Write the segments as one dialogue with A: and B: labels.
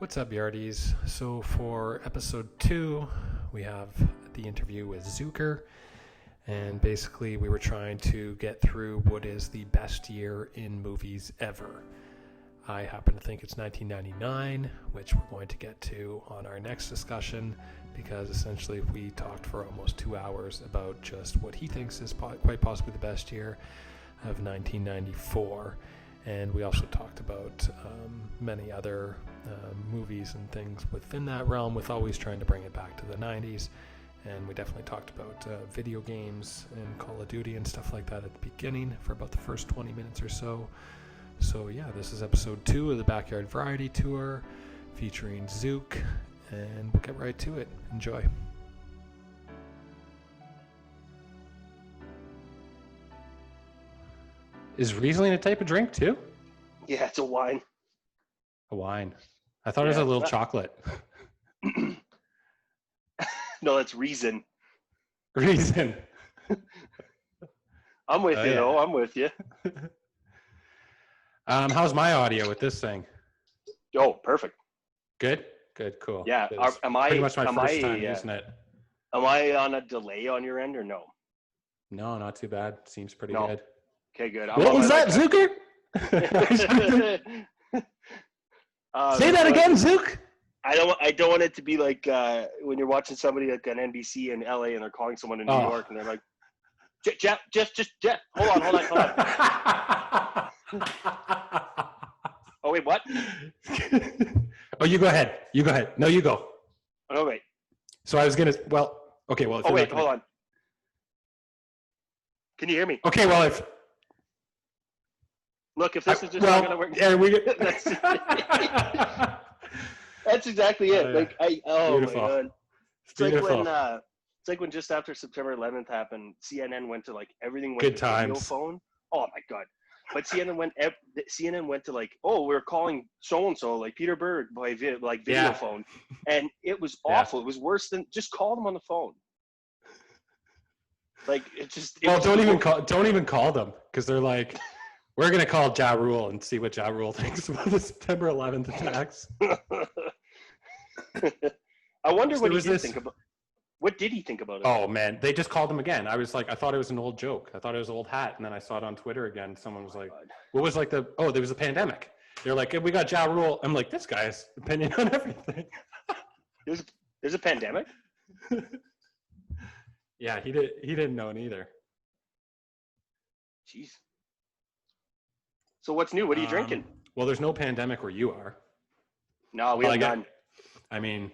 A: What's up, Yardees? So for episode 2, we have the interview with Zuker, and basically we were trying to get through what is the best year in movies ever. I happen to think it's 1999, which we're going to get to on our next discussion, because essentially we talked for almost 2 hours about just what he thinks is quite possibly the best year of 1994. And we also talked about many other movies and things within that realm, with always trying to bring it back to the 90s. And we definitely talked about video games and Call of Duty and stuff like that at the beginning for about the first 20 minutes or so. So yeah, this is episode 2 of the Backyard Variety Tour featuring Zuke, and we'll get right to it. Enjoy. Is Riesling a type of drink too?
B: Yeah, it's a wine.
A: A wine. I thought it was a little chocolate.
B: No, that's reason.
A: Reason.
B: I'm with you, though. I'm with you.
A: How's my audio with this thing?
B: Oh, perfect.
A: Good? Good, cool.
B: Yeah. Am I
A: pretty much my first time using it.
B: Am I on a delay on your end or no?
A: No, not too bad. Seems pretty good.
B: Okay, good.
A: What was that, Zuker? Say that again, Zuke.
B: I don't want it to be like when you're watching somebody like on NBC in LA and they're calling someone in New York and they're like, Jeff, hold on. Oh wait, what?
A: Oh, you go ahead. No, you go.
B: Oh wait.
A: So I was gonna. Well, okay. Well.
B: Oh wait, hold on. Can you hear me?
A: Okay. Well, if.
B: Look, if this is just not gonna work.
A: Yeah,
B: That's exactly it. Oh
A: beautiful.
B: my god.
A: Beautiful.
B: It's like when just after September 11th happened, CNN went to everything went
A: Good
B: to
A: times.
B: video phone. Oh my god. But CNN went to we're calling so and so Peter Berg by video phone, and it was awful. It was worse than just call them on the phone. Don't
A: even call them, because they're like, we're gonna call Ja Rule and see what Ja Rule thinks about the September 11th attacks.
B: I wonder what he did think about. What did he think about it?
A: Oh man, they just called him again. I thought it was an old joke. I thought it was an old hat, and then I saw it on Twitter again. Someone was like, "What was there was a pandemic." They're like, "We got Ja Rule." I'm like, "This guy's opinion on everything."
B: There's a pandemic.
A: Yeah, he didn't know it either.
B: Jeez. So what's new? What are you drinking?
A: Well, there's no pandemic where you are.
B: No, we have none.
A: I mean,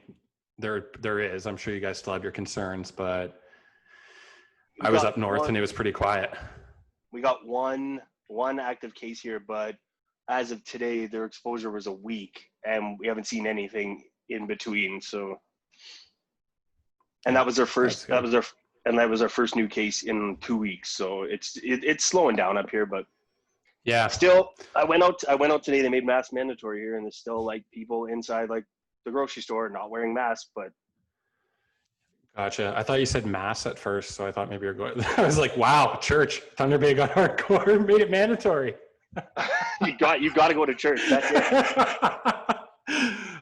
A: there is. I'm sure you guys still have your concerns, but I was up north and it was pretty quiet.
B: We got one active case here, but as of today, their exposure was a week, and we haven't seen anything in between. So, and that was our first. That was our first new case in 2 weeks. So it's slowing down up here, but.
A: Yeah.
B: Still, I went out today. They made masks mandatory here, and there's still people inside the grocery store not wearing masks. But
A: gotcha. I thought you said mass at first, so I thought maybe you're going. I was like, wow, church. Thunder Bay got hardcore and made it mandatory.
B: you got to go to church. That's it.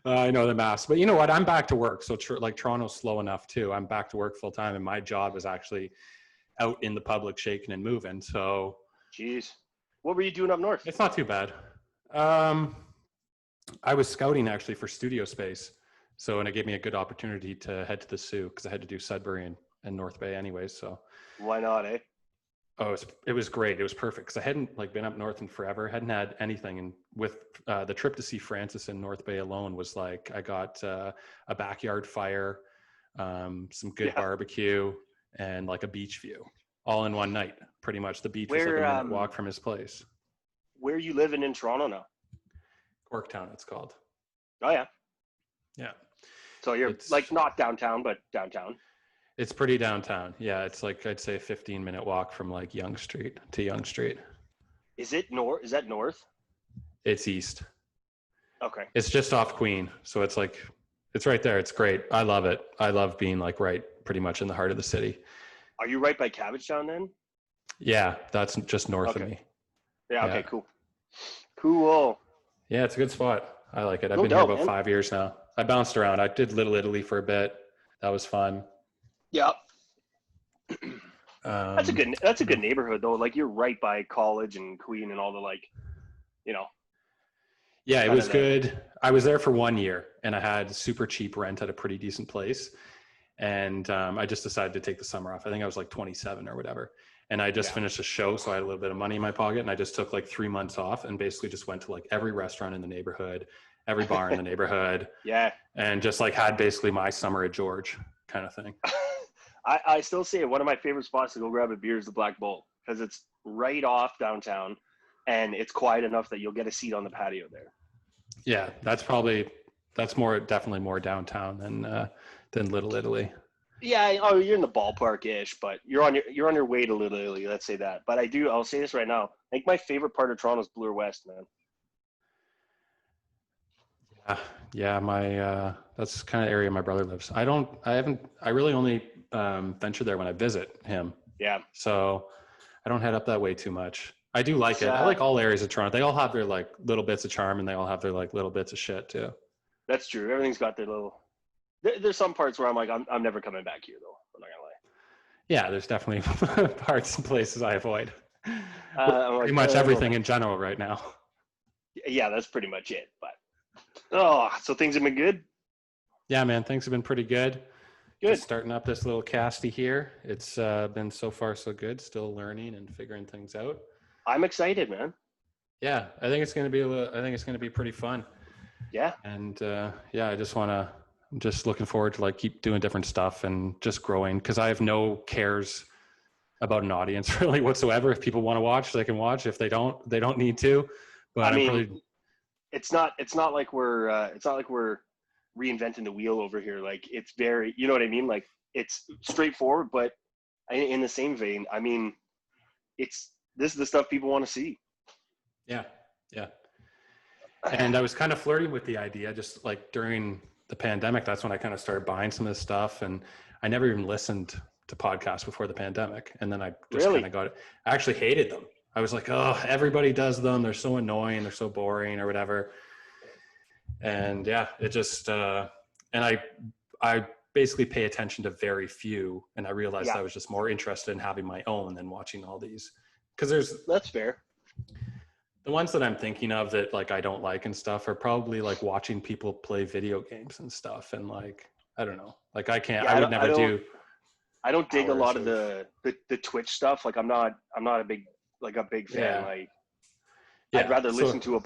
A: I know the mask, but you know what? I'm back to work. So Toronto's slow enough too. I'm back to work full time, and my job is actually out in the public, shaking and moving. So.
B: Jeez. What were you doing up north?
A: It's not too bad. I was scouting actually for studio space. And it gave me a good opportunity to head to the Sioux, because I had to do Sudbury and North Bay anyways. So
B: why not, eh?
A: Oh, it was great. It was perfect, because I hadn't been up north in forever, hadn't had anything. And with the trip to see Francis in North Bay alone was I got a backyard fire, some good barbecue, and a beach view. All in one night, pretty much. The beach was a minute walk from his place.
B: Where are you living in Toronto now?
A: Corktown, it's called.
B: Oh, yeah.
A: Yeah.
B: So you're not downtown, but downtown.
A: It's pretty downtown. Yeah, it's I'd say a 15-minute walk from Yonge Street to Yonge Street.
B: Is it north? Is that north?
A: It's east.
B: Okay.
A: It's just off Queen, so it's it's right there. It's great. I love it. I love being right pretty much in the heart of the city.
B: Are you right by Cabbagetown then?
A: Yeah, that's just north of me.
B: Yeah, okay, cool. Cool.
A: Yeah, it's a good spot. I like it. I've
B: No
A: been here
B: doubt,
A: about
B: man.
A: 5 years now. I bounced around. I did Little Italy for a bit. That was fun.
B: Yeah.
A: Um,
B: That's a good neighborhood though. Like you're right by College and Queen and all the like, you know,
A: yeah, it
B: kind
A: was
B: of the
A: good. I was there for 1 year and I had super cheap rent at a pretty decent place. And I just decided to take the summer off. I think I was like 27 or whatever. And I just
B: yeah.
A: finished a show. So I had a little bit of money in my pocket and I just took like 3 months off and basically just went to like every restaurant in the neighborhood, every bar in the neighborhood,
B: Yeah.
A: and just like had basically my summer at George kind of thing.
B: I still say one of my favorite spots to go grab a beer is the Black Bull because it's right off downtown and it's quiet enough that you'll get a seat on the patio there.
A: Yeah, that's definitely more downtown than Little Italy.
B: Yeah, oh, you're in the ballpark-ish, but you're on your way to Little Italy. Let's say that. But I'll say this right now. I think my favorite part of Toronto is Bloor West, man.
A: Yeah, my that's kind of area my brother lives. I really only venture there when I visit him.
B: Yeah,
A: So I don't head up that way too much. I do like it. I like all areas of Toronto. They all have their like little bits of charm and they all have their like little bits of shit too.
B: that's true. Everything's got their little. There's some parts where I'm like, I'm never coming back here though. I'm not gonna lie.
A: Yeah, there's definitely parts and places I avoid.
B: I'm
A: Pretty
B: like,
A: much everything in general right now.
B: yeah, that's pretty much it. But so things have been good.
A: Yeah, man, things have been pretty good.
B: Good.
A: Just starting up this little casty here. It's been so far so good. Still learning and figuring things out.
B: I'm excited, man.
A: Yeah, I think it's going to be pretty fun.
B: Yeah.
A: And yeah, I'm just looking forward to like keep doing different stuff and just growing because I have no cares about an audience really whatsoever. If people want to watch, they can watch. If they don't need to. But
B: I mean, it's not like we're reinventing the wheel over here. Like it's very, you know what I mean? Like it's straightforward, but in the same vein, I mean, this is the stuff people want to see.
A: Yeah. And I was kind of flirting with the idea just like during the pandemic. That's when I kind of started buying some of this stuff. And I never even listened to podcasts before the pandemic. And then I just kind of got it. I actually hated them. I was like, oh, everybody does them. They're so annoying. They're so boring or whatever. And yeah, it just, and I basically pay attention to very few. And I realized I was just more interested in having my own than watching all these. Because
B: that's fair.
A: The ones that I'm thinking of that like I don't like and stuff are probably like watching people play video games and stuff. And like, I don't know, like I can't, I would never do.
B: I don't dig a lot of the Twitch stuff. Like I'm not a big fan.
A: Yeah.
B: Like
A: Yeah.
B: I'd rather listen to a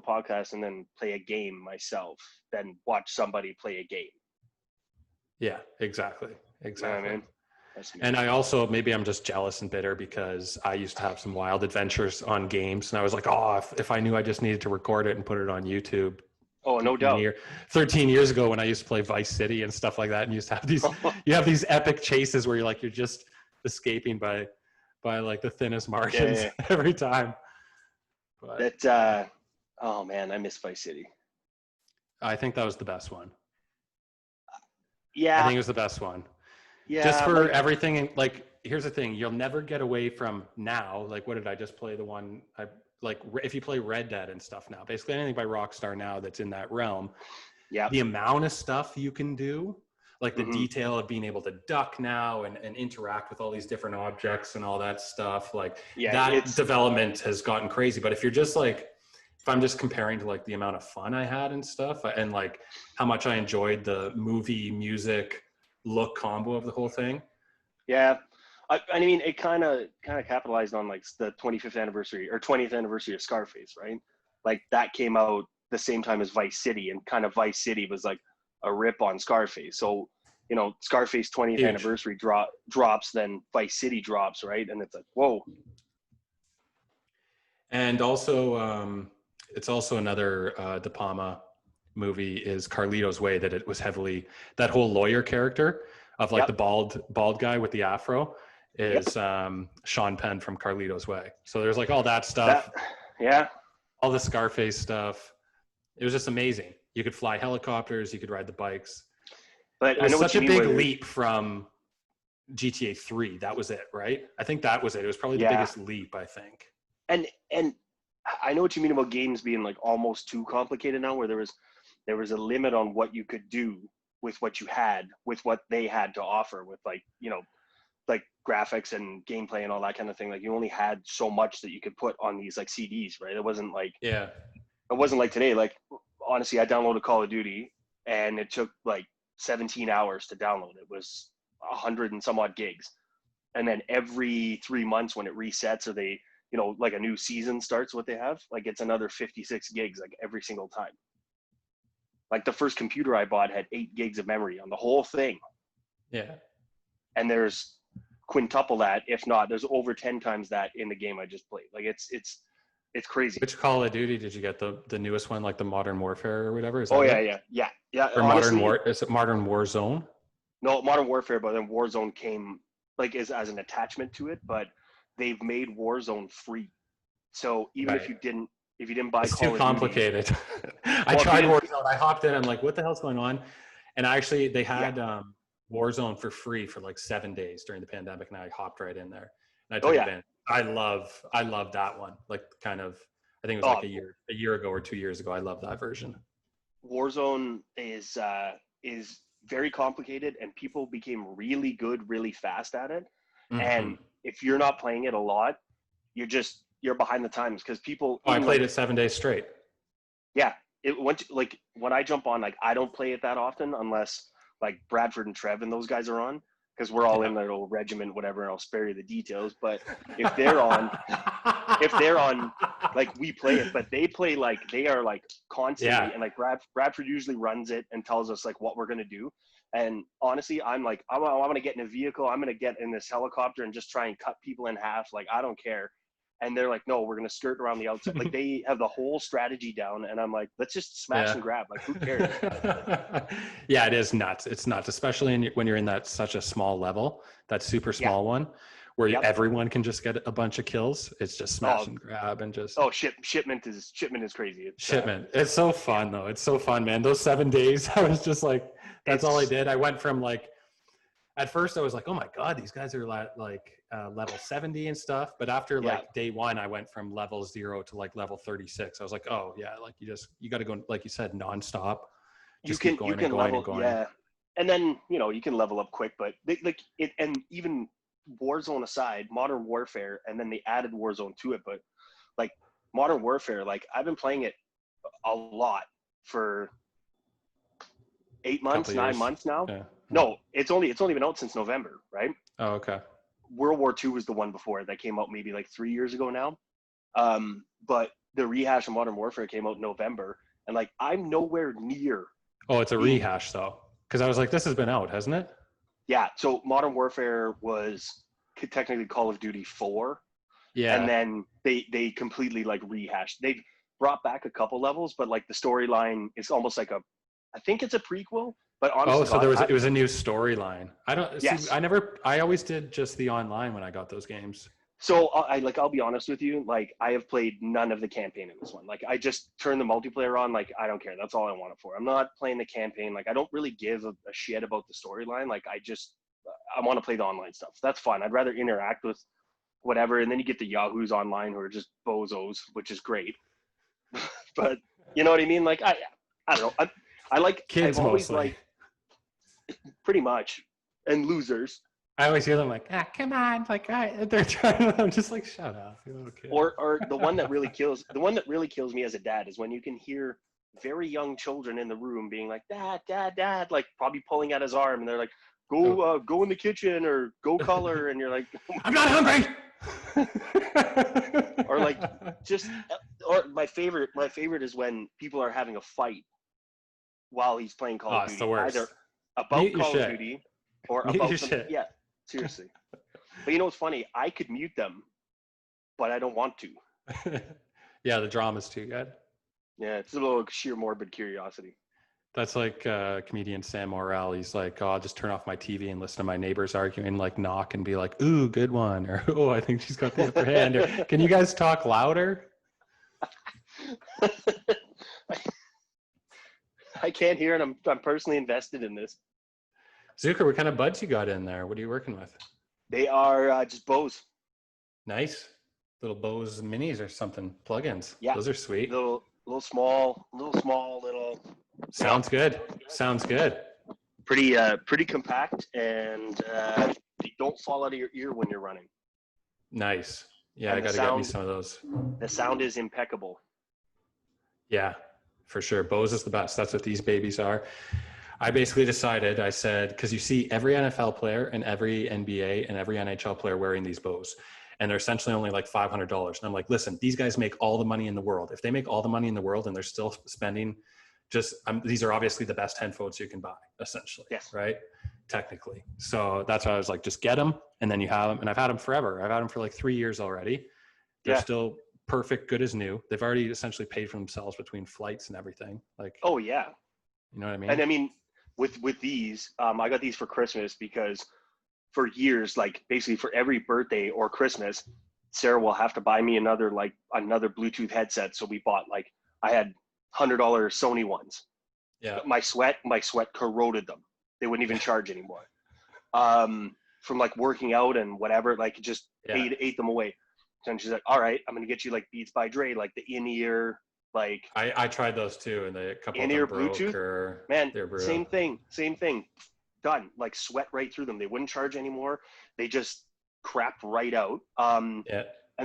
B: podcast and then play a game myself than watch somebody play a game.
A: Yeah, exactly.
B: You know what I mean?
A: And I also, maybe I'm just jealous and bitter because I used to have some wild adventures on games and I was like, oh, if I knew I just needed to record it and put it on YouTube.
B: Oh, no doubt.
A: 13 years ago when I used to play Vice City and stuff like that and you used to have these epic chases where you're just escaping by like the thinnest margins every time. But
B: oh man, I miss Vice City.
A: I think that was the best one.
B: Yeah.
A: I think it was the best one.
B: Yeah.
A: Just for everything. And like, here's the thing. You'll never get away from now. Like, what did I just play? The one if you play Red Dead and stuff now, basically anything by Rockstar now that's in that realm.
B: Yeah.
A: The amount of stuff you can do, like the detail of being able to duck now and interact with all these different objects and all that stuff. Like that development has gotten crazy. But if you're just like, if I'm just comparing to like the amount of fun I had and stuff and like how much I enjoyed the movie, music, look combo of the whole thing.
B: Yeah. I mean, it kind of capitalized on like the 25th anniversary or 20th anniversary of Scarface, right? Like that came out the same time as Vice City, and kind of Vice City was like a rip on Scarface. So, you know, Scarface 20th anniversary drops, then Vice City drops, right? And it's like, whoa.
A: And also, it's also another De Palma movie is Carlito's Way, that it was heavily, that whole lawyer character of like the bald guy with the afro is Sean Penn from Carlito's Way. So there's like all that stuff. All the Scarface stuff. It was just amazing. You could fly helicopters, you could ride the bikes.
B: But
A: it was such a big leap from GTA 3. That was it, right? I think that was it. It was probably the biggest leap, I think.
B: And I know what you mean about games being like almost too complicated now, where there was a limit on what you could do with what you had, with what they had to offer, with like, like graphics and gameplay and all that kind of thing. Like you only had so much that you could put on these like CDs, right? It wasn't like today. Like honestly, I downloaded Call of Duty and it took like 17 hours to download. It was 100 and some odd gigs. And then every 3 months when it resets, or they, like a new season starts, what they have, like it's another 56 gigs, like every single time. Like the first computer I bought had 8 gigs of memory on the whole thing.
A: Yeah.
B: And there's quintuple that, if not, there's over 10 times that in the game I just played. Like it's crazy.
A: Which Call of Duty did you get? The newest one, like the Modern Warfare or whatever? Is that
B: Yeah.
A: Or
B: Honestly,
A: is it Modern Warzone?
B: no, Modern Warfare, but then Warzone came like as an attachment to it. But they've made Warzone free, so even if you didn't buy
A: It's
B: Call
A: too
B: of
A: complicated.
B: Duty,
A: I tried Warzone. I hopped in. I'm like, what the hell's going on? And actually, they had Warzone for free for like 7 days during the pandemic, and I hopped right in there and I took advantage. I love that one. Like kind of, I think it was like a year ago or 2 years ago. I love that version.
B: Warzone is very complicated, and people became really good really fast at it.
A: Mm-hmm.
B: And if you're not playing it a lot, you're behind the times, because people.
A: I played it 7 days straight.
B: Yeah, it went to, like when I jump on, like I don't play it that often unless like Bradford and Trev and those guys are on, because we're all in their little regiment, whatever. And I'll spare you the details. But if they're on, like we play it, but they play like they are like constantly, and like Bradford usually runs it and tells us like what we're gonna do. And honestly, I'm like, I'm gonna get in a vehicle, I'm gonna get in this helicopter and just try and cut people in half. Like I don't care. And they're like, no, we're gonna skirt around the outside. Like they have the whole strategy down, and I'm like, let's just smash and grab. Like who cares?
A: Yeah, it is nuts. It's nuts, especially when you're in that such a small level, that super small one, where everyone can just get a bunch of kills. It's just smash and grab and just.
B: Shipment is crazy.
A: It's so fun though. It's so fun, man. Those 7 days, I was just like, that's all I did. I went from like, at first I was like, oh my God, these guys are like level 70 and stuff. But after like day one, I went from level 0 to like level 36. I was like, oh yeah, like you got to go, like you said, nonstop. Just keep going and going and going.
B: Yeah. And then, you can level up quick, but and even Warzone aside, Modern Warfare, and then they added Warzone to it. But like Modern Warfare, like I've been playing it a lot for 8 months, 9 months now. Yeah. No, it's only been out since November, right?
A: Oh, okay.
B: World War II was the one before that came out maybe like 3 years ago now. But the rehash of Modern Warfare came out in November, and like I'm nowhere near.
A: Oh, it's a rehash though, because I was like, this has been out, hasn't it?
B: Yeah. So Modern Warfare was technically Call of Duty 4.
A: Yeah.
B: And then they completely like rehashed. They've brought back a couple levels, but like the storyline is almost like I think it's a prequel. But honestly,
A: so it was a new storyline. I always did just the online when I got those games.
B: So I'll be honest with you, like I have played none of the campaign in this one. Like I just turned the multiplayer on. Like I don't care. That's all I want it for. I'm not playing the campaign. Like I don't really give a shit about the storyline. Like I want to play the online stuff. That's fine. I'd rather interact with whatever. And then you get the Yahoos online who are just bozos, which is great. But you know what I mean? Like I don't know. I like
A: kids mostly.
B: Pretty much, and losers.
A: I always hear them like, come on, like they're trying. I'm just like, shut up. Okay.
B: Or the one that really kills me as a dad is when you can hear very young children in the room being like, dad, like probably pulling at his arm, and they're like, go in the kitchen or go color, and you're like,
A: I'm not hungry.
B: Or like or my favorite is when people are having a fight while he's playing Call of Duty.
A: It's the worst.
B: Either about Call of Duty or about something. Yeah, seriously. But you know what's funny? I could mute them, but I don't want to.
A: Yeah, the drama's too good.
B: Yeah, it's a little sheer morbid curiosity.
A: That's like comedian Sam Morrell. He's like, I'll just turn off my TV and listen to my neighbors arguing, like knock and be like, ooh, good one. Or, oh, I think she's got the upper hand. Or, can you guys talk louder?
B: I can't hear, and I'm personally invested in this.
A: Zuker, what kind of buds you got in there? What are you working with?
B: They are just bows.
A: Nice. little Bose minis or something, plugins.
B: Yeah,
A: Those are sweet.
B: little small,
A: Sounds good. Sounds good.
B: pretty compact, and they don't fall out of your ear when you're running.
A: Nice. Yeah,
B: And
A: I got to get me some of those.
B: The sound is impeccable.
A: Yeah, for sure. Bose is the best. That's what these babies are. I basically decided, I said, because you see every NFL player and every NBA and every NHL player wearing these Bose, and they're essentially only like $500. And I'm like, listen, these guys make all the money in the world. If they make all the money in the world and they're still spending these are obviously the best headphones you can buy, essentially.
B: Yes.
A: Right? Technically. So that's why I was like, just get them, and then you have them. And I've had them forever. I've had them for like 3 years already. They're still perfect, good as new. They've already essentially paid for themselves between flights and everything. Like,
B: oh yeah,
A: you know what I mean?
B: and I mean with these, I got these for Christmas because for years, like basically for every birthday or Christmas, Sarah will have to buy me another Bluetooth headset. So we bought I had $100 Sony ones.
A: Yeah.
B: But my sweat corroded them. They wouldn't even charge anymore. From like working out and whatever, like it just ate them away. And she's like, all right, I'm going to get you like Beats by Dre, like the in-ear, like.
A: I tried those too. And a couple
B: in-ear
A: of them broke
B: Bluetooth, man, same thing. Done. Like sweat right through them. They wouldn't charge anymore. They just crapped right out. And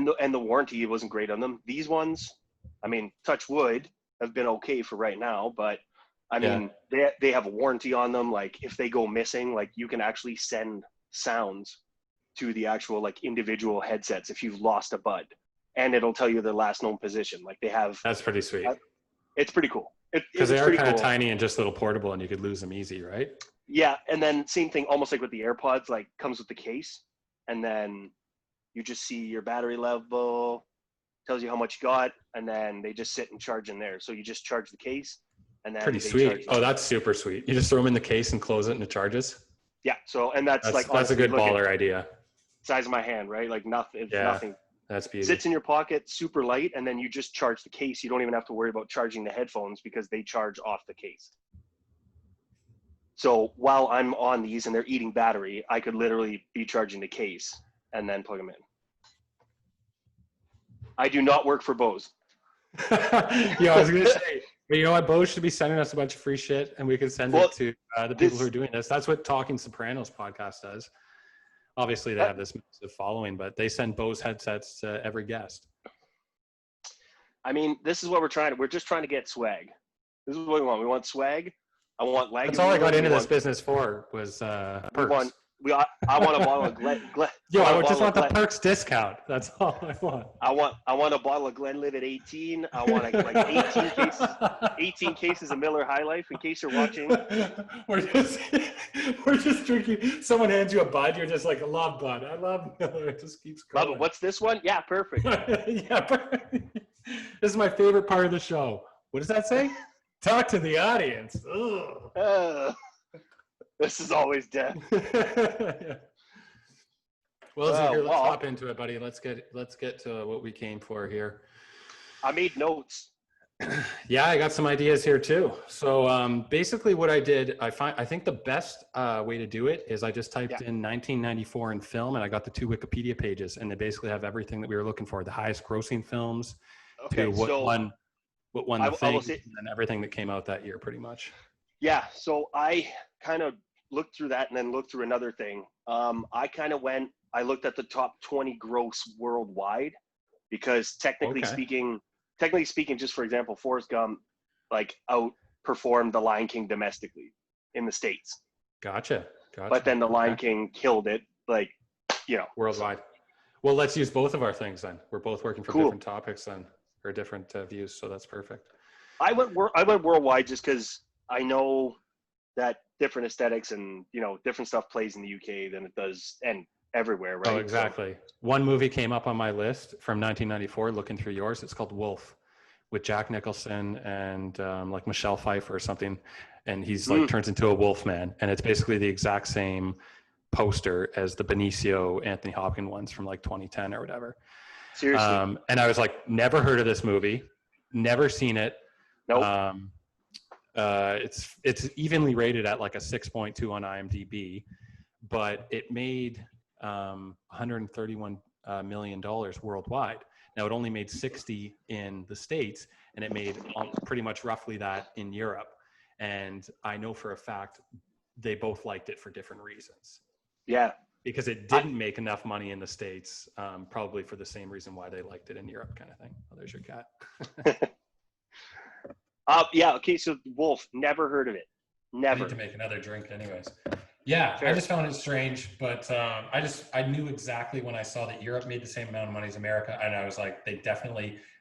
B: the warranty wasn't great on them. These ones, I mean, touch wood, have been okay for right now, but I mean, they have a warranty on them. Like if they go missing, like you can actually send sounds to the actual like individual headsets if you've lost a bud, and it'll tell you their last known position. Like they have.
A: That's pretty sweet.
B: It's pretty cool.
A: Because they are kind of tiny and just a little portable, and you could lose them easy, right?
B: Yeah, and then same thing, almost like with the AirPods, like comes with the case, and then you just see your battery level, tells you how much you got, and then they just sit and charge in there. So you just charge the case, and then
A: pretty sweet. Oh, that's super sweet. You just throw them in the case and close it, and it charges.
B: Yeah. So and that's like
A: that's a good baller idea.
B: Size of my hand, right? Like nothing. It's nothing.
A: That's beautiful.
B: Sits in your pocket, super light, and then you just charge the case. You don't even have to worry about charging the headphones because they charge off the case. So while I'm on these and they're eating battery, I could literally be charging the case and then plug them in. I do not work for Bose.
A: Yeah, I was going to say, you know what? Bose should be sending us a bunch of free shit, and we can send it to the people who are doing this. That's what Talking Sopranos podcast does. Obviously, they have this massive following, but they send Bose headsets to every guest.
B: I mean, this is what we're just trying to get swag. This is what we want. We want swag. I want lag.
A: That's all I got into this business for was perks.
B: I want a bottle of
A: Yo, I just want the perks discount. That's all I want.
B: I want a bottle of Glenlivet 18. I want like 18 cases of Miller High Life in case you're watching.
A: We're just drinking. Someone hands you a bud. You're just like, I love bud. I love Miller. It just keeps going.
B: Love it. What's this one? Yeah, perfect.
A: This is my favorite part of the show. What does that say? Talk to the audience.
B: This is always death.
A: Well, Zuker, let's hop into it, buddy. Let's get to what we came for here.
B: I made notes.
A: Yeah, I got some ideas here too. So basically what I did, I think the best way to do it is I just typed in 1994 in film, and I got the 2 Wikipedia pages, and they basically have everything that we were looking for, the highest grossing films, to what won the thing, and everything that came out that year pretty much.
B: Yeah, so I kind of looked through that and then looked through another thing. I looked at the top 20 gross worldwide, because technically speaking, just for example, Forrest Gump like outperformed The Lion King domestically in the States.
A: Gotcha.
B: But then The Lion King killed it, like, you know.
A: Worldwide. Well, let's use both of our things then. We're both working for different topics then, or different views, so that's perfect.
B: I went worldwide just because I know that different aesthetics and, you know, different stuff plays in the UK than it does and everywhere, right?
A: Oh, exactly. So, one movie came up on my list from 1994, looking through yours. It's called Wolf, with Jack Nicholson and like Michelle Pfeiffer or something. And he's like turns into a wolf man. And it's basically the exact same poster as the Benicio Anthony Hopkins ones from like 2010 or whatever.
B: Seriously.
A: And I was like, never heard of this movie, never seen it.
B: Nope.
A: It's evenly rated at like a 6.2 on IMDb, but it made $131 million worldwide. Now it only made 60 in the States, and it made pretty much roughly that in Europe. And I know for a fact they both liked it for different reasons.
B: Yeah.
A: Because it didn't make enough money in the States, probably for the same reason why they liked it in Europe, kind of thing. Oh, there's your cat.
B: Yeah. Okay. So Wolf, never heard of it. Never.
A: I need to make another drink anyways. Yeah,
B: Fair.
A: I just found it strange, but I knew exactly when I saw that Europe made the same amount of money as America, and I was like,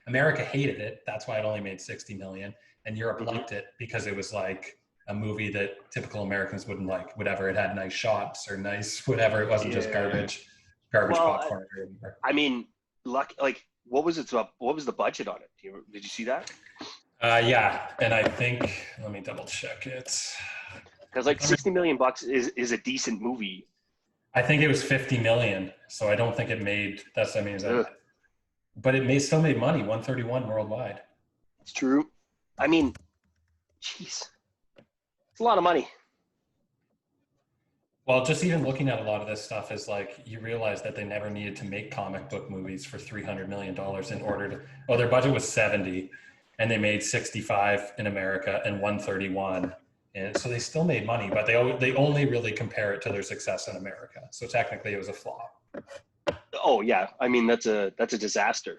A: America hated it. That's why it only made 60 million, and Europe liked it because it was like a movie that typical Americans wouldn't like. Whatever, it had nice shots or nice whatever. It wasn't just garbage popcorn or whatever.
B: I mean, what was it? What was the budget on it? Did you see that?
A: Yeah, and I think let me double check it.
B: Because like $60 million is a decent movie.
A: I think it was 50 million, so I don't think it made. But it still made money, 131 worldwide.
B: It's true. I mean, jeez, it's a lot of money.
A: Well, just even looking at a lot of this stuff is like you realize that they never needed to make comic book movies for $300 million in order to. Oh, their budget was 70, and they made 65 in America and 131. And so they still made money, but they only really compare it to their success in America. So technically, it was a flop.
B: Oh yeah, I mean that's a disaster.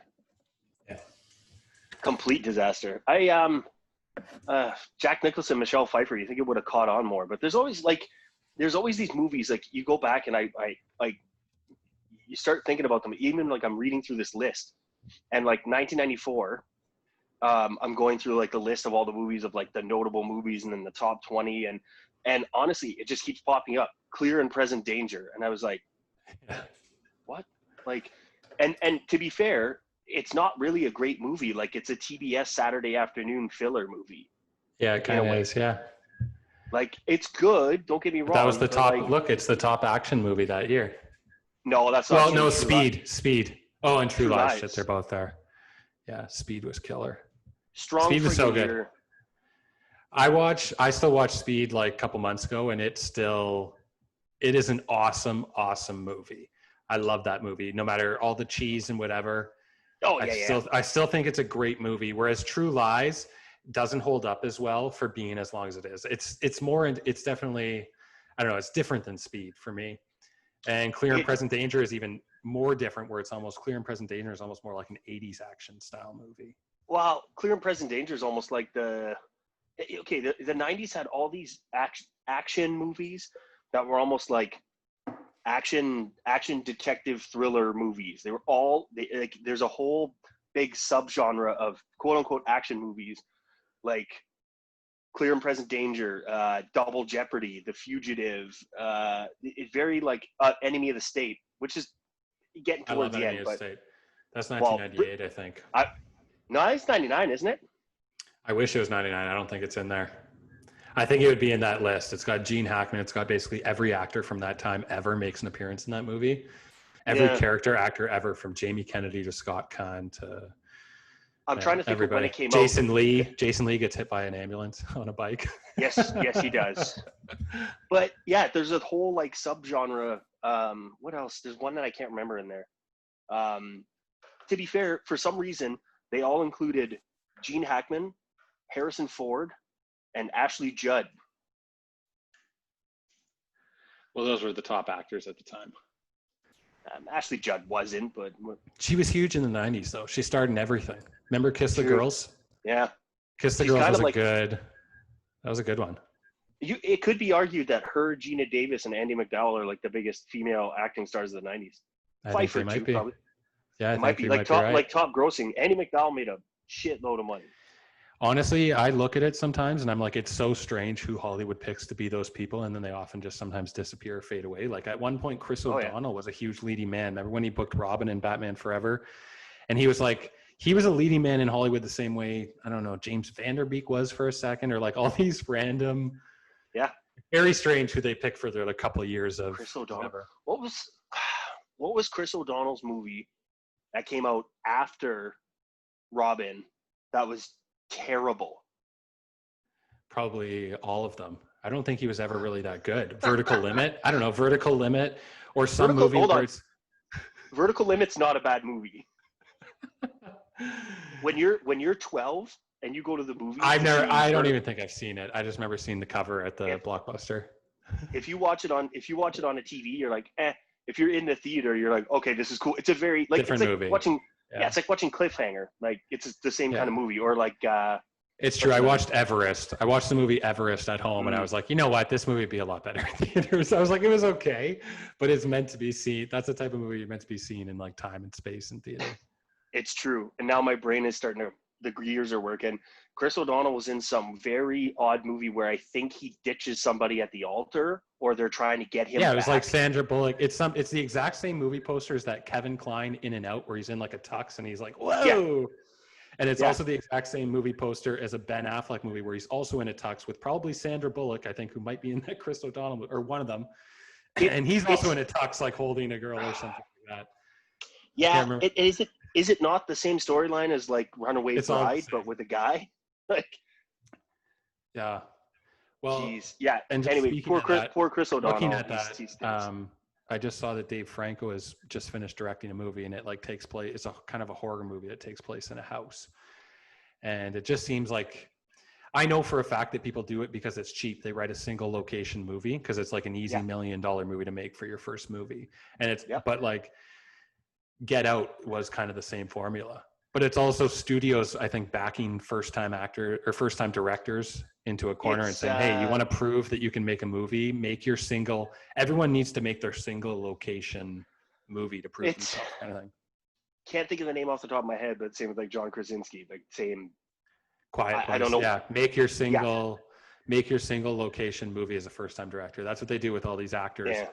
A: Yeah,
B: complete disaster. Jack Nicholson, Michelle Pfeiffer. You think it would have caught on more, but there's always these movies like you go back and I you start thinking about them. Even like I'm reading through this list, and like 1994. I'm going through like the list of all the movies of like the notable movies and then the top 20 and honestly it just keeps popping up. Clear and Present Danger, and I was like, what? Like, and to be fair, it's not really a great movie. Like it's a TBS Saturday afternoon filler movie.
A: Yeah, it kind of is. Yeah,
B: like it's good. Don't get me wrong.
A: That was the top. Like, it's the top action movie that year.
B: No, that's not.
A: Well, no, Speed. Oh, and True Lies. Shit, they're both there. Yeah, Speed was killer.
B: Speed was so good.
A: I still watched Speed like a couple months ago, and it is an awesome movie. I love that movie, no matter all the cheese and whatever.
B: Oh yeah,
A: I still think it's a great movie. Whereas True Lies doesn't hold up as well for being as long as it is. It's definitely, I don't know, it's different than Speed for me. And Clear and Present Danger is even more different, where it's almost Clear and Present Danger is almost more like an 80s action style movie.
B: Well, Clear and Present Danger is almost like the 90s had all these action movies that were almost like action detective thriller movies. They were all there's a whole big subgenre of quote unquote action movies like Clear and Present Danger, Double Jeopardy, The Fugitive, it's very like Enemy of the State, which is getting towards the end. But
A: that's 1998, I think.
B: No, it's 99, isn't it?
A: I wish it was 99. I don't think it's in there. I think it would be in that list. It's got Gene Hackman. It's got basically every actor from that time ever makes an appearance in that movie. Every actor ever, from Jamie Kennedy to Scott Kahn to
B: I'm trying to think of when it came out.
A: Jason Lee gets hit by an ambulance on a bike.
B: Yes, he does. But yeah, there's a whole like subgenre. What else? There's one that I can't remember in there. To be fair, for some reason, they all included Gene Hackman, Harrison Ford, and Ashley Judd.
A: Well, those were the top actors at the time.
B: Ashley Judd wasn't, but
A: she was huge in the 90s, though. She starred in everything. Remember Kiss the Girls?
B: Yeah.
A: Kiss the Girls was that was a good one.
B: It could be argued that her, Gina Davis, and Andie MacDowell are like the biggest female acting stars of the 90s.
A: I think they might be. Probably. Yeah,
B: it might be like top grossing. Andie MacDowell made a shitload of money.
A: Honestly, I look at it sometimes and I'm like, it's so strange who Hollywood picks to be those people, and then they often just sometimes disappear or fade away. Like at one point, Chris O'Donnell was a huge leading man. Remember when he booked Robin in Batman Forever? And he was a leading man in Hollywood the same way, I don't know, James Vanderbeek was for a second, or like all these random, very strange who they pick for their couple of years of
B: Chris O'Donnell. What was Chris O'Donnell's movie that came out after Robin that was terrible?
A: Probably all of them. I don't think he was ever really that good. Vertical Limit. I don't know. Vertical Limit or some movie where it's
B: Vertical Limit's not a bad movie. When you're 12 and you go to the movies,
A: I don't even think I've seen it. I just remember seeing the cover at the Blockbuster.
B: If you watch it on a TV, you're like, eh. If you're in the theater, you're like, okay, this is cool. It's a very like
A: different
B: it's like
A: movie.
B: watching it's like watching Cliffhanger. Like it's the same kind of movie. Or like
A: it's true. I watched Everest. I watched the movie Everest at home, and I was like, you know what? This movie would be a lot better in theaters. I was like, it was okay, but it's meant to be seen. That's the type of movie you're meant to be seen in like time and space in theater.
B: It's true. And now my brain is starting to, the gears are working. Chris O'Donnell was in some very odd movie where I think he ditches somebody at the altar, or they're trying to get him.
A: Yeah, it was like Sandra Bullock. It's the exact same movie poster as that Kevin Kline In and Out, where he's in like a tux and he's like, whoa. Yeah. And it's also the exact same movie poster as a Ben Affleck movie where he's also in a tux with probably Sandra Bullock, I think, who might be in that Chris O'Donnell or one of them. And he's also in a tux, like holding a girl or something like that.
B: Yeah, is it not the same storyline as like Runaway Bride, but with a guy? Like,
A: yeah. Well,
B: geez. Yeah.
A: And
B: anyway, poor Chris O'Donnell.
A: Looking at that, I just saw that Dave Franco has just finished directing a movie, and it like takes place. It's a kind of a horror movie that takes place in a house, and it just seems like, I know for a fact that people do it because it's cheap. They write a single location movie because it's like an easy $1 million movie to make for your first movie, and it's but like Get Out was kind of the same formula. But it's also studios, I think, backing first-time actor or first-time directors into a corner and saying, hey, you want to prove that you can make a movie? Make your single. Everyone needs to make their single location movie to prove themselves, kind of thing.
B: Can't think of the name off the top of my head, but same with like John Krasinski, like same.
A: Quiet Place. I don't know. Yeah, make your single location movie as a first-time director. That's what they do with all these actors.
B: Yeah.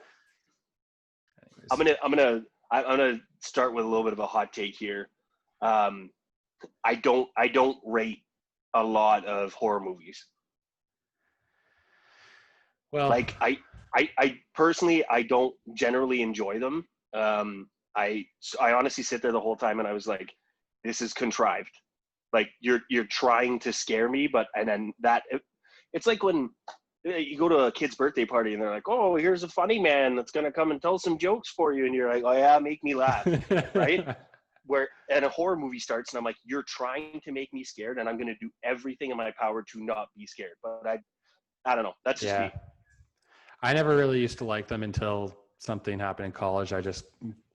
B: I'm gonna start with a little bit of a hot take here. I don't rate a lot of horror movies.
A: Well,
B: like I personally, I don't generally enjoy them. I honestly sit there the whole time and I was like, this is contrived. Like you're trying to scare me, and then it's like when you go to a kid's birthday party and they're like, oh, here's a funny man that's going to come and tell some jokes for you. And you're like, oh yeah, make me laugh. Right. And a horror movie starts and I'm like, you're trying to make me scared and I'm going to do everything in my power to not be scared. But I don't know. That's just me.
A: I never really used to like them until something happened in college.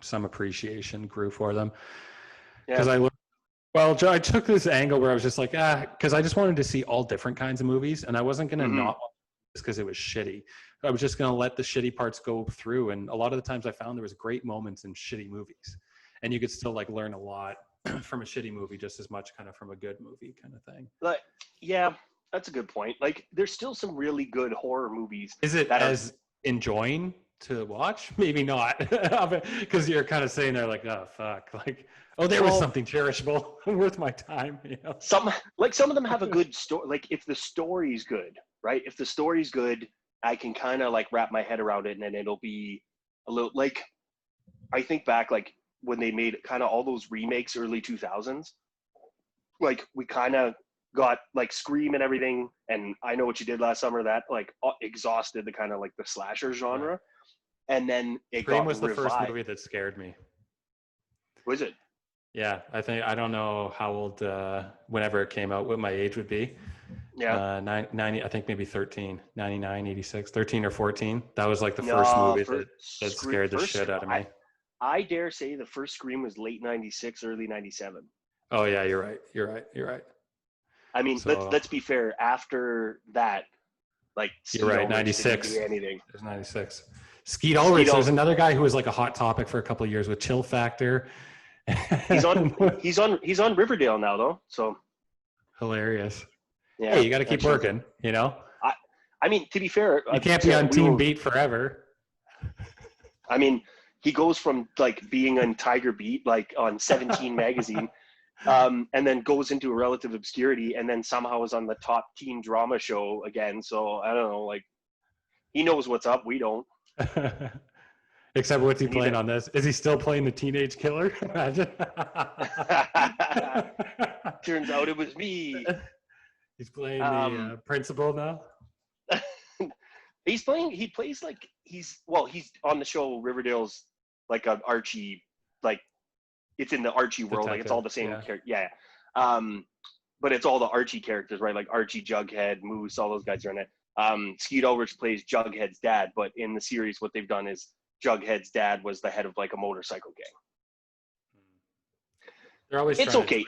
A: Some appreciation grew for them. Because I took this angle where I was just like, because I just wanted to see all different kinds of movies and I wasn't going to not just because it was shitty. I was just going to let the shitty parts go through. And a lot of the times I found there was great moments in shitty movies. And you could still like learn a lot from a shitty movie just as much kind of from a good movie kind of thing.
B: Like, yeah, that's a good point. Like there's still some really good horror movies.
A: Is it as enjoying to watch? Maybe not. Because you're kind of sitting there like, oh fuck. Like, oh, there was something cherishable worth my time. You know?
B: Some of them have a good story. Like if the story's good, right? If the story's good, I can kind of like wrap my head around it and then it'll be a little like, I think back like when they made kind of all those remakes early 2000s, like we kind of got like Scream and everything. And I Know What You Did Last Summer, that like exhausted the kind of like the slasher genre. Right. And then
A: Scream was the first movie that scared me.
B: Was it?
A: Yeah, I don't know how old, whenever it came out, what my age would be.
B: Yeah.
A: 90, I think maybe 13, 99, 86, 13 or 14. That was like the first movie that scared the shit out of me.
B: I dare say the first Scream was late 96, early 97.
A: Oh yeah, you're right.
B: I mean, let's be fair. After that, like
A: you're right, 96.
B: Anything.
A: There's 96. Skeet Ulrich. There's another guy who was like a hot topic for a couple of years with Chill Factor.
B: He's on Riverdale now though. So
A: hilarious.
B: Yeah,
A: hey, you got to keep working. You know.
B: I mean, to be fair,
A: you can't be on Team Beat forever.
B: I mean, he goes from like being on Tiger Beat, like on 17 magazine, and then goes into a relative obscurity, and then somehow is on the top teen drama show again. So I don't know, like he knows what's up. We don't.
A: Except what's he playing on this? Is he still playing the teenage killer? Imagine.
B: Turns out it was me.
A: He's playing the principal now.
B: He plays like he's on the show Riverdale's like an Archie like it's in the Archie world, like it's all the same
A: yeah.
B: character. Yeah. But it's all the Archie characters, right? Like Archie, Jughead, Moose, all those guys are in it. Skeet Ulrich plays Jughead's dad, but in the series, what they've done is Jughead's dad was the head of like a motorcycle gang.
A: They're always
B: It's
A: trying
B: okay.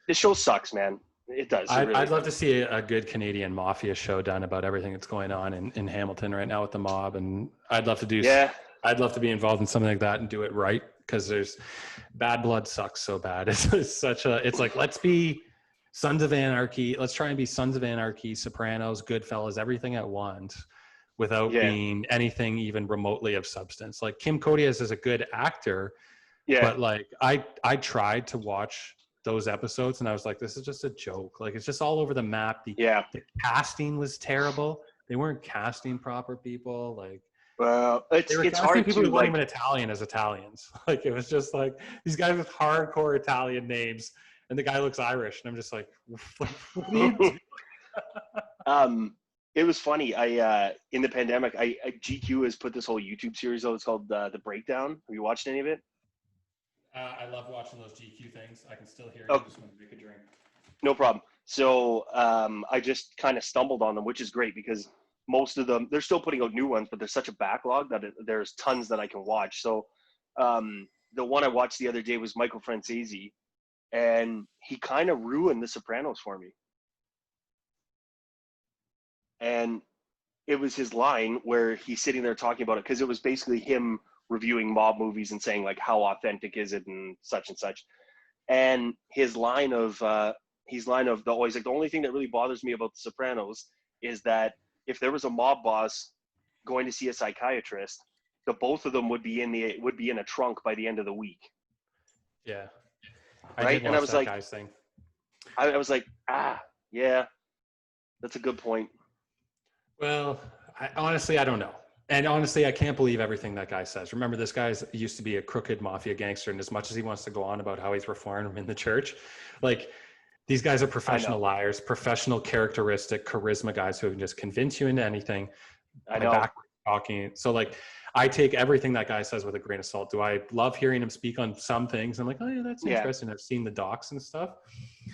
B: The show sucks, man. It does. It really
A: I'd love
B: does.
A: to see a good Canadian mafia show done about everything that's going on in Hamilton right now with the mob, and I'd love to be involved in something like that and do it right, because there's Bad Blood sucks so bad. It's like, let's be Sons of Anarchy. Let's try and be Sons of Anarchy, Sopranos, Goodfellas, everything at once, without being anything even remotely of substance. Like Kim Kodiak is a good actor, but like I tried to watch those episodes and I was like, this is just a joke. Like it's just all over the map. The casting was terrible. They weren't casting proper people. Like,
B: well, it's hard
A: people
B: to
A: who weren't even Italian as Italians. Like it was just like these guys with hardcore Italian names, and the guy looks Irish, and I'm just like, what do you do?
B: It was funny. I in the pandemic, GQ has put this whole YouTube series out. It's called The Breakdown. Have you watched any of it?
A: I love watching those GQ things. I can still hear you. Just want to make a drink.
B: No problem. So I just kind of stumbled on them, which is great because most of them, they're still putting out new ones, but there's such a backlog that there's tons that I can watch. So the one I watched the other day was Michael Francese, and he kind of ruined The Sopranos for me. And it was his line where he's sitting there talking about it, because it was basically him reviewing mob movies and saying like, how authentic is it and such and such. And his line of the only thing that really bothers me about The Sopranos is that if there was a mob boss going to see a psychiatrist, the both of them would be in a trunk by the end of the week.
A: Yeah.
B: Right. And I was like,
A: guy's thing.
B: I was like, yeah, that's a good point.
A: Well, honestly, I don't know. And honestly, I can't believe everything that guy says. Remember, this guy used to be a crooked mafia gangster, and as much as he wants to go on about how he's reformed in the church, like these guys are professional liars, professional characteristic charisma guys who can just convince you into anything.
B: I know.
A: Talking. So like, I take everything that guy says with a grain of salt. Do I love hearing him speak on some things? I'm like, oh yeah, that's interesting. I've seen the docs and stuff.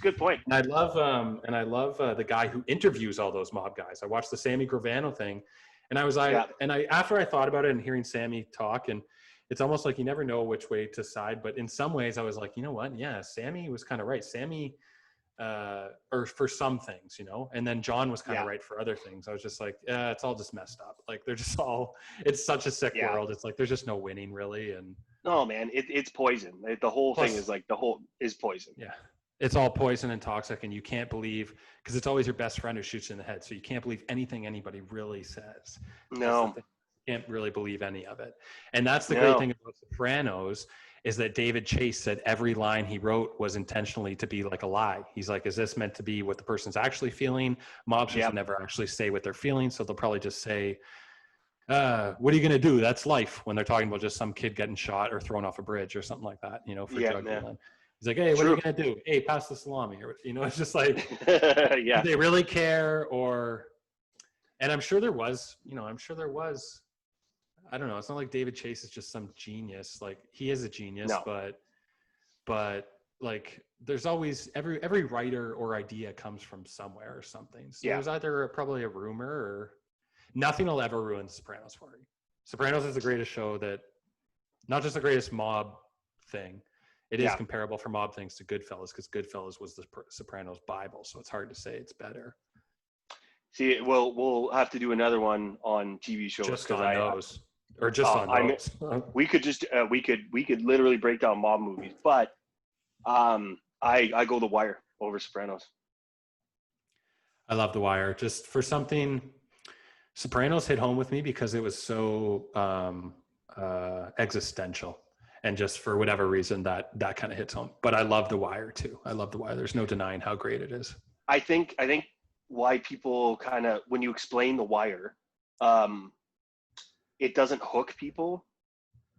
B: Good point.
A: And I love the guy who interviews all those mob guys. I watched the Sammy Gravano thing, and after I thought about it and hearing Sammy talk, and it's almost like you never know which way to side. But in some ways, I was like, you know what? Yeah, Sammy was kind of right. Sammy, or for some things, you know, and then John was kind of right for other things. I was just like, yeah, it's all just messed up. Like they're just it's such a sick world. It's like there's just no winning really. And
B: no, man, it's poison. The whole thing is like is poison.
A: Yeah. It's all poison and toxic, and you can't believe, because it's always your best friend who shoots you in the head. So you can't believe anything anybody really says.
B: No.
A: You can't really believe any of it. And that's the great thing about Sopranos, is that David Chase said every line he wrote was intentionally to be like a lie. He's like, is this meant to be what the person's actually feeling? Mobsters never actually say what they're feeling. So they'll probably just say, what are you going to do? That's life, when they're talking about just some kid getting shot or thrown off a bridge or something like that, you know, for drug dealing. He's like, hey, what are you going to do? Hey, pass the salami. Or, you know, it's just like, do they really care? And I'm sure there was, I don't know. It's not like David Chase is just some genius. Like he is a genius, but like there's always every writer or idea comes from somewhere or something. So there's either probably a rumor, or nothing will ever ruin The Sopranos for you. Sopranos is the greatest show, that not just the greatest mob thing. It is comparable for mob things to Goodfellas, because Goodfellas was the Sopranos Bible. So it's hard to say it's better.
B: See, we'll have to do another one on TV shows.
A: Just on those. Or just on those.
B: We could just we could literally break down mob movies, but I go The Wire over Sopranos.
A: I love The Wire. Just for something, Sopranos hit home with me because it was so existential, and just for whatever reason that kind of hits home. But I love The Wire too. I love The Wire. There's no denying how great it is.
B: I think why people kind of, when you explain The Wire, it doesn't hook people.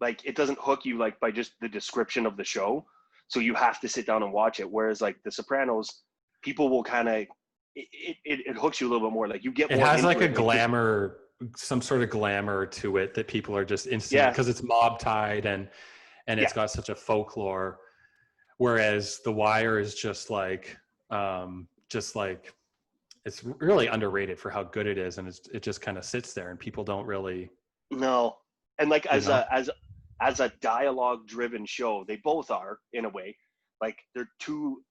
B: Like it doesn't hook you like by just the description of the show. So you have to sit down and watch it. Whereas like The Sopranos, people will kind of, it hooks you a little bit more. Like you get more.
A: It has like a glamour, some sort of glamour to it that people are just instant, because it's mob tied, and and it's got such a folklore. Whereas The Wire is just like it's really underrated for how good it is, and it just kind of sits there, and people don't really.
B: No, and like
A: You know?
B: as a dialogue driven show, they both are in a way. Like they're two.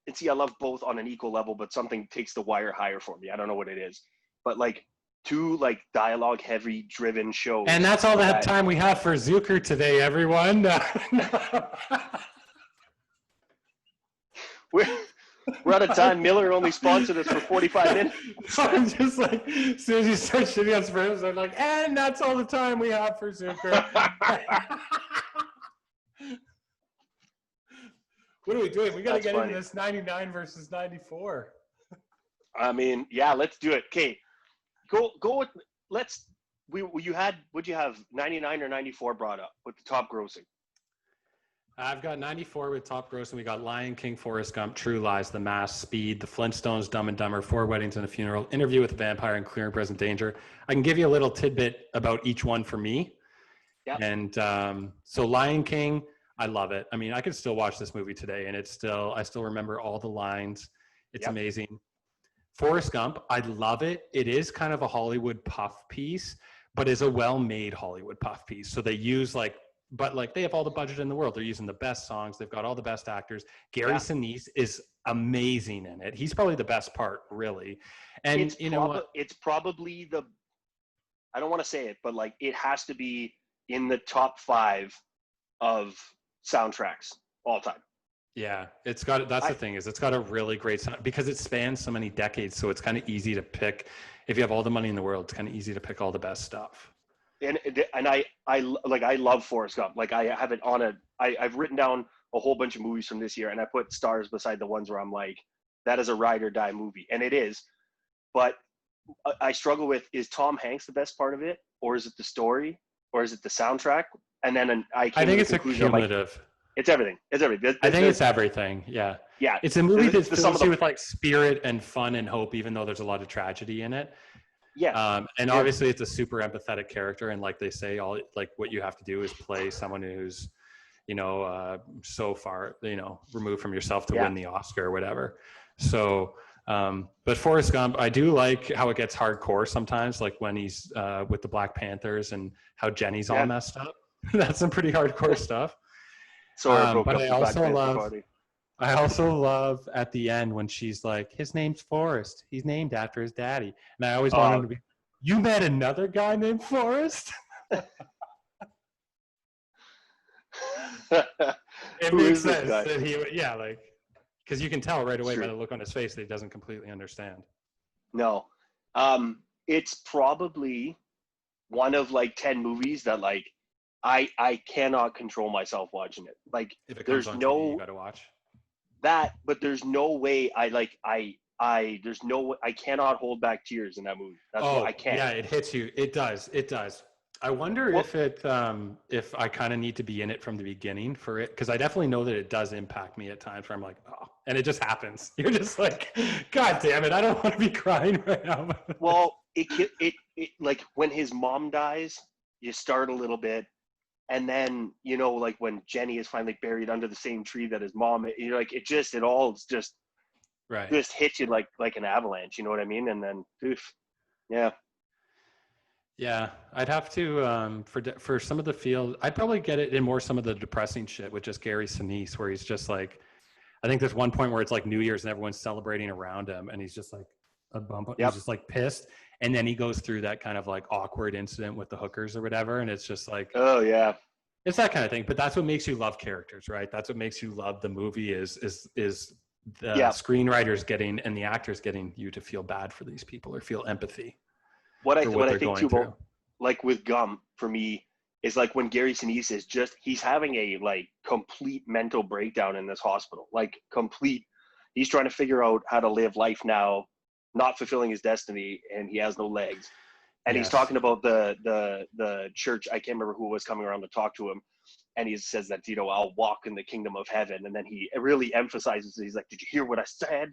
B: And see, I love both on an equal level, but something takes The Wire higher for me. I don't know what it is, but like two like dialogue heavy driven shows.
A: And that's all the time we have for Zuker today, everyone.
B: We're out of time. Miller only sponsored us for 45 minutes.
A: I'm just like, as soon as you start shitting on Spurs, I'm like, and that's all the time we have for Zuker. What are we doing? We got to get into this 99 versus 94.
B: I mean, yeah, let's do it. Okay, go with. Would you have 99 or 94 brought up with the top grossing?
A: I've got 94 with top grossing. We got Lion King, Forrest Gump, True Lies, The Mask, Speed, The Flintstones, Dumb and Dumber, Four Weddings and a Funeral, Interview with a Vampire, and Clear and Present Danger. I can give you a little tidbit about each one for me.
B: Yeah.
A: And so Lion King, I love it. I mean, I could still watch this movie today, and I still remember all the lines. It's amazing. Forrest Gump, I love it. It is kind of a Hollywood puff piece, but is a well-made Hollywood puff piece. So they use they have all the budget in the world. They're using the best songs. They've got all the best actors. Gary Sinise is amazing in it. He's probably the best part, really. And
B: it's probably I don't want to say it, but like it has to be in the top 5 of soundtracks all time.
A: Yeah, that's the thing is it's got a really great sound because it spans so many decades. So it's kind of easy to pick. If you have all the money in the world, it's kind of easy to pick all the best stuff.
B: And I love Forrest Gump. Like I have it on I've written down a whole bunch of movies from this year, and I put stars beside the ones where I'm like, that is a ride or die movie, and it is. But I struggle with, is Tom Hanks the best part of it, or is it the story, or is it the soundtrack? And then I think
A: it's a cumulative.
B: It's everything. It's everything.
A: I think it's everything. Yeah.
B: Yeah.
A: It's a movie that fills you with like spirit and fun and hope, even though there's a lot of tragedy in it.
B: Yeah.
A: And obviously it's a super empathetic character. And like they say, what you have to do is play someone who's, so far, removed from yourself to win the Oscar or whatever. So, but Forrest Gump, I do like how it gets hardcore sometimes, like when he's with the Black Panthers and how Jenny's all messed up. That's some pretty hardcore stuff.
B: Sorry,
A: but I also love at the end when she's like, his name's Forrest. He's named after his daddy. And I always wanted to be, you met another guy named Forrest? It makes sense that because you can tell right away by the look on his face that he doesn't completely understand.
B: No. It's probably one of like 10 movies that like I cannot control myself watching it. Like
A: if it comes on TV, you gotta watch
B: that, but there's no way I cannot hold back tears in that movie. I can't.
A: Yeah, it hits you. It does. I wonder if I kind of need to be in it from the beginning for it, because I definitely know that it does impact me at times where I'm like, oh, and it just happens. You're just like, God damn it, I don't want to be crying right now.
B: Well, it like when his mom dies, you start a little bit. And then, like when Jenny is finally buried under the same tree that his mom, it all just hits you like an avalanche, you know what I mean? And then, yeah.
A: Yeah, I'd have to, for some of the field, I'd probably get it in more some of the depressing shit with just Gary Sinise, where he's just like, I think there's one point where it's like New Year's and everyone's celebrating around him and he's just like a bump, he's just like pissed. And then he goes through that kind of like awkward incident with the hookers or whatever. And it's just like,
B: oh yeah,
A: it's that kind of thing. But that's what makes you love characters, right? That's what makes you love the movie is the screenwriters getting and the actors getting you to feel bad for these people or feel empathy.
B: What I think too about, like with Gum for me, is like when Gary Sinise is he's having a like complete mental breakdown in this hospital, like complete. He's trying to figure out how to live life now, not fulfilling his destiny, and he has no legs. And he's talking about the church. I can't remember who was coming around to talk to him. And he says that, I'll walk in the kingdom of heaven. And then he really emphasizes, he's like, did you hear what I said?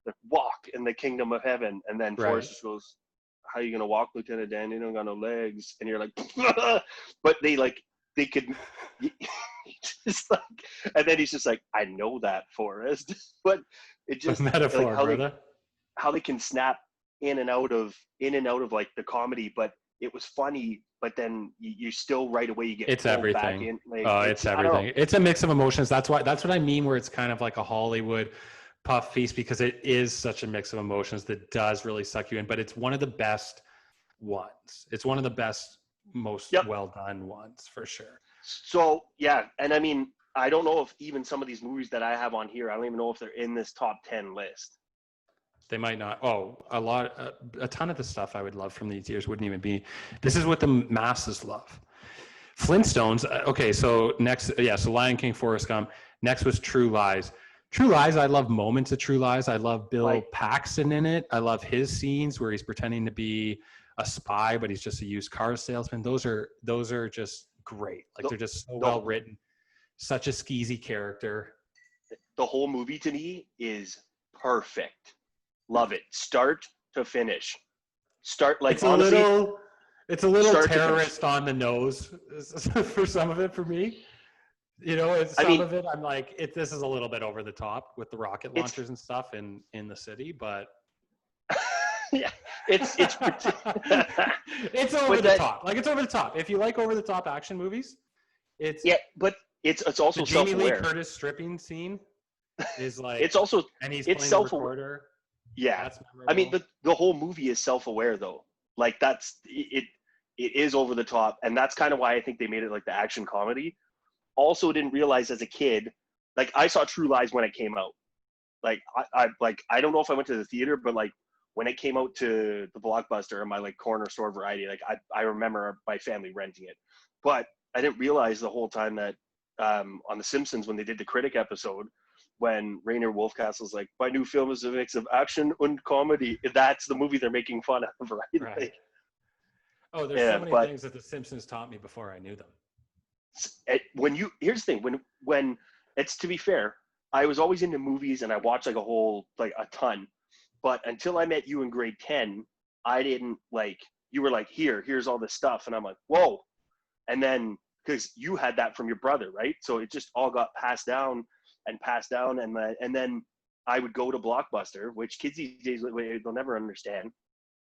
B: Like, walk in the kingdom of heaven. And then Forrest just goes, how are you going to walk, Lieutenant Dan? You don't got no legs. And you're like, but they could, It's like, and then he's just like, I know that, Forrest. But it
A: A
B: just like
A: metaphor, brother.
B: how they can snap in and out of like the comedy, but it was funny, but then you still right away you get
A: It's
B: pulled back
A: everything.
B: in. Like
A: Oh, it's
B: I don't know.
A: everything. It's a mix of emotions. That's what I mean, where it's kind of like a Hollywood puff feast, because it is such a mix of emotions that does really suck you in. But it's one of the best ones. It's one of the best, most
B: Yep.
A: well done ones for sure.
B: So yeah, and I mean, I don't know if even some of these movies that I have on here, I don't even know if they're in this top 10 list.
A: They might not. Oh, a ton of the stuff I would love from these years wouldn't even be. This is what the masses love. Flintstones. Okay, so next, so Lion King, Forrest Gump. Next was True Lies. True Lies. I love moments of True Lies. I love Bill Paxton in it. I love his scenes where he's pretending to be a spy, but he's just a used car salesman. Those are just great. Like they're just so well written. Such a skeezy character.
B: The whole movie to me is perfect. Love it, start to finish. Start like
A: it's a little terrorist on the nose for some of it for me. Of it I'm like, this is a little bit over the top with the rocket launchers and stuff in the city, but
B: yeah, it's
A: it's over the top. Like it's over the top. If you like over the top action movies,
B: but it's also
A: the Jamie
B: self-aware.
A: Lee Curtis stripping scene is like,
B: it's also,
A: and he's
B: it's
A: playing
B: self-aware. Yeah, I mean, the whole movie is self-aware though. Like that's it. It is over the top, and that's kind of why I think they made it like the action comedy. Also, didn't realize as a kid, like I saw True Lies when it came out. Like I don't know if I went to the theater, but like when it came out to the Blockbuster or my like corner store variety, like I remember my family renting it. But I didn't realize the whole time that on The Simpsons, when they did the critic episode, when Rainer Wolfcastle's like, my new film is a mix of action and comedy. That's the movie they're making fun of, right?
A: Right. Oh, there's so many things that The Simpsons taught me before I knew them.
B: Here's the thing, when it's, to be fair, I was always into movies and I watched like a ton, but until I met you in grade 10, I didn't like, you were like, here's all this stuff. And I'm like, whoa. And then, because you had that from your brother, right? So it just all got passed down. And then I would go to Blockbuster, which kids these days, they'll never understand,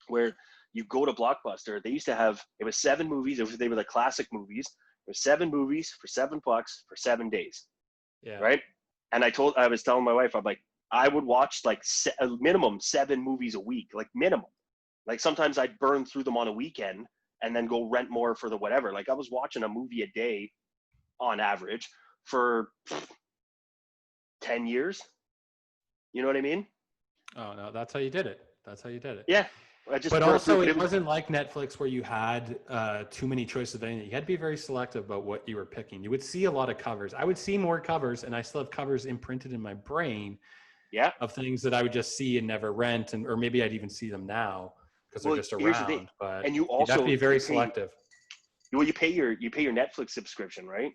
B: where you go to Blockbuster. They used to have, it was 7 movies. They were the classic movies. It was 7 movies for $7 for 7 days.
A: Yeah.
B: Right. And I was telling my wife, I'm like, I would watch like a minimum 7 movies a week, like minimum. Like sometimes I'd burn through them on a weekend and then go rent more for the whatever. Like I was watching a movie a day on average for 10 years. You know what I mean?
A: Oh no, that's how you did it.
B: Yeah.
A: But also it wasn't like Netflix where you had too many choices of anything. You had to be very selective about what you were picking. You would see a lot of covers. I would see more covers, and I still have covers imprinted in my brain of things that I would just see and never rent, or maybe I'd even see them now because they're just around. But
B: and you also
A: have to be very selective.
B: You pay your Netflix subscription, right?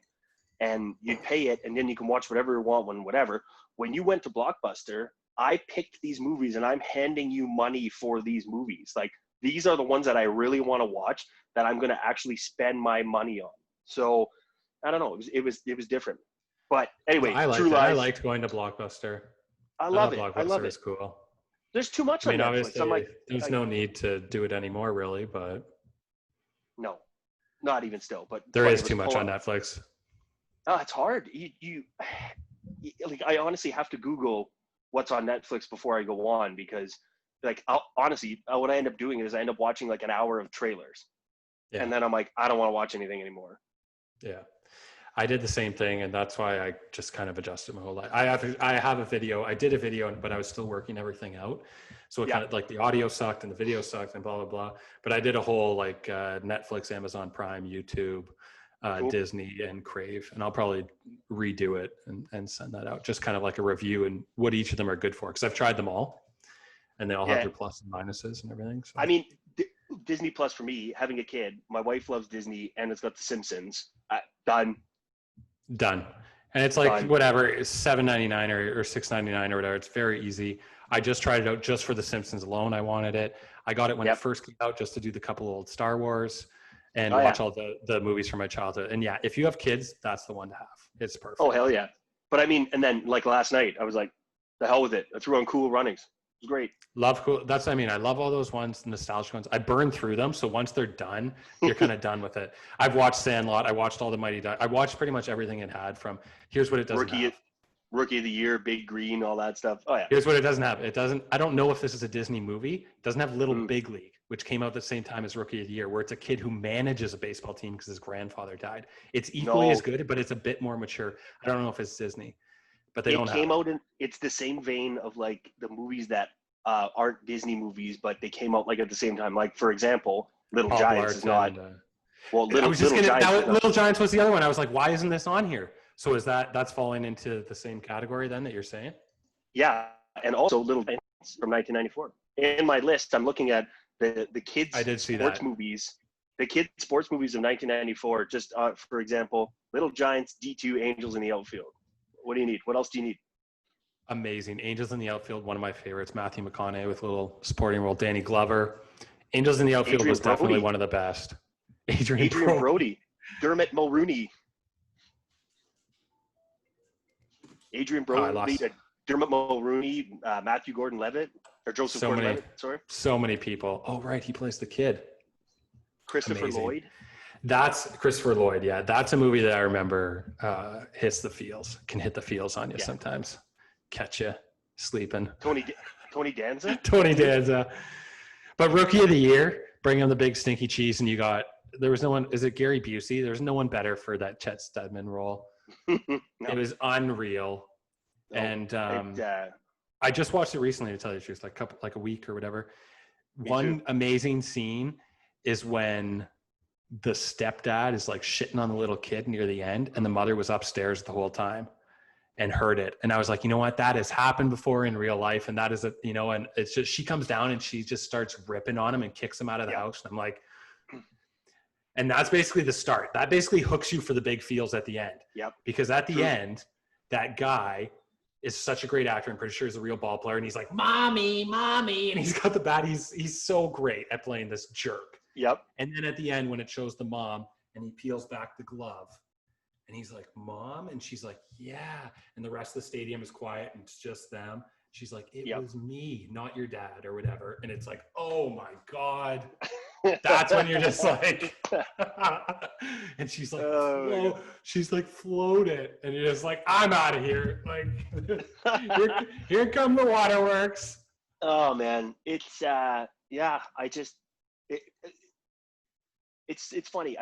B: And you pay it, and then you can watch whatever you want whatever. When you went to Blockbuster, I picked these movies, and I'm handing you money for these movies. Like these are the ones that I really want to watch, that I'm going to actually spend my money on. So I don't know. It was different. But anyway,
A: I liked going to Blockbuster.
B: I love it.
A: Blockbuster
B: I love it.
A: Is cool.
B: There's too much on Netflix.
A: Obviously, I'm like, there's no need to do it anymore, really. But
B: no, not even still. But
A: there is too much on Netflix.
B: Oh, it's hard. You like, I honestly have to Google what's on Netflix before I go on, because like honestly, what I end up doing is I end up watching like an hour of trailers, and then I'm like, I don't want to watch anything anymore.
A: Yeah, I did the same thing, and that's why I just kind of adjusted my whole life. I have a video. I did a video, but I was still working everything out, so it kind of like the audio sucked and the video sucked and blah blah blah. But I did a whole like Netflix, Amazon Prime, YouTube, cool. Disney, and Crave, and I'll probably redo it and send that out, just kind of like a review and what each of them are good for, because I've tried them all and they all have their plus and minuses and everything. So I
B: mean, Disney Plus for me, having a kid, my wife loves Disney, and it's got The Simpsons. Done.
A: And it's like whatever, $7.99 or $6.99 or whatever. It's very easy. I just tried it out just for The Simpsons alone. I wanted it. I got it when it first came out, just to do the couple old Star Wars. and
B: Oh, yeah.
A: watch all the movies from my childhood. And yeah, if you have kids, that's the one to have. It's perfect.
B: Oh, hell yeah. But I mean, and then like last night, I was like, the hell with it. I threw on Cool Runnings. It was great.
A: Love cool. That's what I mean. I love all those ones, nostalgic ones. I burn through them, so once they're done, you're kind of done with it. I've watched Sandlot. I watched all the Mighty Ducks. I watched pretty much everything it had. From here's what it doesn't have.
B: Rookie of the Year, Big Green, all that stuff. Oh yeah.
A: Here's what it doesn't have. It doesn't. I don't know if this is a Disney movie. It doesn't have Little Big League, which came out at the same time as Rookie of the Year, where it's a kid who manages a baseball team because his grandfather died. It's equally as good, but it's a bit more mature. I don't know if it's Disney, but they don't. It came
B: out in. It's the same vein of like the movies that aren't Disney movies, but they came out like at the same time. Like for example, Little Giants is not. Little Giants
A: was the other one. I was like, why isn't this on here? So is that's falling into the same category then that you're saying?
B: Yeah, and also Little Giants from 1994. In my list, I'm looking at the kids sports movies. The kids sports movies of 1994. Just for example, Little Giants, D2, Angels in the Outfield. What do you need? What else do you need?
A: Amazing. Angels in the Outfield, one of my favorites. Matthew McConaughey with a little supporting role. Danny Glover. Angels in the Outfield was definitely one of the best. Adrian Brody.
B: Dermot Mulroney. Adrian Brody. Dermot Mulroney. Matthew Gordon-Levitt. Or Joseph Gordon-Levitt, sorry.
A: So many people. Oh, right. He plays the kid.
B: Christopher Lloyd.
A: That's Christopher Lloyd. Yeah. That's a movie that I remember hits the feels. Can hit the feels on you sometimes. Catch you sleeping.
B: Tony Danza?
A: Tony Danza. But Rookie of the Year, bring on the big stinky cheese, and there was no one, is it Gary Busey? There's no one better for that Chet Stedman role. No. It was unreal. No, and I just watched it recently, to tell you the truth, like a week or whatever. One amazing scene is when the stepdad is like shitting on the little kid near the end, and the mother was upstairs the whole time and heard it. And I was like, you know what? That has happened before in real life. And that is, and it's just, she comes down and she just starts ripping on him and kicks him out of the house. And I'm like, and that's basically the start. That basically hooks you for the big feels at the end.
B: Yep.
A: Because at the end, that guy is such a great actor. I'm pretty sure he's a real ball player. And he's like, mommy. And he's got the bat. He's so great at playing this jerk.
B: Yep.
A: And then at the end, when it shows the mom and he peels back the glove, and he's like, Mom? And she's like, yeah. And the rest of the stadium is quiet and it's just them. She's like, it was me, not your dad or whatever. And it's like, oh my God. That's when you're just like, and she's like, she's like, float it. And you're just like, I'm out of here. Like, here come the waterworks.
B: Oh man. It's, it's funny.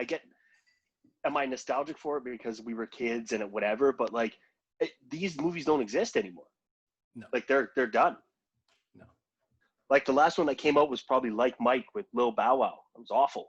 B: Am I nostalgic for it because we were kids and whatever? But like, these movies don't exist anymore.
A: No,
B: like they're done.
A: No,
B: like the last one that came out was probably Like Mike with Lil Bow Wow. It was awful.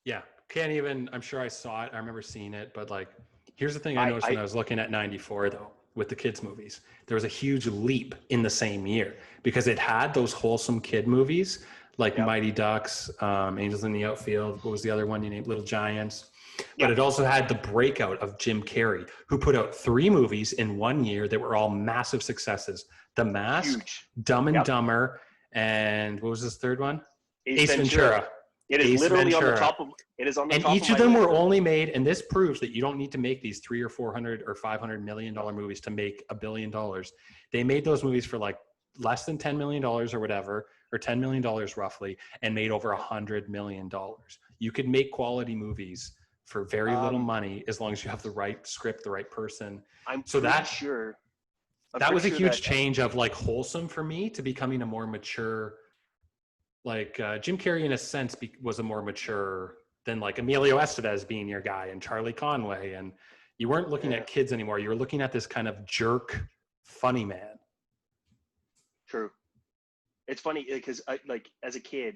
A: Yeah, can't even. I'm sure I saw it. I remember seeing it, but like, here's the thing I noticed when I was looking at '94 though. With the kids movies, there was a huge leap in the same year because it had those wholesome kid movies like Mighty Ducks, Angels in the Outfield. What was the other one you named? Little Giants. But it also had the breakout of Jim Carrey, who put out 3 movies in 1 year that were all massive successes. The Mask, Dumb and Dumber, and what was this third one? Ace Ventura.
B: It is literally on the top of it. Is on the top.
A: And each of them were only made, and this proves that you don't need to make these $300 or $400 or $500 million movies to make $1 billion. They made those movies for like less than $10 million or whatever, or $10 million roughly, and made over $100 million. You could make quality movies for very little money as long as you have the right script, the right person.
B: I'm sure.
A: That was a huge change of like wholesome for me to becoming a more mature. Like Jim Carrey, in a sense, was a more mature than like Emilio Estevez being your guy and Charlie Conway. And you weren't looking at kids anymore. You were looking at this kind of jerk, funny man.
B: True. It's funny because like as a kid,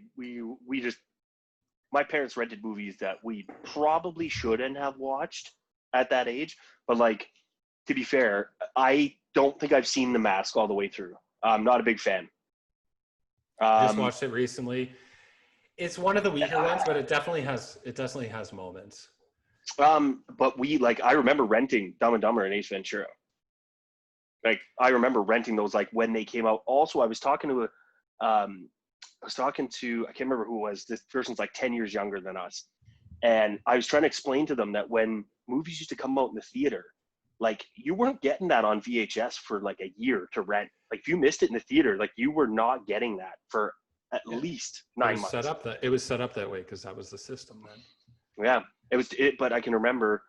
B: my parents rented movies that we probably shouldn't have watched at that age. But like, to be fair, I don't think I've seen The Mask all the way through. I'm not a big fan.
A: Just watched it recently. It's one of the weaker ones, but it definitely has moments.
B: But I remember renting Dumb and Dumber and Ace Ventura. Like I remember renting those like when they came out. Also, I was talking to I was talking to, I can't remember who it was. This person's like 10 years younger than us. And I was trying to explain to them that when movies used to come out in the theater, like you weren't getting that on VHS for like a year to rent. Like if you missed it in the theater, like you were not getting that for at least 9 months.
A: It was set up that way because that was the system then.
B: Yeah, it was. But I can remember.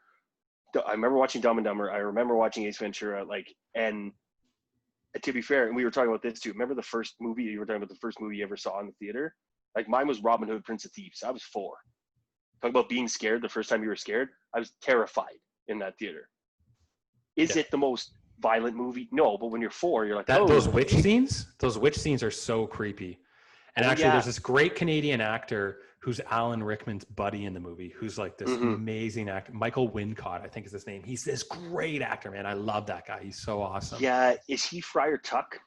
B: I remember watching Dumb and Dumber. I remember watching Ace Ventura. And to be fair, and we were talking about this too. Remember the first movie you were talking about? The first movie you ever saw in the theater? Like mine was Robin Hood, Prince of Thieves. I was 4. Talk about being scared. The first time you were scared, I was terrified in that theater. Is it the most violent movie? No, but when you're 4, you're like,
A: those witch scenes are so creepy. And actually, there's this great Canadian actor who's Alan Rickman's buddy in the movie, who's like this amazing actor. Michael Wincott, I think is his name. He's this great actor, man. I love that guy. He's so awesome.
B: Yeah, is he Friar Tuck?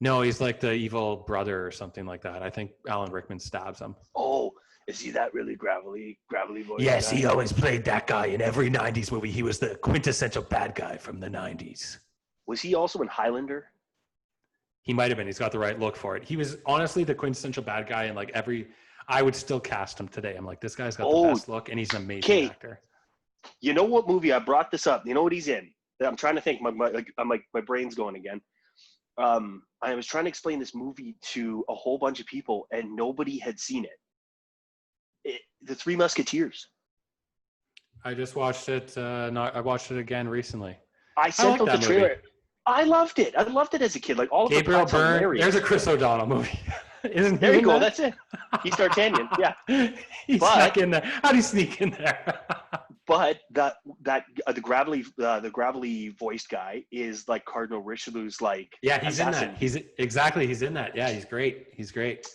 A: No, he's like the evil brother or something like that. I think Alan Rickman stabs him.
B: Oh, is he that really gravelly voice?
A: Yes, he always played that guy in every 90s movie. He was the quintessential bad guy from the 90s.
B: Was he also in Highlander?
A: He might have been. He's got the right look for it. He was honestly the quintessential bad guy in like I would still cast him today. I'm like, this guy's got the best look, and he's an amazing actor.
B: You know what movie? I brought this up. You know what he's in? I'm trying to think. My brain's going again. I was trying to explain this movie to a whole bunch of people, and nobody had seen it. The Three Musketeers.
A: I just watched it. I watched it again recently.
B: I sent out the trailer. Movie. I loved it. I loved it as a kid. Like all of
A: Gabriel Byrne. There's a Chris O'Donnell movie. Isn't
B: there you go. That's it. He's D'Artagnan. Yeah.
A: He snuck in there. How do you sneak in there?
B: But the gravelly voiced guy is like Cardinal Richelieu's like.
A: Yeah, he's assassin. In that. He's in that. Yeah, he's great. He's great.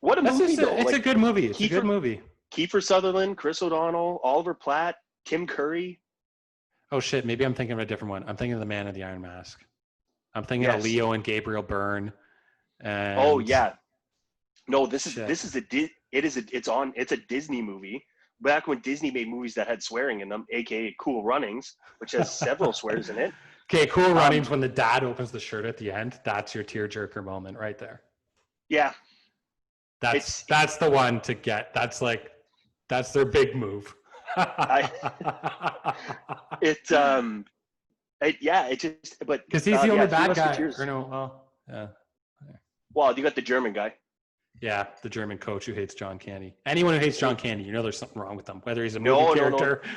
B: What a movie!
A: It's a good movie. It's a good movie.
B: Kiefer Sutherland, Chris O'Donnell, Oliver Platt, Tim Curry.
A: Oh shit! Maybe I'm thinking of a different one. I'm thinking of The Man in the Iron Mask. I'm thinking of Leo and Gabriel Byrne. And
B: oh yeah, no, it's a Disney movie. Back when Disney made movies that had swearing in them, aka Cool Runnings, which has several swears in it.
A: Okay, Cool Runnings. When the dad opens the shirt at the end, that's your tearjerker moment right there.
B: Yeah,
A: that's the one to get. That's their big move. But because he's the only bad guy. Or no, well, yeah.
B: Well, you got the German guy.
A: Yeah, the German coach who hates John Candy. Anyone who hates John Candy, you know there's something wrong with them. Whether he's a movie character.
B: No.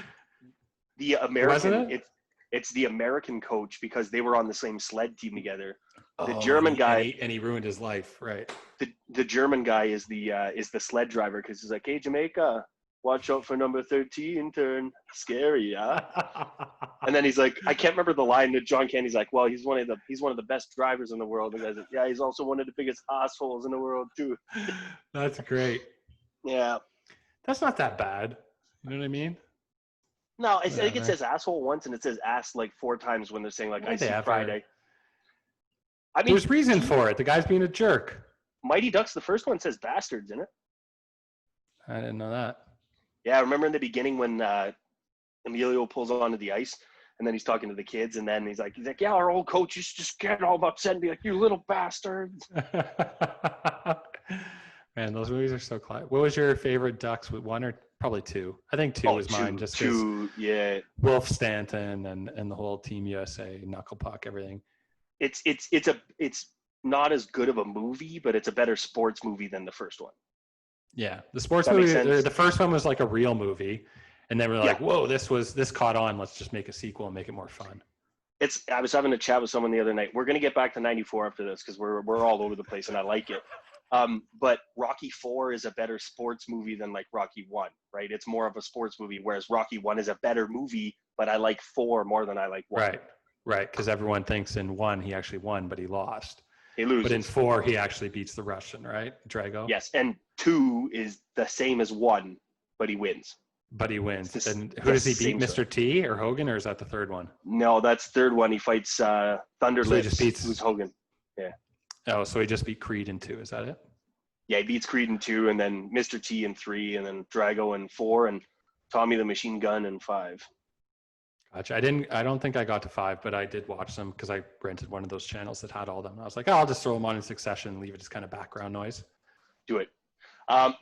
B: The American, it's the American coach because they were on the same sled team together. The German guy,
A: and he ruined his life, right?
B: The German guy is the sled driver because he's like, hey Jamaica, watch out for number 13, turn scary, yeah. And then he's like, I can't remember the line that John Candy's like, well, he's one of the best drivers in the world. And the guy's like, yeah, he's also one of the biggest assholes in the world too.
A: That's great.
B: Yeah.
A: That's not that bad. You know what I mean?
B: No, I think it says asshole once and it says ass like 4 times when they're saying like, I see Friday. I mean,
A: there's reason for it. The guy's being a jerk.
B: Mighty Ducks, the first one says bastards in it.
A: I didn't know that.
B: Yeah, I remember in the beginning when Emilio pulls onto the ice and then he's talking to the kids and then he's like, yeah, our old coach used to just get all upset and be like, you little bastards.
A: Man, those movies are so classic. What was your favorite Ducks? One or probably 2? I think 2 was mine. Just
B: 2, yeah.
A: Wolf Stanton and the whole Team USA, Knuckle Puck, everything.
B: It's not as good of a movie, but it's a better sports movie than the first one.
A: Yeah, the sports movie. The first one was like a real movie, and then we're like, "Whoa, this caught on. Let's just make a sequel and make it more fun."
B: I was having a chat with someone the other night. We're gonna get back to '94 after this because we're all over the place, and I like it. But Rocky 4 is a better sports movie than like Rocky 1, right? It's more of a sports movie, whereas Rocky 1 is a better movie, but I like 4 more than I like 1.
A: Right, because everyone thinks in 1 he actually won, but he lost.
B: He loses.
A: But in 4 he actually beats the Russian, right? Drago.
B: Yes, and 2 is the same as 1, but he wins.
A: And who does he beat? Mr. T or Hogan, or is that the third one?
B: No, that's third one. He fights Thunder
A: so
B: Lips, who's Hogan. Yeah.
A: Oh, so he just beat Creed in 2. Is that it?
B: Yeah, he beats Creed in 2, and then Mr. T in 3, and then Drago in 4, and Tommy the Machine Gun in 5.
A: Gotcha. I don't think I got to 5, but I did watch them because I rented one of those channels that had all of them. I was like, I'll just throw them on in succession and leave it as kind of background noise.
B: Do it.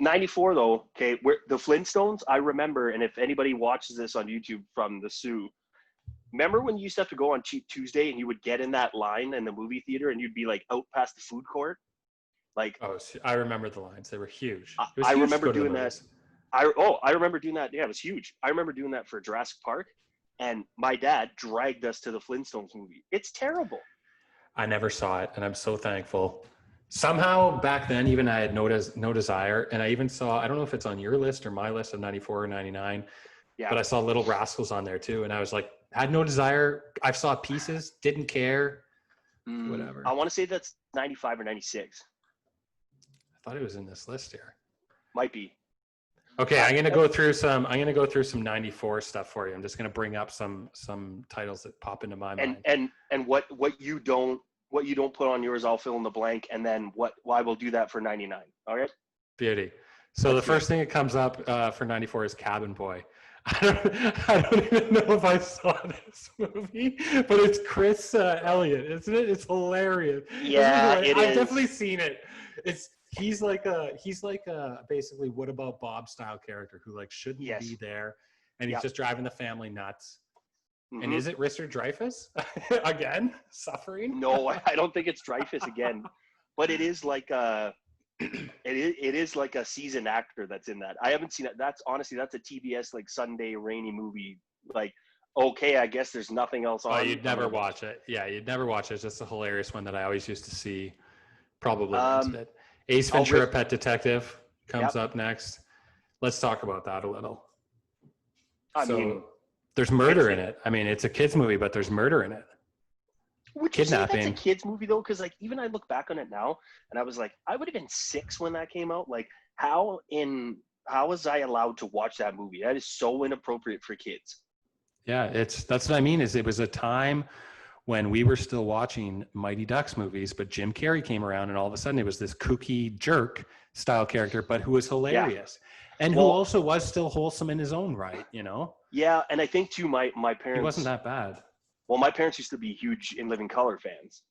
B: 94 though, okay, where the Flintstones, I remember, and if anybody watches this on YouTube from the Sioux, remember when you used to have to go on Cheap Tuesday and you would get in that line in the movie theater and you'd be like out past the food court? Like,
A: Oh, I remember the lines. They were huge.
B: I,
A: It was
B: I
A: huge to
B: remember
A: go to the
B: doing that.
A: movies.
B: I remember doing that. Yeah, it was huge. I remember doing that for Jurassic Park, and my dad dragged us to the Flintstones movie. It's terrible.
A: I never saw it, and I'm so thankful. Somehow back then, even I had no desire, and I even saw, I don't know if it's on your list or my list of 94 or 99,
B: Yeah.
A: but I saw Little Rascals on there too, and I was like, had no desire. I saw pieces, didn't care, whatever.
B: I want to say that's 95 or 96.
A: I thought it was in this list here.
B: Might be.
A: Okay, I'm gonna go through some 94 stuff for you. I'm just gonna bring up some titles that pop into my mind.
B: And what you don't put on yours, I'll fill in the blank, and then why we'll do that for 99. All right.
A: Beauty. So the first thing that comes up for 94 is Cabin Boy. I don't even know if I saw this movie, but it's Chris Elliott, isn't it? It's hilarious.
B: Yeah, it is.
A: I've definitely seen it. He's like a basically What About Bob style character who like shouldn't be there, and he's just driving the family nuts. Mm-hmm. And is it Richard Dreyfuss again suffering?
B: No, I don't think it's Dreyfuss again, but it is like it is like a seasoned actor that's in that. I haven't seen it. That's a TBS like Sunday rainy movie. Like, okay, I guess there's nothing else on.
A: Oh, you'd never watch it. Yeah, you'd never watch it. It's just a hilarious one that I always used to see. Probably it. Ace Ventura: Pet Detective comes up next. Let's talk about that a little. I mean, there's murder in it. I mean, it's a kids movie, but there's murder in it.
B: Would you say that's a kids movie though? Because like even I look back on it now, and I was like, I would have been 6 when that came out. Like, how was I allowed to watch that movie? That is so inappropriate for kids.
A: Yeah, that's what I mean. Is it was a time when we were still watching Mighty Ducks movies, but Jim Carrey came around, and all of a sudden it was this kooky jerk style character, but who was hilarious, and who also was still wholesome in his own right, you know?
B: Yeah, and I think too, my parents.
A: He wasn't that bad.
B: Well, my parents used to be huge In Living Color fans.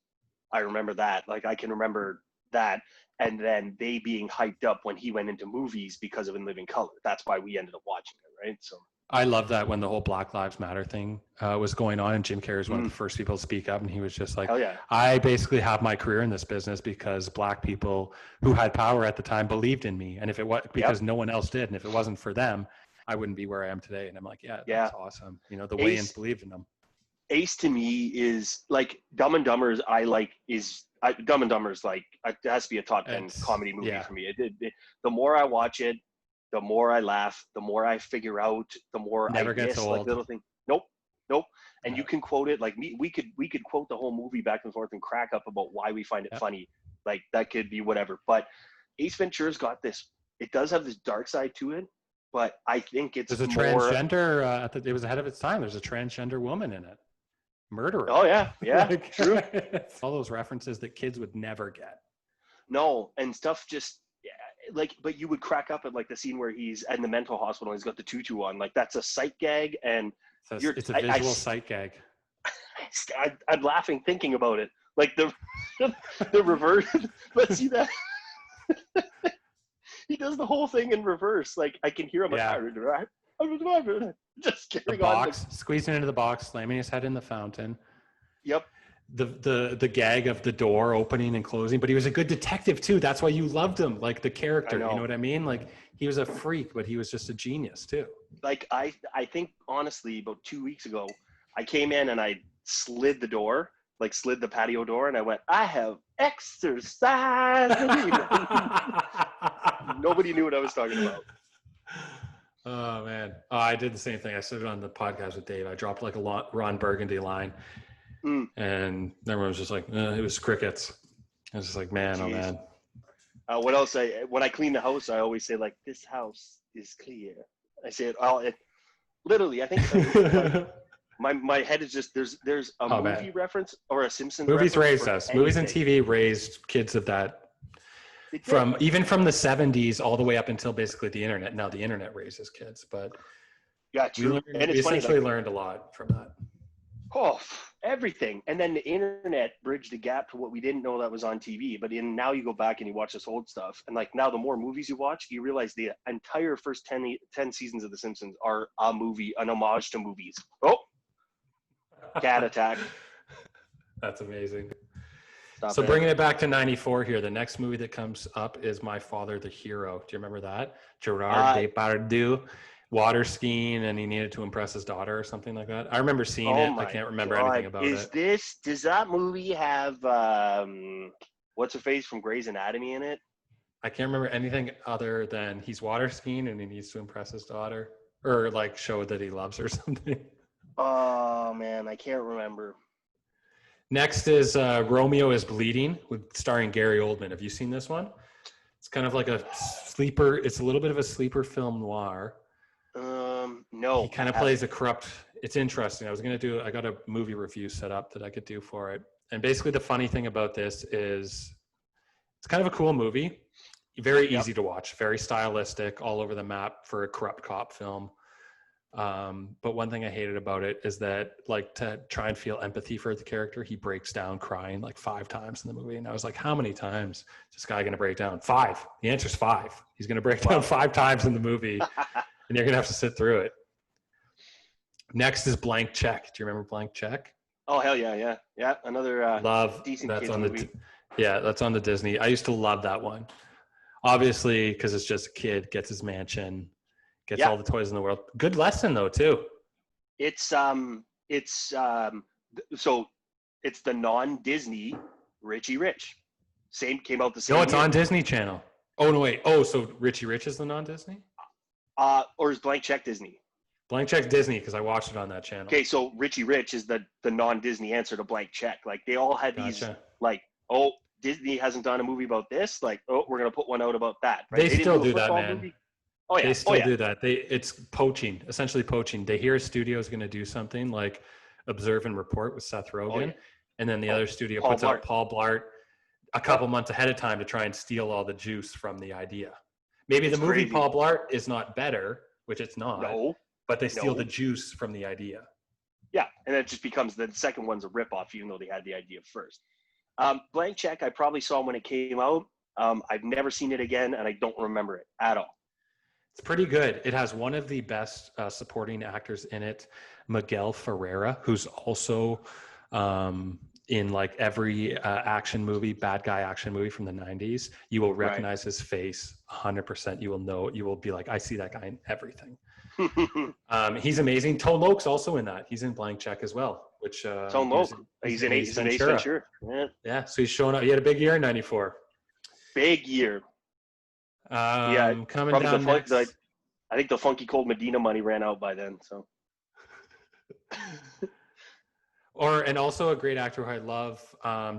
B: I remember that. Like, I can remember that, and then they being hyped up when he went into movies because of In Living Color. That's why we ended up watching it, right? So. I
A: love that when the whole Black Lives Matter thing was going on, and Jim Carrey was one of the first people to speak up, and he was just like, I basically have my career in this business because Black people who had power at the time believed in me, and if it was because no one else did, and if it wasn't for them, I wouldn't be where I am today. And I'm like, that's awesome. You know, the Wayans believed in them.
B: Ace to me is like Dumb and Dumber. Dumb and Dumber is like, it has to be a top 10 comedy movie for me. The more I watch it, the more I laugh, the more I figure out, the more
A: Never
B: I
A: gets
B: miss
A: old.
B: like little things. Nope. And you can quote it like me. We could quote the whole movie back and forth and crack up about why we find it funny. Like that could be whatever. But Ace Ventura's got this. It does have this dark side to it, but I think it's
A: there's a transgender. It was ahead of its time. There's a transgender woman in it. Murderer.
B: Oh yeah, true.
A: All those references that kids would never get.
B: No, and stuff just. Like, but you would crack up at like the scene where he's in the mental hospital and he's got the tutu on. Like, that's a sight gag, and
A: it's a visual sight gag.
B: I'm laughing thinking about it. Like the reverse. Let's see that. He does the whole thing in reverse. Like I can hear him. Just carrying on.
A: Squeezing into the box, slamming his head in the fountain.
B: Yep.
A: The gag of the door opening and closing, but he was a good detective too. That's why you loved him, like the character. You know what I mean? Like he was a freak, but he was just a genius too.
B: Like I think honestly, about 2 weeks ago, I came in and I slid the patio door, and I went, I have exercise. Nobody knew what I was talking about.
A: Oh man, I did the same thing. I said it on the podcast with Dave. I dropped like a Ron Burgundy line. And everyone was just like, it was crickets. I was just like, man, Jeez. Oh man.
B: What else? When I clean the house, I always say like, this house is clear. I say it literally, I think my head is just, there's a movie reference or a Simpsons
A: Movies
B: reference.
A: Raised us. Movies and TV raised kids of that. From the 70s all the way up until basically the internet. Now the internet raises kids, but
B: true.
A: We essentially learned a lot from that.
B: Oh, everything. And then the internet bridged the gap to what we didn't know that was on TV. But now you go back and you watch this old stuff. And like now the more movies you watch, you realize the entire first 10 seasons of The Simpsons are a movie, an homage to movies. Oh, cat attack.
A: That's amazing.
B: Stop
A: So
B: it.
A: bringing it back to 94 here, the next movie that comes up is My Father, the Hero. Do you remember that? Gerard Depardieu, water skiing, and he needed to impress his daughter or something like that. I remember seeing it. I can't remember anything about it.
B: Does that movie have, what's her face from Grey's Anatomy in it?
A: I can't remember anything other than he's water skiing and he needs to impress his daughter or like show that he loves her or something.
B: Oh, man, I can't remember.
A: Next is Romeo is Bleeding, starring Gary Oldman. Have you seen this one? It's kind of like a sleeper. It's a little bit of a sleeper film noir.
B: No.
A: He kind of plays a corrupt. It's interesting. I got a movie review set up that I could do for it. And basically the funny thing about this is it's kind of a cool movie. Very easy to watch, very stylistic, all over the map for a corrupt cop film. But one thing I hated about it is that, like, to try and feel empathy for the character, he breaks down crying like 5 times in the movie. And I was like, how many times is this guy going to break down? 5. The answer's 5. He's going to break down 5 times in the movie, and you're going to have to sit through it. Next is Blank Check. Do you remember Blank Check?
B: Oh, hell yeah. Yeah, another decent
A: that's
B: kids
A: on
B: movie.
A: that's on the Disney. I used to love that one. Obviously, because it's just a kid, gets his mansion, gets all the toys in the world. Good lesson, though, too.
B: So it's the non-Disney Richie Rich. Came out the same
A: No, it's
B: year.
A: on Disney Channel. Oh, no, wait. Oh, so Richie Rich is the non-Disney?
B: Or is Blank Check Disney?
A: Blank Check's Disney because I watched it on that channel.
B: Okay, so Richie Rich is the non-Disney answer to Blank Check. Like, they all had these, like, oh, Disney hasn't done a movie about this. Like, oh, we're going to put one out about that. Right?
A: They still do that, man.
B: Movie. Oh, yeah.
A: They still do that. It's poaching, essentially poaching. They hear a studio is going to do something like Observe and Report with Seth Rogen, and then the other studio puts out Paul Blart a couple months ahead of time to try and steal all the juice from the idea. Maybe the movie crazy. Paul Blart is not better, which it's not, but they steal the juice from the idea.
B: Yeah, and it just becomes the second one's a ripoff, even though they had the idea first. Blank Check, I probably saw when it came out. I've never seen it again, and I don't remember it at all.
A: It's pretty good. It has one of the best supporting actors in it, Miguel Ferreira, who's also in like every action movie, bad guy action movie from the 90s. You will recognize his face 100%. You will know, you will be like, I see that guy in everything. He's amazing. Tone Loc's also in that. He's in Blank Check as well, which
B: Tone Loc. He's in Ace Ventura.
A: Yeah, so he's showing up. He had a big year in 94.
B: Big year.
A: Coming down next.
B: I think the Funky Cold Medina money ran out by then. So,
A: and also a great actor who I love,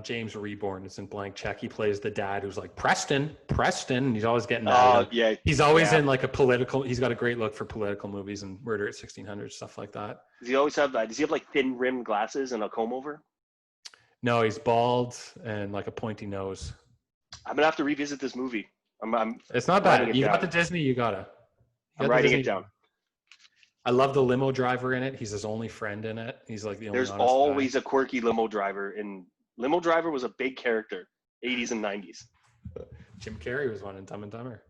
A: James Reborn is in Blank Check. He plays the dad who's like Preston. And he's always getting mad. He's always in like a political. He's got a great look for political movies and Murder at 1600, stuff like that.
B: Does he always have that? Does he have like thin rimmed glasses and a comb over?
A: No, he's bald and like a pointy nose.
B: I'm gonna have to revisit this movie.
A: It's not bad. You got the Disney. You gotta.
B: I'm writing it down.
A: I love the limo driver in it. He's his only friend in it. He's like the only.
B: There's always a quirky limo driver. And limo driver was a big character, 80s and 90s.
A: Jim Carrey was one in Dumb and Dumber.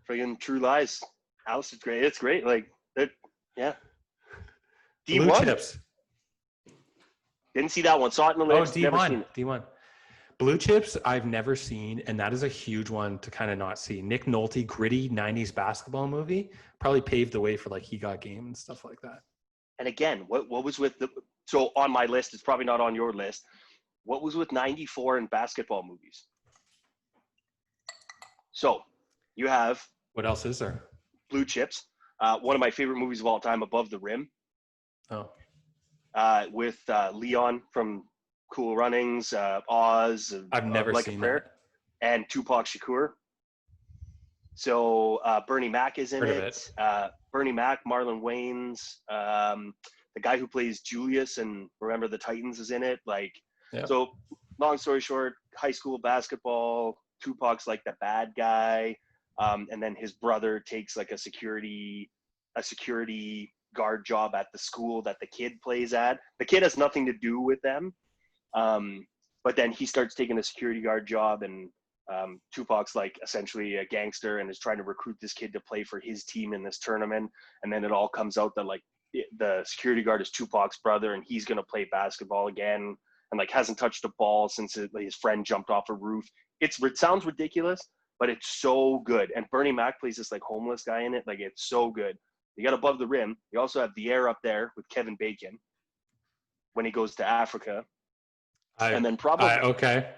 B: Friggin' True Lies. House is great. It's great. Like that. Yeah.
A: Blue Chips.
B: Didn't see that one. Saw it in the list.
A: D1. Blue Chips, I've never seen, and that is a huge one to kind of not see. Nick Nolte, gritty 90s basketball movie, probably paved the way for like He Got Game and stuff like that.
B: And again, what was with so on my list, it's probably not on your list. What was with 94 and basketball movies? So you have.
A: What else is there?
B: Blue Chips, one of my favorite movies of all time, Above the Rim.
A: Oh.
B: With Leon from Cool Runnings, Oz.
A: I've never seen that.
B: And Tupac Shakur. So Bernie Mac is in it. Bernie Mac, Marlon Wayans, the guy who plays Julius and Remember the Titans is in it. So long story short, high school basketball. Tupac's like the bad guy, and then his brother takes like a security guard job at the school that the kid plays at. The kid has nothing to do with them, but then he starts taking a security guard job, and Tupac's like essentially a gangster and is trying to recruit this kid to play for his team in this tournament. And then it all comes out that like the security guard is Tupac's brother, and he's going to play basketball again, and like hasn't touched a ball since his friend jumped off a roof. It sounds ridiculous, but it's so good. And Bernie Mac plays this like homeless guy in it. Like, it's so good. You got Above the Rim. You also have The Air Up There with Kevin Bacon when he goes to Africa. And then probably
A: okay.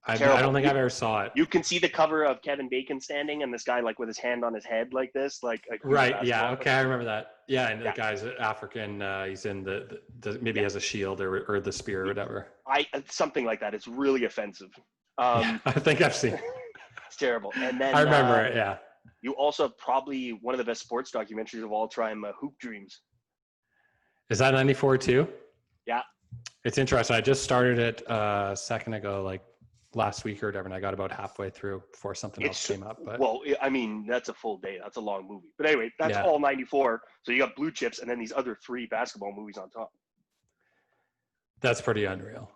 A: I don't think I've ever saw it.
B: You can see the cover of Kevin Bacon standing and this guy like with his hand on his head like this, like
A: right. Yeah. Okay. I remember that. Yeah. And the guy's African. He's in the maybe has a shield or the spear or whatever.
B: Something like that. It's really offensive.
A: I think I've seen it.
B: It's terrible. And then
A: I remember it. Yeah.
B: You also have probably one of the best sports documentaries of all time, Hoop Dreams.
A: Is that 94 too?
B: Yeah.
A: It's interesting. I just started it a second ago, like last week or whatever, and I got about halfway through before something else came up. But
B: well, I mean, that's a full day. That's a long movie. But anyway, that's all 94. So you got Blue Chips and then these other 3 basketball movies on top.
A: That's pretty unreal.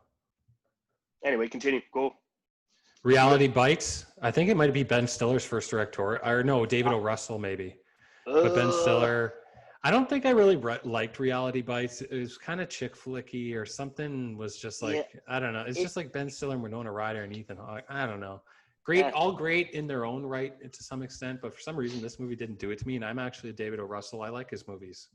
B: Anyway, continue. Go.
A: Reality Bites. I think it might be Ben Stiller's first directorial. Or no, David O. Russell maybe. But Ben Stiller. I don't think I really liked Reality Bites. It was kind of chick flicky or something. Was just like I don't know. It's just like Ben Stiller and Winona Ryder and Ethan Hawke. I don't know. Great, all great in their own right to some extent, but for some reason this movie didn't do it to me. And I'm actually a David O. Russell. I like his movies.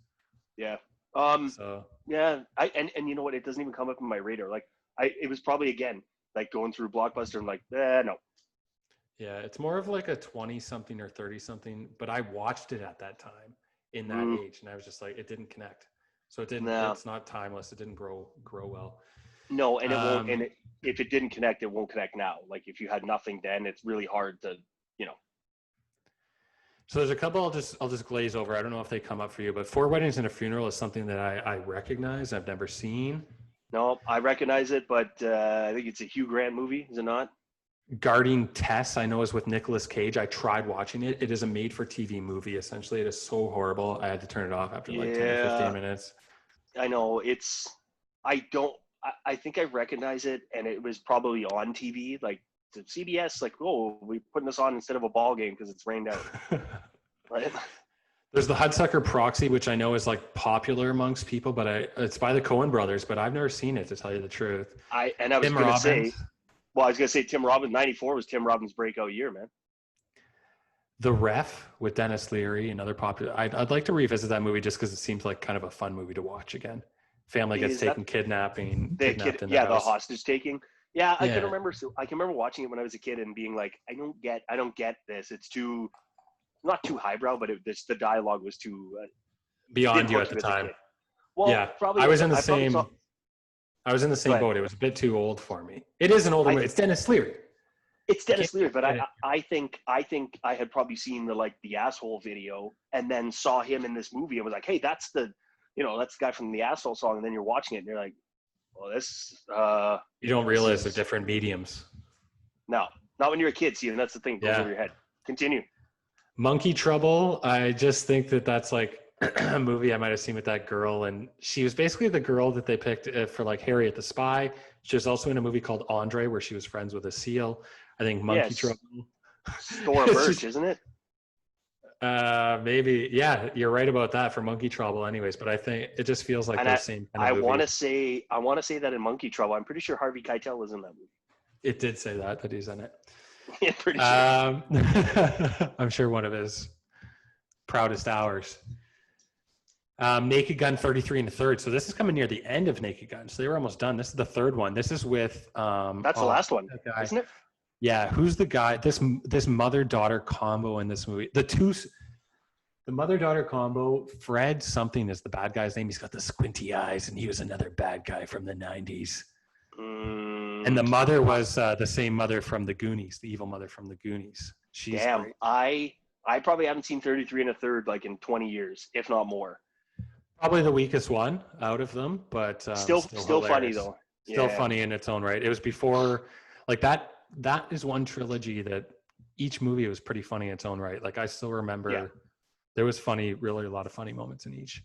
B: Yeah.
A: So
B: yeah. And you know what? It doesn't even come up on my radar. Like it was probably again like going through Blockbuster and like no.
A: Yeah, it's more of like a 20-something or 30-something. But I watched it at that time. In that age, and I was just like, it didn't connect, so it didn't. No. It's not timeless. It didn't grow well.
B: No, and it won't. And if it didn't connect, it won't connect now. Like if you had nothing then, it's really hard to,
A: So there's a couple I'll just glaze over. I don't know if they come up for you, but 4 Weddings and a Funeral is something that I recognize. I've never seen.
B: No, I recognize it, but I think it's a Hugh Grant movie. Is it not?
A: Guarding Tess, I know, is with Nicolas Cage. I tried watching it. It is a made-for-TV movie, essentially. It is so horrible. I had to turn it off after like 10 or 15 minutes.
B: I know. I think I recognize it, and it was probably on TV, like CBS, like, oh, we're putting this on instead of a ball game because it's rained out. Right?
A: There's the Hudsucker Proxy, which I know is like popular amongst people, but it's by the Coen brothers, but I've never seen it, to tell you the truth.
B: I was going to say... Well, I was going to say Tim Robbins, 94 was Tim Robbins' breakout year, man.
A: The Ref with Dennis Leary, another popular. I'd like to revisit that movie just because it seems like kind of a fun movie to watch again. Family gets taken, kidnapped in the house.
B: The hostage taking. Yeah, I can remember. So I can remember watching it when I was a kid and being like, I don't get this. It's too, not too highbrow, but the dialogue was too
A: beyond you at the time.
B: Well,
A: yeah,
B: probably.
A: I was in the same. I was in the same boat. It was a bit too old for me. It is an older movie. It's Dennis Leary.
B: It's Dennis Leary, but I think I had probably seen the asshole video and then saw him in this movie and was like, hey, that's the guy from the asshole song. And then you're watching it and you're like, well, this.
A: You don't realize they're different mediums.
B: No, not when you're a kid. See, and that's the thing. Goes over your head. Continue.
A: Monkey Trouble. I just think that's like a movie I might have seen with that girl, and she was basically the girl that they picked for like Harriet the Spy. She was also in a movie called Andre where she was friends with a seal. I think Monkey Trouble.
B: Store of Birch, isn't it?
A: Maybe. Yeah, you're right about that for Monkey Trouble anyways, but I think it just feels like the same kind of movie.
B: I want to say that in Monkey Trouble, I'm pretty sure Harvey Keitel was in that movie.
A: It did say that he's in it.
B: Yeah, pretty sure.
A: I'm sure one of his proudest hours. Naked Gun 33 and a third. So this is coming near the end of Naked Gun. So they were almost done. This is the third one. This is with
B: that's the last one, isn't it?
A: Yeah. Who's the guy? This mother-daughter combo in this movie. The mother-daughter combo, Fred something is the bad guy's name. He's got the squinty eyes, and he was another bad guy from the 90s. And the mother was the same mother from the Goonies, the evil mother from the Goonies. She's great.
B: I probably haven't seen 33 and a third like in 20 years, if not more.
A: Probably the weakest one out of them, but
B: still funny though.
A: Still funny in its own right. It was before, like that is one trilogy that each movie was pretty funny in its own right. Like I still remember there was really a lot of funny moments in each.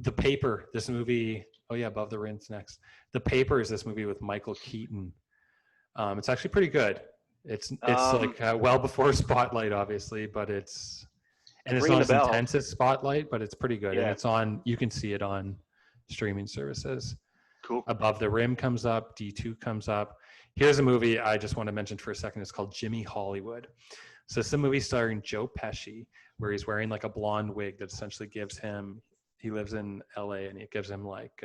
A: The Paper, this movie. Oh yeah, Above the Rim's next. The Paper is this movie with Michael Keaton. It's actually pretty good. It's like well before Spotlight, obviously, but it's not
B: ringing the
A: as
B: bell.
A: intense as Spotlight, but it's pretty good. And
B: Yeah.
A: it's on. You can see it on streaming services.
B: Cool.
A: Above the Rim comes up. D2 comes up. Here's a movie I just want to mention for a second. It's called Jimmy Hollywood. So it's a movie starring Joe Pesci, where he's wearing like a blonde wig that essentially gives him. He lives in LA, and it gives him like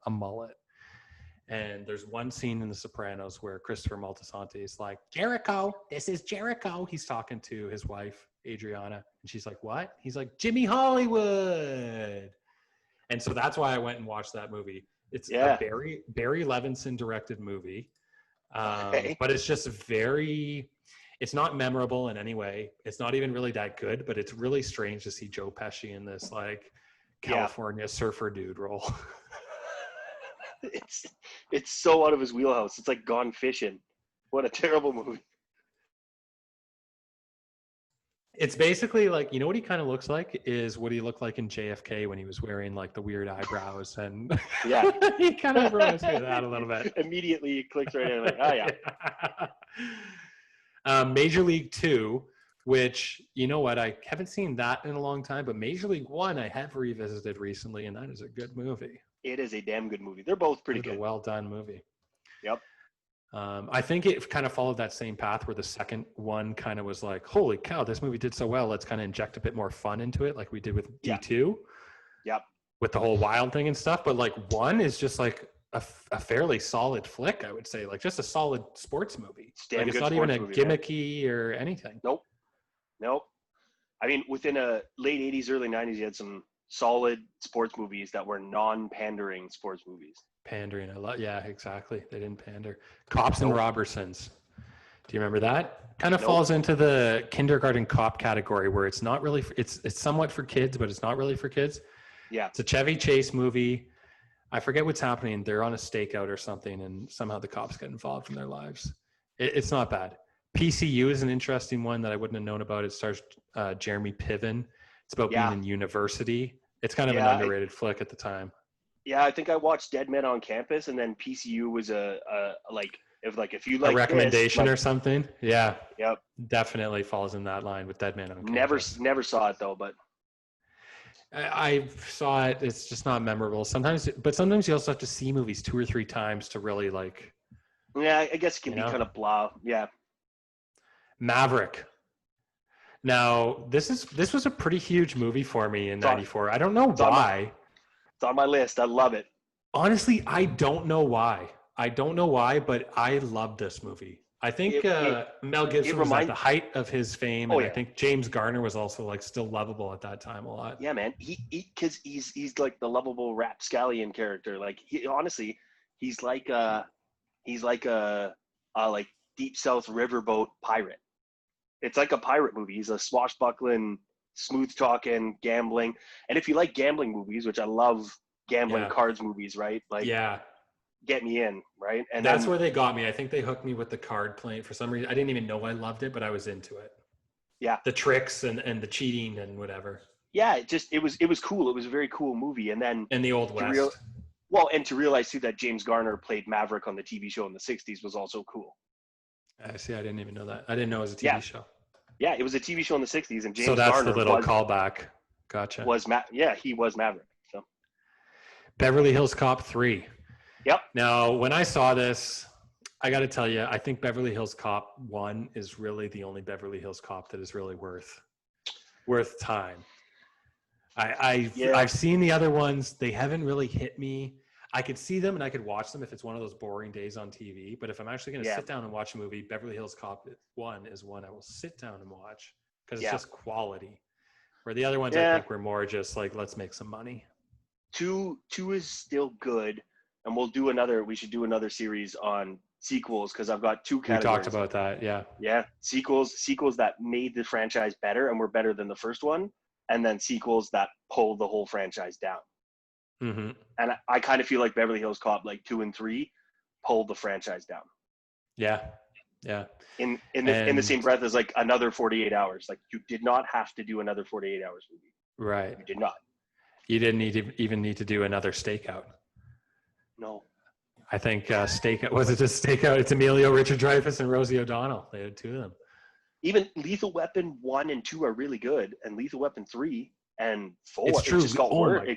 A: a mullet. And there's one scene in The Sopranos where Christopher Moltisanti is like, Jericho, this is Jericho. He's talking to his wife, Adriana. And she's like, what? He's like, Jimmy Hollywood. And so that's why I went and watched that movie. It's a Barry Levinson directed movie. But it's just it's not memorable in any way. It's not even really that good, but it's really strange to see Joe Pesci in this like California surfer dude role.
B: It's so out of his wheelhouse. It's like Gone Fishing. What a terrible movie.
A: It's basically like, you know what he kind of looks like is what he looked like in JFK when he was wearing like the weird eyebrows, and
B: yeah,
A: he kind of reminds me of that a little bit.
B: Immediately it clicks right in, like, oh yeah.
A: Major League 2, which, you know what, I haven't seen that in a long time, but Major League 1 I have revisited recently, and that is a good movie.
B: It is a damn good movie. They're both pretty good.
A: A well done movie.
B: Yep.
A: I think it kind of followed that same path where the second one kind of was like, holy cow, this movie did so well. Let's kind of inject a bit more fun into it, like we did with D2.
B: Yep.
A: With the whole wild thing and stuff. But like 1 is just like a fairly solid flick, I would say. Like just a solid sports movie. Like it's not even a gimmicky or anything.
B: Nope. I mean, within a late 80s, early 90s, you had some solid sports movies that were non-pandering sports movies.
A: Pandering, yeah, exactly. They didn't pander. Cops and Robertsons. Do you remember that? Kind of falls into the kindergarten cop category where it's not really, it's somewhat for kids, but it's not really for kids.
B: Yeah.
A: It's a Chevy Chase movie. I forget what's happening. They're on a stakeout or something, and somehow the cops get involved in their lives. It's not bad. PCU is an interesting one that I wouldn't have known about. It stars Jeremy Piven. It's about being in university. It's kind of an underrated flick at the time.
B: Yeah, I think I watched Dead Men on Campus, and then PCU was if you like
A: a recommendation
B: this,
A: or something. Yeah.
B: Yep.
A: Definitely falls in that line with Dead Man on Campus.
B: Never saw it though, but
A: I saw it. It's just not memorable. Sometimes you also have to see movies 2 or 3 times to really like.
B: Yeah, I guess it can be kind of blah. Yeah.
A: Maverick. Now, this was a pretty huge movie for me in '94. I don't know why.
B: It's on my list. I love it.
A: Honestly, I don't know why. But I love this movie. I think Mel Gibson was at the height of his fame, and I think James Garner was also like still lovable at that time a lot.
B: Yeah, man. Because he's like the lovable rapscallion character. Like he's like a like Deep South riverboat pirate. It's like a pirate movie. He's a swashbuckling, smooth talking, gambling. And if you like gambling movies, which I love gambling cards movies, right? Like, get me in, right? And
A: that's where they got me. I think they hooked me with the card playing for some reason. I didn't even know I loved it, but I was into it.
B: Yeah.
A: The tricks and the cheating and whatever.
B: Yeah, it was cool. It was a very cool movie. And then
A: in the Old West.
B: And to realize too that James Garner played Maverick on the TV show in the 60s was also cool.
A: I see. I didn't even know that. I didn't know it was a TV show.
B: Yeah, it was a TV show in the 60s, and James
A: Garner. So that's
B: Garner
A: the little callback. Gotcha.
B: He was Maverick. So.
A: Beverly Hills Cop 3.
B: Yep.
A: Now, when I saw this, I got to tell you, I think Beverly Hills Cop 1 is really the only Beverly Hills Cop that is really worth time. I've seen the other ones. They haven't really hit me. I could see them and I could watch them if it's one of those boring days on TV. But if I'm actually going to sit down and watch a movie, Beverly Hills Cop 1 is one I will sit down and watch because it's just quality. Where the other ones I think were more just like, let's make some money.
B: 2 is still good. And we should do another series on sequels because I've got 2 categories.
A: We talked about that, yeah.
B: Yeah, sequels that made the franchise better and were better than the first one. And then sequels that pulled the whole franchise down.
A: Mm-hmm.
B: And I kind of feel like Beverly Hills Cop, like 2 and 3, pulled the franchise down.
A: Yeah.
B: In the same breath as like another 48 Hours. Like you did not have to do another 48 Hours movie.
A: Right.
B: You did not.
A: You didn't even need to do another Stakeout.
B: No.
A: I think Stakeout, was it just Stakeout? It's Emilio, Richard Dreyfuss, and Rosie O'Donnell. They had two of them.
B: Even Lethal Weapon 1 and 2 are really good, and Lethal Weapon 3 and 4,
A: It's true.
B: it just got worse.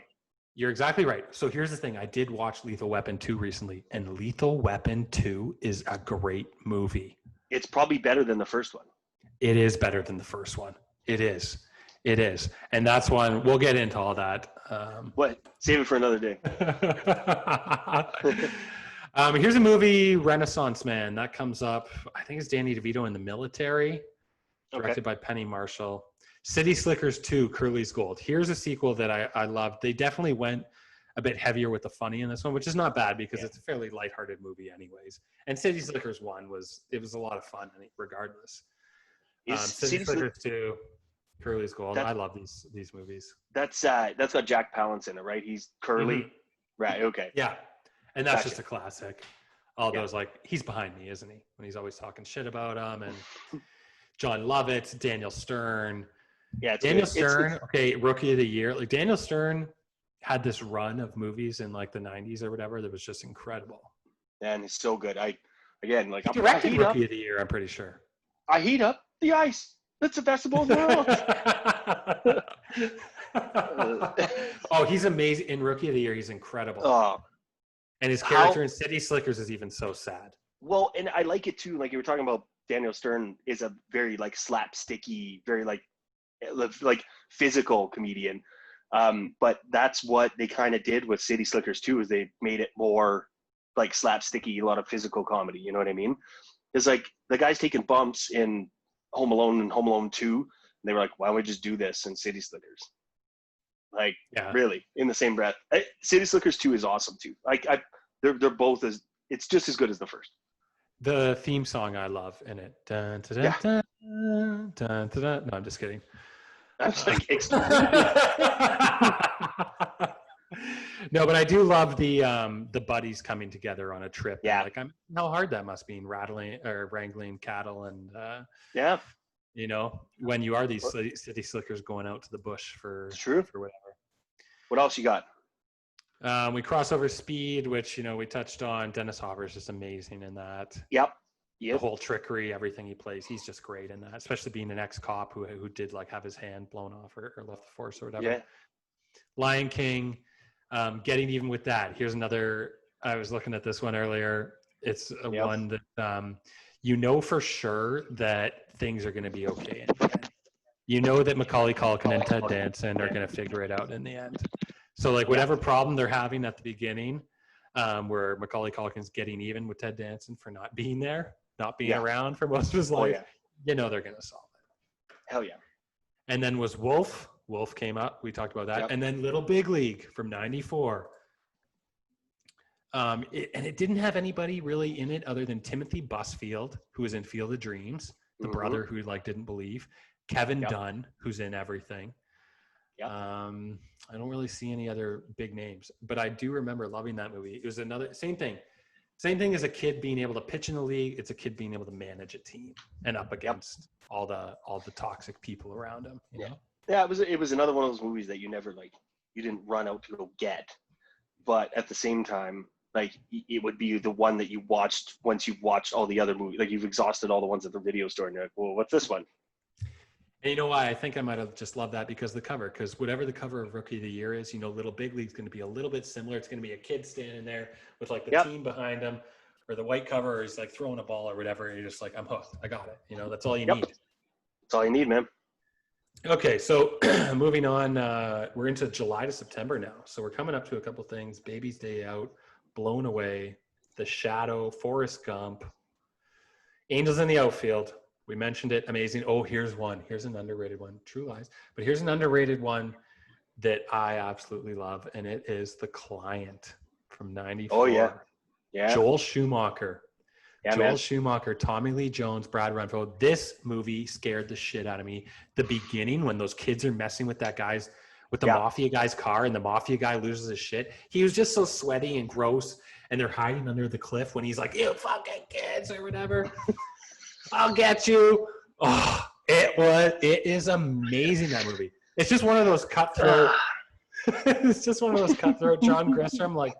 A: You're exactly right. So here's the thing. I did watch Lethal Weapon 2 recently, and Lethal Weapon 2 is a great movie.
B: It's probably better than the first one.
A: It is better than the first one. It is. And that's one, we'll get into all that.
B: What? Save it for another day.
A: Here's a movie, Renaissance Man. That comes up, I think it's Danny DeVito in the Military, directed by Penny Marshall. City Slickers 2, Curly's Gold. Here's a sequel that I loved. They definitely went a bit heavier with the funny in this one, which is not bad because it's a fairly lighthearted movie anyways. And City Slickers 1 was a lot of fun regardless. City Slickers 2, Curly's Gold. I love these movies.
B: That's got Jack Palance in it, right? He's Curly. Mm-hmm. Right, okay.
A: Yeah. And that's just a classic. All those, like, he's behind me, isn't he? When he's always talking shit about him. And John Lovitz, Daniel Stern.
B: Yeah,
A: Daniel Stern, Rookie of the Year. Like, Daniel Stern had this run of movies in, like, the 90s or whatever that was just incredible.
B: And it's so good. He
A: directed Rookie of the Year, I'm pretty sure.
B: I heat up the ice. That's the best of both worlds.
A: Oh, he's amazing. In Rookie of the Year, he's incredible.
B: Oh.
A: And his character in City Slickers is even so sad.
B: Well, and I like it too. Like you were talking about, Daniel Stern is a very like slapsticky, very like physical comedian. But that's what they kind of did with City Slickers too, is they made it more like slapsticky, a lot of physical comedy. You know what I mean? It's like the guy's taking bumps in Home Alone and Home Alone 2. And they were like, why don't we just do this in City Slickers? Like, really, in the same breath. City Slickers 2 is awesome too. Like, they're both it's just as good as the first.
A: The theme song I love in it. Dun, dun, dun, dun, dun, dun, dun. No, I'm just kidding.
B: I'm like,
A: no, but I do love the buddies coming together on a trip.
B: Yeah.
A: Like, how hard that must be, wrangling cattle and you know, when you are these city slickers going out to the bush for whatever.
B: What else you got?
A: We cross over Speed, which, you know, we touched on. Dennis Hopper is just amazing in that.
B: Yep.
A: The whole trickery, everything he plays, he's just great in that, especially being an ex-cop who did like have his hand blown off or left the force or whatever.
B: Yeah.
A: Lion King, getting even with that. Here's another, I was looking at this one earlier. It's one that you know for sure that things are going to be okay in the end. You know that Macaulay Culkin and Ted Danson are going to figure it out in the end. So like whatever problem they're having at the beginning, where Macaulay Culkin's getting even with Ted Danson for not being there, not being around for most of his life, you know they're going to solve it.
B: Hell yeah.
A: And then was Wolf. Wolf came up. We talked about that. And then Little Big League from 94. And it didn't have anybody really in it other than Timothy Busfield, who was in Field of Dreams, the brother who like didn't believe. Kevin Dunn, who's in everything. I don't really see any other big names, but I do remember loving that movie. It was another same thing as a kid being able to pitch in the league. It's a kid being able to manage a team and up against all the toxic people around him. You know?
B: Yeah, it was another one of those movies that you never you didn't run out to go get, but at the same time, like it would be the one that you watched once you've watched all the other movies. Like you've exhausted all the ones at the video store, and you're like, well, what's this one?
A: And you know why? I think I might have just loved that because the cover. Because whatever the cover of Rookie of the Year is, you know, Little Big League's going to be a little bit similar. It's going to be a kid standing there with like the team behind him, or the white cover, or he's like throwing a ball or whatever. And you're just like, I'm hooked. I got it. You know, that's all you need.
B: That's all you need, man.
A: Okay, so moving on. We're into July to September now. So we're coming up to a couple things. Baby's Day Out, Blown Away, The Shadow, Forrest Gump, Angels in the Outfield. We mentioned it. Amazing. Oh, here's one. Here's an underrated one. True Lies. But here's an underrated one that I absolutely love, and it is The Client from 94.
B: Oh, yeah.
A: Joel Schumacher.
B: Yeah,
A: Schumacher, Tommy Lee Jones, Brad Renfro. This movie scared the shit out of me. The beginning, when those kids are messing with the mafia guy's car, and the mafia guy loses his shit. He was just so sweaty and gross, and they're hiding under the cliff when he's like, "You fucking kids," or whatever. I'll get you. Oh, it is amazing, that movie. It's just one of those cutthroat It's just one of those cutthroat John Grisham, like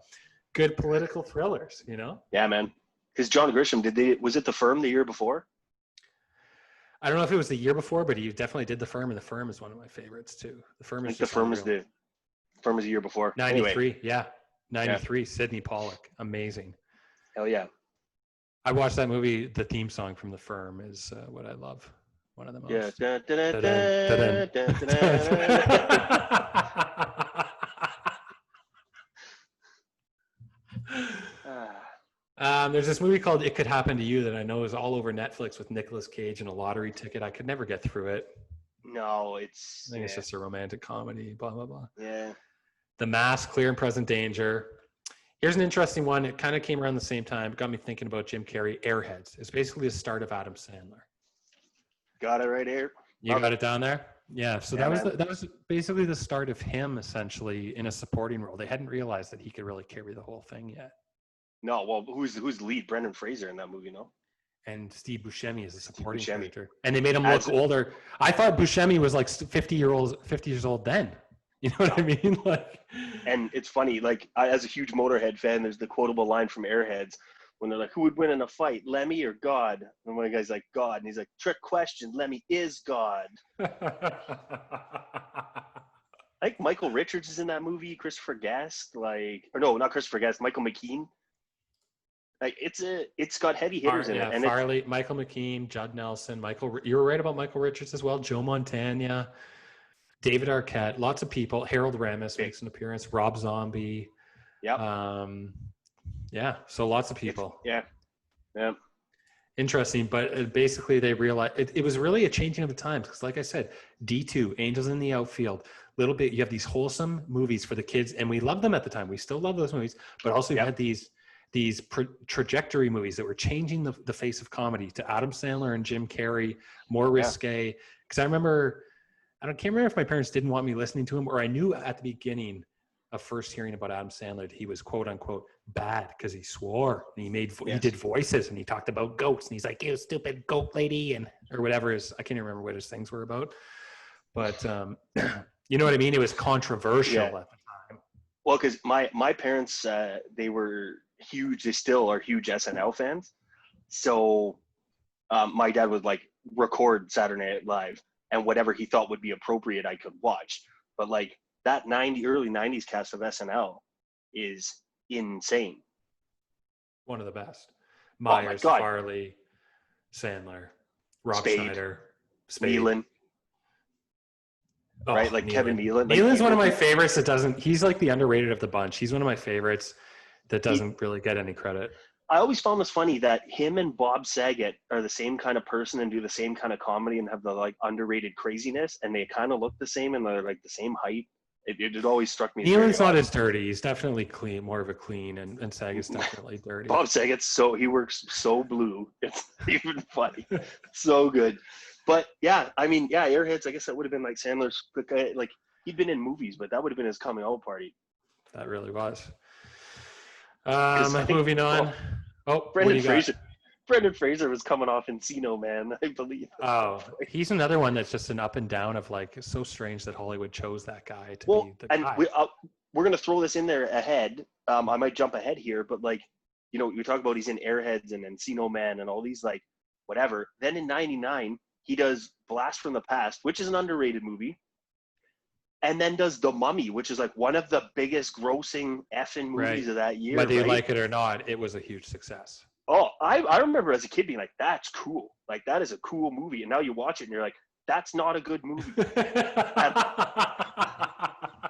A: good political thrillers, you know?
B: Yeah, man. Because John Grisham, was it The Firm the year before?
A: I don't know if it was the year before, but he definitely did The Firm, and The Firm is one of my favorites too. The Firm
B: I
A: is
B: think The
A: just
B: Firm was
A: unreal.
B: the year before.
A: 93,
B: Anyway,
A: yeah. 93, yeah. Sidney Pollack, amazing.
B: Hell yeah.
A: I watched that movie. The theme song from The Firm is what I love. One of the most.
B: Yeah.
A: There's this movie called It Could Happen to You that I know is all over Netflix with Nicolas Cage and a lottery ticket. I could never get through it.
B: No,
A: I think it's just a romantic comedy, blah, blah, blah.
B: Yeah.
A: The Mask, Clear and Present Danger. Here's an interesting one. It kind of came around the same time. It got me thinking about Jim Carrey. Airheads. It's basically the start of Adam Sandler.
B: Got it right here.
A: You got it down there? Yeah. So
B: Yeah,
A: that was basically the start of him essentially in a supporting role. They hadn't realized that he could really carry the whole thing yet.
B: No, well, who's the lead? Brendan Fraser in that movie, no?
A: And Steve Buscemi is a supporting character. And they made him look older. I thought Buscemi was like 50 years old then. You know what I mean? Like,
B: and it's funny, like as a huge Motorhead fan, there's the quotable line from Airheads when they're like, who would win in a fight, Lemmy or God? And one guy's like, God. And he's like, trick question, Lemmy is God. I think Michael Richards is in that movie, Christopher Guest, or no, not Christopher Guest, Michael McKean. Like it's got heavy hitters in it. And
A: Farley, Michael McKean, Judd Nelson, you were right about Michael Richards as well, Joe Montana, David Arquette, lots of people. Harold Ramis makes an appearance. Rob Zombie.
B: Yeah.
A: Yeah. So lots of people.
B: Yeah.
A: Interesting, but basically they realized it was really a changing of the times because, like I said, D2, Angels in the Outfield, little bit. You have these wholesome movies for the kids, and we loved them at the time. We still love those movies, but also you had these trajectory movies that were changing the face of comedy to Adam Sandler and Jim Carrey, more risque. Because I can't remember if my parents didn't want me listening to him, or I knew at the beginning of first hearing about Adam Sandler that he was quote unquote bad because he swore and he did voices and he talked about goats and he's like, you stupid goat lady, and or whatever I can't even remember what his things were about, but you know what I mean? It was controversial at the time.
B: Well, because my parents, they were huge. They still are huge SNL fans. So my dad would like record Saturday Night Live, and whatever he thought would be appropriate, I could watch. But like that early 90s cast of SNL is insane.
A: One of the best. Myers, Farley, Sandler, Rob Schneider,
B: Nealon.
A: Oh,
B: right, like
A: Nealon.
B: Kevin Nealon.
A: Nealon's one of my favorites he's like the underrated of the bunch. He's one of my favorites that doesn't really get any credit.
B: I always found this funny that him and Bob Saget are the same kind of person and do the same kind of comedy and have the like underrated craziness, and they kind of look the same and they're like the same height. It always struck me.
A: Nealon's not as dirty. He's definitely clean, more of a clean, and Saget's definitely dirty.
B: Bob Saget's he works so blue. It's even funny. So good. But yeah, I mean, Airheads, I guess that would have been like Sandler's, like he'd been in movies, but that would have been his coming out party.
A: That really was. Moving on.
B: Brendan Fraser was coming off Encino Man, I believe.
A: Oh, he's another one that's just an up and down of like, it's so strange that Hollywood chose that guy to be the guy.
B: We're going to throw this in there ahead. I might jump ahead here, but like, you know, you talk about he's in Airheads and Encino Man and all these like whatever. Then in 99, he does Blast from the Past, which is an underrated movie. And then does The Mummy, which is like one of the biggest grossing effing movies of that year.
A: Whether you like it or not, it was a huge success.
B: Oh, I remember as a kid being like, that's cool. Like, that is a cool movie. And now you watch it and you're like, that's not a good movie.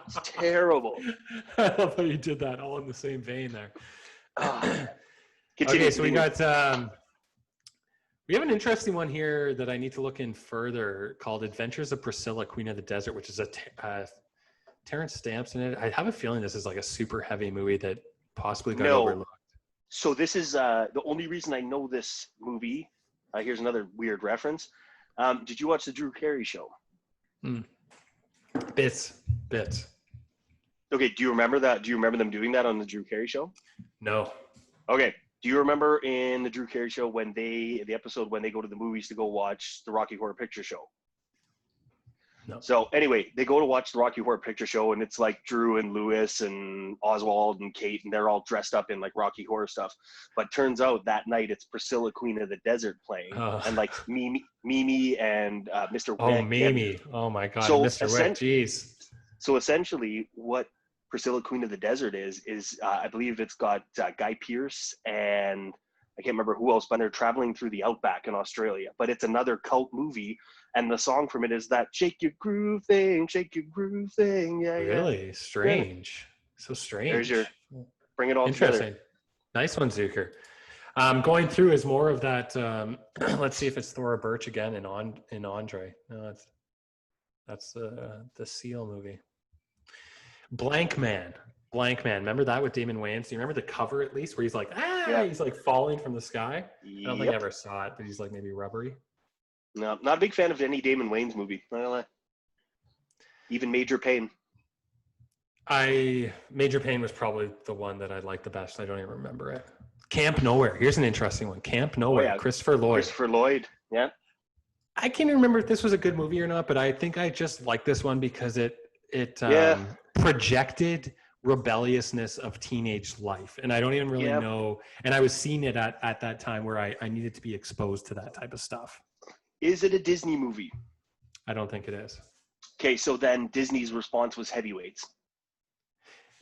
B: It's terrible.
A: I love how you did that all in the same vein there.
B: Okay,
A: so we got... we have an interesting one here that I need to look in further called Adventures of Priscilla, Queen of the Desert, which is a Terrence Stamp's in it. I have a feeling this is like a super heavy movie that possibly got overlooked.
B: So this is the only reason I know this movie. Here's another weird reference. Did you watch the Drew Carey show?
A: Bits.
B: Okay, do you remember that? Do you remember them doing that on the Drew Carey show?
A: No.
B: Okay. Do you remember in the Drew Carey show when the episode when they go to the movies to go watch the Rocky Horror Picture Show?
A: No.
B: So anyway, they go to watch the Rocky Horror Picture Show, and it's like Drew and Lewis and Oswald and Kate, and they're all dressed up in like Rocky Horror stuff. But turns out that night it's Priscilla, Queen of the Desert playing, and like Mimi and Mr.
A: Oh,
B: Wick.
A: Mimi. Oh my God,
B: So
A: Mr. Wick. Jeez.
B: So essentially, what Priscilla, Queen of the Desert is I believe it's got Guy Pearce and I can't remember who else, but they're traveling through the outback in Australia. But it's another cult movie, and the song from it is that "Shake Your Groove Thing, Shake Your Groove Thing." Yeah,
A: Really
B: yeah.
A: strange. So strange.
B: There's your bring it all
A: Interesting.
B: together.
A: Nice one, Zuker. Going through is more of that. Let's see if it's Thora Birch again in Andre. No, that's the Seal movie. Blank Man. Remember that with Damon Wayans? Do you remember the cover at least, where he's like, he's like falling from the sky? I don't think I ever saw it, but he's like maybe rubbery.
B: No, not a big fan of any Damon Wayans movie. Not gonna lie. Even Major Payne.
A: Major Payne was probably the one that I liked the best. I don't even remember it. Camp Nowhere. Here's an interesting one. Camp Nowhere. Oh, yeah. Christopher Lloyd. Yeah. I can't remember if this was a good movie or not, but I think I just like this one because it projected rebelliousness of teenage life, and I don't even really know. And I was seeing it at that time where I needed to be exposed to that type of stuff.
B: Is it a Disney movie?
A: I don't think it is.
B: Okay, so then Disney's response was Heavyweights.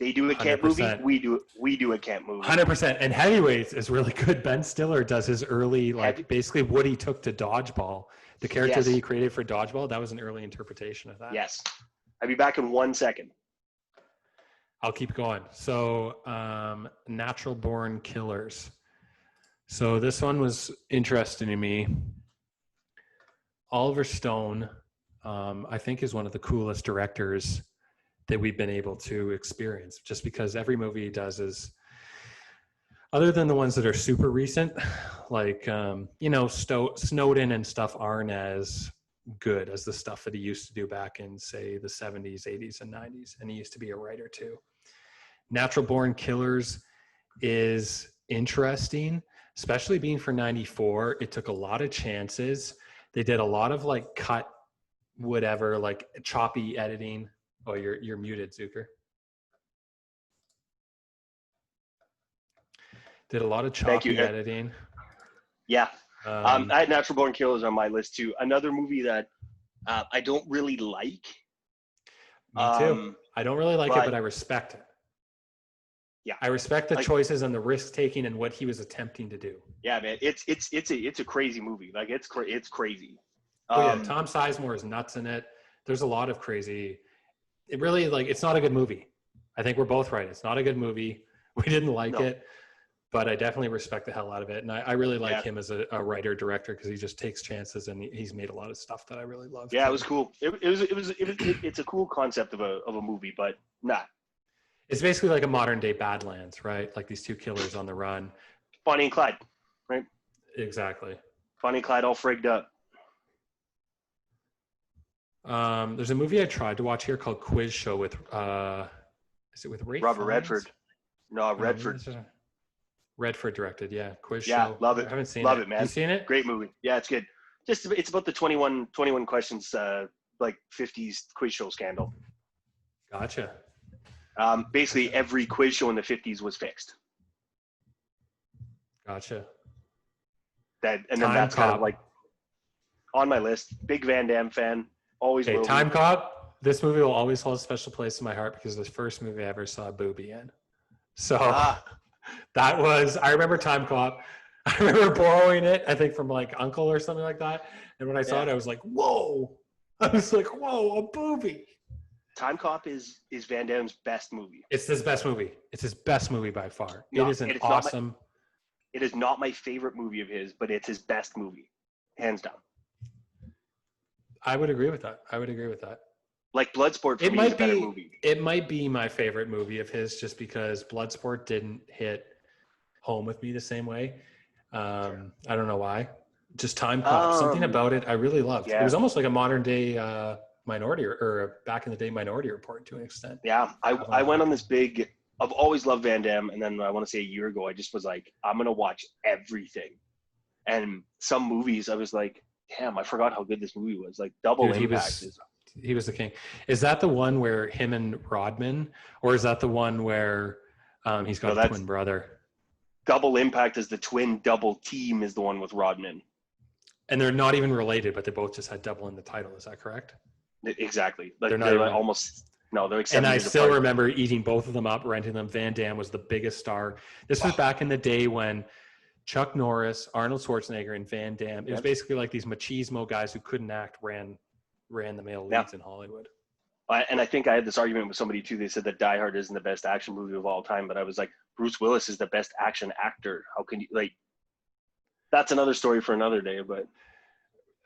B: They do a camp movie. We do a camp movie.
A: 100%. And Heavyweights is really good. Ben Stiller does his early, basically what he took to Dodgeball. The character that he created for Dodgeball, that was an early interpretation of that.
B: Yes. I'll be back in 1 second.
A: I'll keep going. So, Natural Born Killers. So this one was interesting to me. Oliver Stone, I think, is one of the coolest directors that we've been able to experience, just because every movie he does is, other than the ones that are super recent, like, Snowden and stuff aren't as good as the stuff that he used to do back in, say, the 70s, 80s, and 90s. And he used to be a writer too. Natural Born Killers is interesting, especially being for 94. It took a lot of chances. They did a lot of like cut whatever, like choppy editing. Oh, you're muted, Zuker. Did a lot of choppy editing.
B: Yeah. I had Natural Born Killers on my list too. Another movie that I don't really like.
A: Me too. I don't really like it, but I respect it. Yeah, I respect the choices and the risk taking and what he was attempting to do.
B: Yeah, man, it's a crazy movie. Like it's crazy.
A: Tom Sizemore is nuts in it. There's a lot of crazy. It really, it's not a good movie. I think we're both right. It's not a good movie. We didn't like it, but I definitely respect the hell out of it. And I really like him as a writer director because he just takes chances and he's made a lot of stuff that I really love.
B: Yeah, it was cool. It's a cool concept of a movie, but nah.
A: It's basically like a modern day Badlands, right? Like these two killers on the run.
B: Bonnie and Clyde, right?
A: Exactly.
B: Bonnie and Clyde all frigged up.
A: There's a movie I tried to watch here called Quiz Show with is it with
B: Robert Redford? No, Redford.
A: Redford directed, Quiz Show.
B: Yeah, love it.
A: I haven't seen
B: it, man.
A: You seen it?
B: Great movie. Yeah, it's good. It's about the 21 questions, like 50s quiz show scandal.
A: Gotcha.
B: Basically, every quiz show in the 50s was fixed.
A: Gotcha.
B: That's kind of like on my list. Big Van Damme fan. Always.
A: Okay, Time Cop. This movie will always hold a special place in my heart because it's the first movie I ever saw a boobie in. So that was. I remember Time Cop. I remember borrowing it, I think, from like Uncle or something like that. And when I saw it, I was like, "Whoa!" I was like, "Whoa, a boobie!"
B: Time Cop is Van Damme's best movie.
A: It's his best movie. It's his best movie by far. It is an awesome.
B: It is not my favorite movie of his, but it's his best movie, hands down.
A: I would agree with that.
B: Like Bloodsport for me is a better movie.
A: It might be my favorite movie of his just because Bloodsport didn't hit home with me the same way. I don't know why. Just Time Cop. Something about it I really loved. Yeah. It was almost like a modern day Minority or back in the day Minority Report to an extent.
B: Yeah. I went on this big, I've always loved Van Damme. And then I want to say a year ago, I just was like, I'm going to watch everything. And some movies I was like, damn, I forgot how good this movie was. Like Double Impact.
A: He was the king. Is that the one where him and Rodman, or is that the one where he's got a twin brother?
B: Double Impact is the twin. Double Team is the one with Rodman.
A: And they're not even related, but they both just had double in the title. Is that correct?
B: Exactly. Like,
A: they're not
B: like almost. No, they're
A: and I still remember eating both of them up, renting them. Van Damme was the biggest star. This was back in the day when Chuck Norris, Arnold Schwarzenegger, and Van Damme. It was basically like these machismo guys who couldn't act ran the male leads in Hollywood.
B: And I think I had this argument with somebody too. They said that Die Hard isn't the best action movie of all time, but I was like, Bruce Willis is the best action actor. How can you like? That's another story for another day. But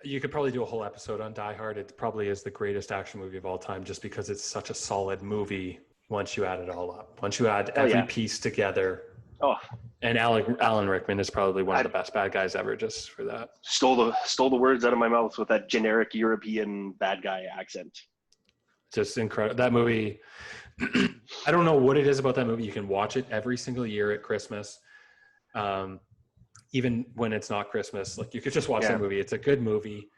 A: you could probably do a whole episode on Die Hard. It probably is the greatest action movie of all time, just because it's such a solid movie. Once you add it all up, once you add every piece together.
B: Oh,
A: and Alan Rickman is probably one of the best bad guys ever, just for that.
B: Stole the words out of my mouth with that generic European bad guy accent.
A: Just incredible. That movie, I don't know what it is about that movie. You can watch it every single year at Christmas. Even when it's not Christmas, like you could just watch that movie. It's a good movie,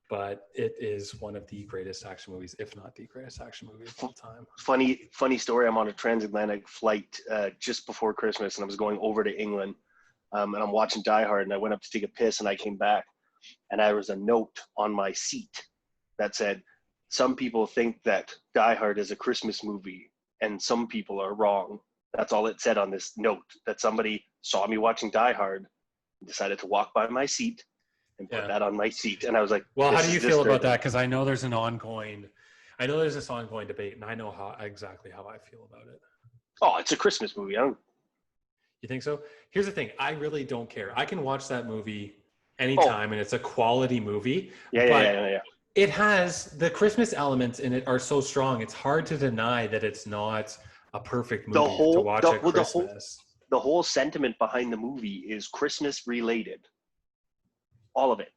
A: but it is one of the greatest action movies, if not the greatest action movie of all time.
B: Funny story. I'm on a transatlantic flight just before Christmas, and I was going over to England, and I'm watching Die Hard, and I went up to take a piss, and I came back, and there was a note on my seat that said, "Some people think that Die Hard is a Christmas movie, and some people are wrong." That's all it said on this note, that somebody saw me watching Die Hard, decided to walk by my seat, and put that on my seat. And I was like,
A: well, how do you feel about that? Because I know there's this ongoing debate, and I know exactly how I feel about it.
B: Oh, it's a Christmas movie. You
A: think so? Here's the thing. I really don't care. I can watch that movie anytime, and it's a quality movie.
B: Yeah.
A: It has the Christmas elements in it are so strong. It's hard to deny that it's not a perfect movie to watch at Christmas.
B: The whole sentiment behind the movie is Christmas related. All of it.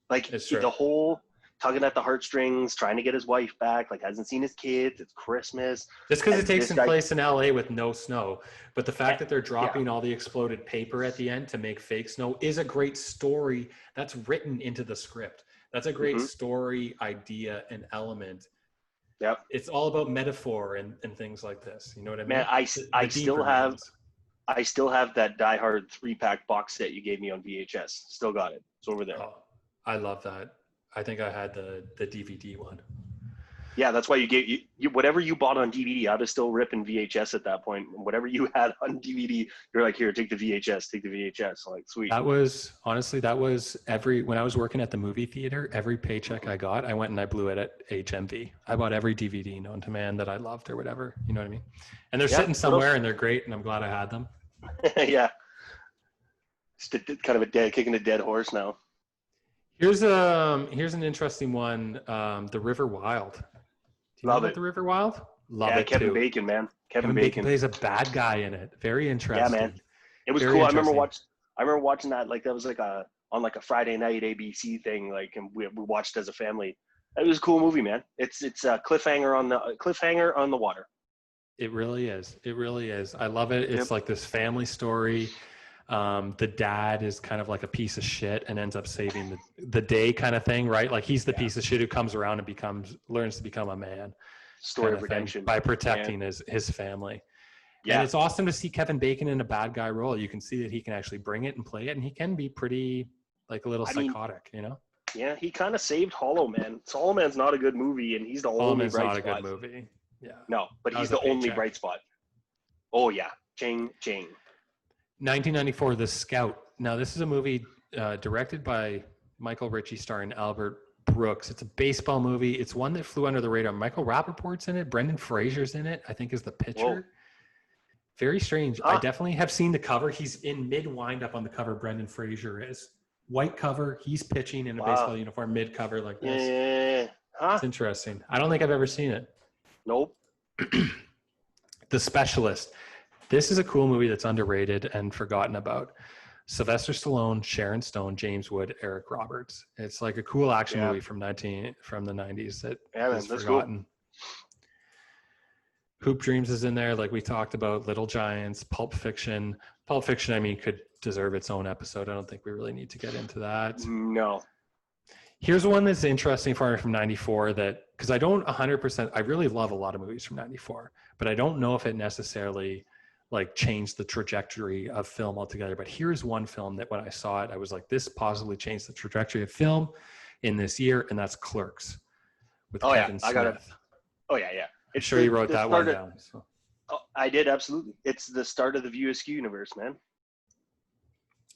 B: Like the whole tugging at the heartstrings, trying to get his wife back, like hasn't seen his kids. It's Christmas.
A: Just because it takes place in LA with no snow. But the fact that they're dropping all the exploded paper at the end to make fake snow is a great story that's written into the script. That's a great story idea and element.
B: Yep.
A: It's all about metaphor and things like this. You know what I mean?
B: Man, I still have that Die Hard 3-pack box set you gave me on VHS. Still got it. It's over there.
A: Oh, I love that. I think I had the DVD one.
B: Yeah, that's why you whatever you bought on DVD. I was still ripping VHS at that point. Whatever you had on DVD, you're like, here, take the VHS. Like, sweet.
A: That was when I was working at the movie theater, every paycheck I got, I went and I blew it at HMV. I bought every DVD known to man that I loved or whatever. You know what I mean? And they're sitting somewhere and they're great, and I'm glad I had them.
B: Yeah. Just kind of kicking a dead horse now.
A: Here's an interesting one. The River Wild. Do you know about The River Wild? Love it
B: Kevin
A: too.
B: Bacon, man. Kevin
A: Bacon plays a bad guy in it. Very interesting.
B: Yeah, man. It was cool. I remember watching that. Like that was like on a Friday night ABC thing. Like, and we watched as a family. It was a cool movie, man. It's a cliffhanger on the water.
A: It really is. It really is. I love it. It's like this family story. The dad is kind of like a piece of shit and ends up saving the day kind of thing, right? Like he's the piece of shit who comes around and learns to become a man.
B: Story of redemption.
A: By protecting his family. Yeah. And it's awesome to see Kevin Bacon in a bad guy role. You can see that he can actually bring it and play it, and he can be pretty like a little psychotic, you know?
B: Yeah, he kind of saved Hollow Man. Hollow Man's not a good movie, and he's the only bright spot.
A: Hollow Man's not a good movie. Yeah.
B: No, but he's the only bright spot. Oh, yeah. Ching.
A: 1994, The Scout. Now, this is a movie directed by Michael Ritchie starring Albert Brooks. It's a baseball movie. It's one that flew under the radar. Michael Rappaport's in it. Brendan Fraser's in it, I think is the pitcher. Whoa. Very strange. I definitely have seen the cover. He's in mid-wind-up on the cover, Brendan Fraser is. White cover. He's pitching in a baseball uniform, mid-cover like this.
B: Yeah. Huh?
A: It's interesting. I don't think I've ever seen it.
B: Nope.
A: The Specialist. This is a cool movie that's underrated and forgotten about. Sylvester Stallone, Sharon Stone, James Wood, Eric Roberts. It's like a cool action movie from the 90s that is forgotten. Cool. Hoop Dreams is in there, like we talked about. Little Giants, Pulp Fiction. Pulp Fiction, I mean, could deserve its own episode. I don't think we really need to get into that.
B: No.
A: Here's one that's interesting for me from 94 that, because I don't 100%, I really love a lot of movies from 94, but I don't know if it necessarily like changed the trajectory of film altogether. But here's one film that when I saw it, I was like, this possibly changed the trajectory of film in this year, and that's Clerks with
B: Oh yeah,
A: Kevin
B: I got it.
A: Smith.
B: Oh yeah.
A: I'm sure you wrote that one down. So.
B: Oh, I did, absolutely. It's the start of the View Askew universe, man.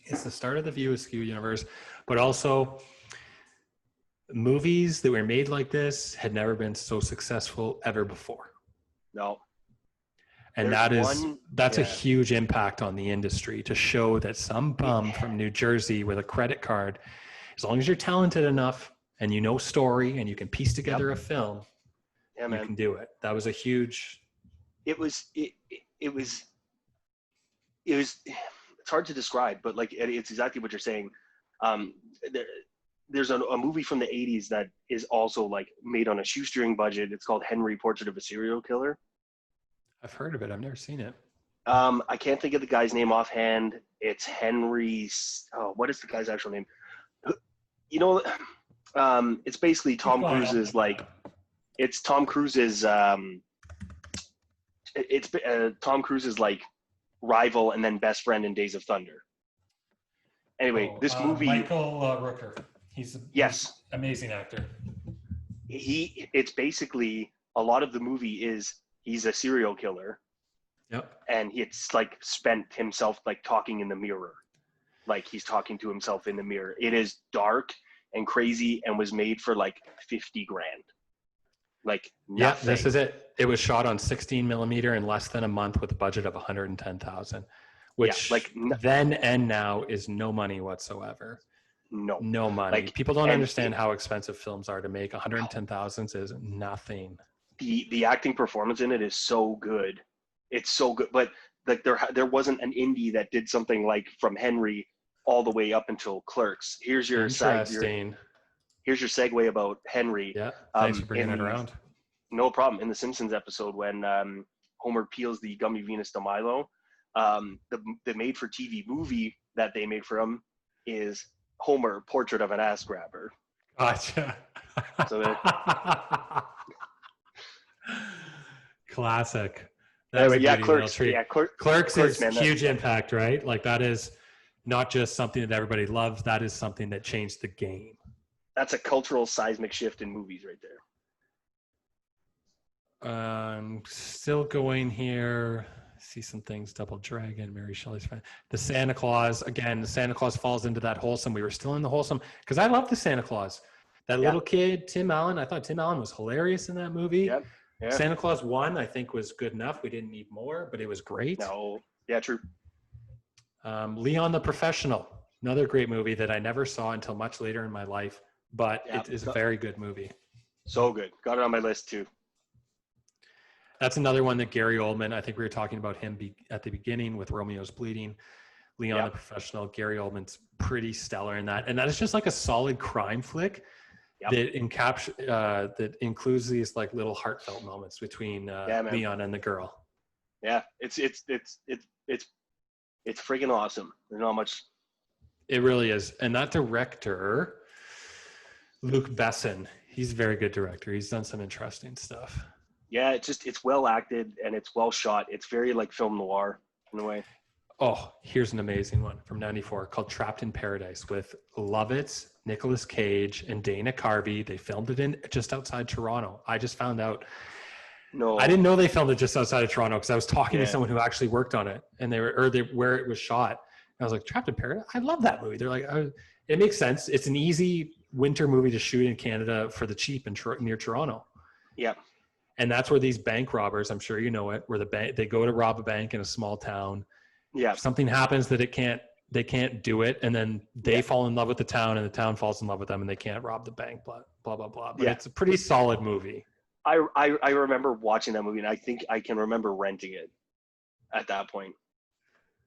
A: It's the start of the View Askew universe, but also movies that were made like this had never been so successful ever before.
B: No.
A: And that's a huge impact on the industry, to show that some bum from New Jersey with a credit card, as long as you're talented enough and you know story and you can piece together a film, you can do it. That was a huge.
B: It was it's hard to describe, but like it's exactly what you're saying. There's a movie from the 80s that is also like made on a shoestring budget. It's called Henry, Portrait of a Serial Killer.
A: I've heard of it. I've never seen it.
B: I can't think of the guy's name offhand. It's Henry's. Oh, what is the guy's actual name? You know, it's basically Tom Cruise's like. It's Tom Cruise's. It's Tom Cruise's like rival and then best friend in Days of Thunder. Anyway, this movie.
A: Michael Rooker. He's an amazing actor.
B: It's basically a lot of the movie is he's a serial killer.
A: Yep.
B: And it's like spent himself like talking in the mirror. Like he's talking to himself in the mirror. It is dark and crazy and was made for like 50 grand. Like nothing.
A: Yeah, this is it. It was shot on 16 millimeter in less than a month with a budget of 110,000, which then and now is no money whatsoever. No money. Like, people don't understand how expensive films are to make. 110,000 is nothing.
B: The acting performance in it is so good. It's so good. But like there wasn't an indie that did something like from Henry all the way up until Clerks. Here's your here's your segue about Henry.
A: Yeah, thanks for bringing it around.
B: No problem. In the Simpsons episode when Homer peels the gummy Venus de Milo, the made-for-TV movie that they made for him is Homer, Portrait of an Ass Grabber.
A: Gotcha.
B: So
A: classic.
B: Anyway, Clerks.
A: Clerks is man, huge impact, right? Like that is not just something that everybody loves. That is something that changed the game.
B: That's a cultural seismic shift in movies right there.
A: Still going here. See some things. Double Dragon, Mary Shelley's friend. The Santa Claus. Again, the Santa Claus falls into that wholesome. We were still in the wholesome because I love the Santa Claus. That little kid, Tim Allen. I thought Tim Allen was hilarious in that movie.
B: Yeah.
A: Santa Claus 1, I think, was good enough. We didn't need more, but it was great.
B: No. Yeah, true.
A: Leon the Professional. Another great movie that I never saw until much later in my life, but it is a very good movie.
B: So good. Got it on my list too.
A: That's another one that Gary Oldman, I think we were talking about him at the beginning with Romeo's Bleeding. Leon the Professional, Gary Oldman's pretty stellar in that. And that is just like a solid crime flick that includes these like little heartfelt moments between Leon and the girl.
B: Yeah, it's freaking awesome. There's not much.
A: It really is. And that director, Luc Besson, he's a very good director. He's done some interesting stuff.
B: Yeah, it's well acted and it's well shot. It's very like film noir in a way.
A: Oh, here's an amazing one from 94 called Trapped in Paradise with Lovitz, Nicolas Cage, and Dana Carvey. They filmed it in just outside Toronto. I just found out.
B: No,
A: I didn't know they filmed it just outside of Toronto because I was talking to someone who actually worked on it, and where it was shot. And I was like, Trapped in Paradise? I love that movie. They're like, it makes sense. It's an easy winter movie to shoot in Canada for the cheap near Toronto.
B: Yeah.
A: And that's where these bank robbers, I'm sure you know it, where they go to rob a bank in a small town.
B: Yeah.
A: Something happens that they can't do it, and then they fall in love with the town, and the town falls in love with them, and they can't rob the bank. Blah blah blah blah. But it's a pretty solid movie.
B: I remember watching that movie, and I think I can remember renting it at that point.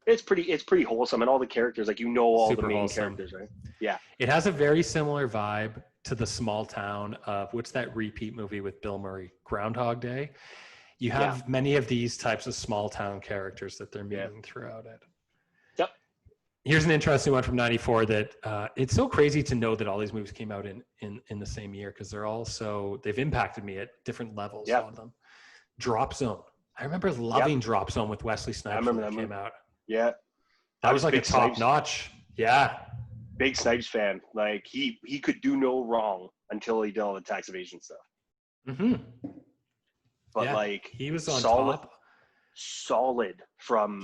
B: It's pretty wholesome, and all the characters, like all the main characters, right? Yeah.
A: It has a very similar vibe to the small town of what's that repeat movie with Bill Murray, Groundhog Day. You have many of these types of small town characters that they're meeting throughout it.
B: Yep.
A: Here's an interesting one from '94 that it's so crazy to know that all these movies came out in the same year because they've impacted me at different levels.
B: Yep.
A: All of them. Drop Zone. I remember
B: Yep.
A: loving Drop Zone with Wesley
B: I
A: Snipes
B: remember
A: when it
B: that
A: came
B: movie.
A: out.
B: Yeah.
A: That
B: I
A: was like a top notch. Yeah.
B: Big Snipes fan. Like he could do no wrong until he did all the tax evasion stuff.
A: Mm-hmm.
B: But
A: Yeah,
B: like
A: he was on
B: solid,
A: top.
B: solid from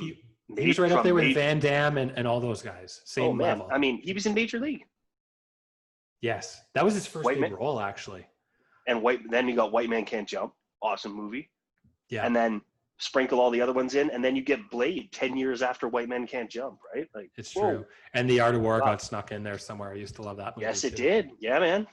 A: He was right up there with Van Damme and all those guys. Same level.
B: I mean, he was in Major League.
A: Yes, that was his first big role, actually.
B: And then you got White Man Can't Jump. Awesome movie.
A: Yeah.
B: And then sprinkle all the other ones in, and then you get Blade 10 years after White Men Can't Jump, right? Like
A: it's true. And The Art of War got snuck in there somewhere. I used to love that movie.
B: Yes, it did. Yeah, man.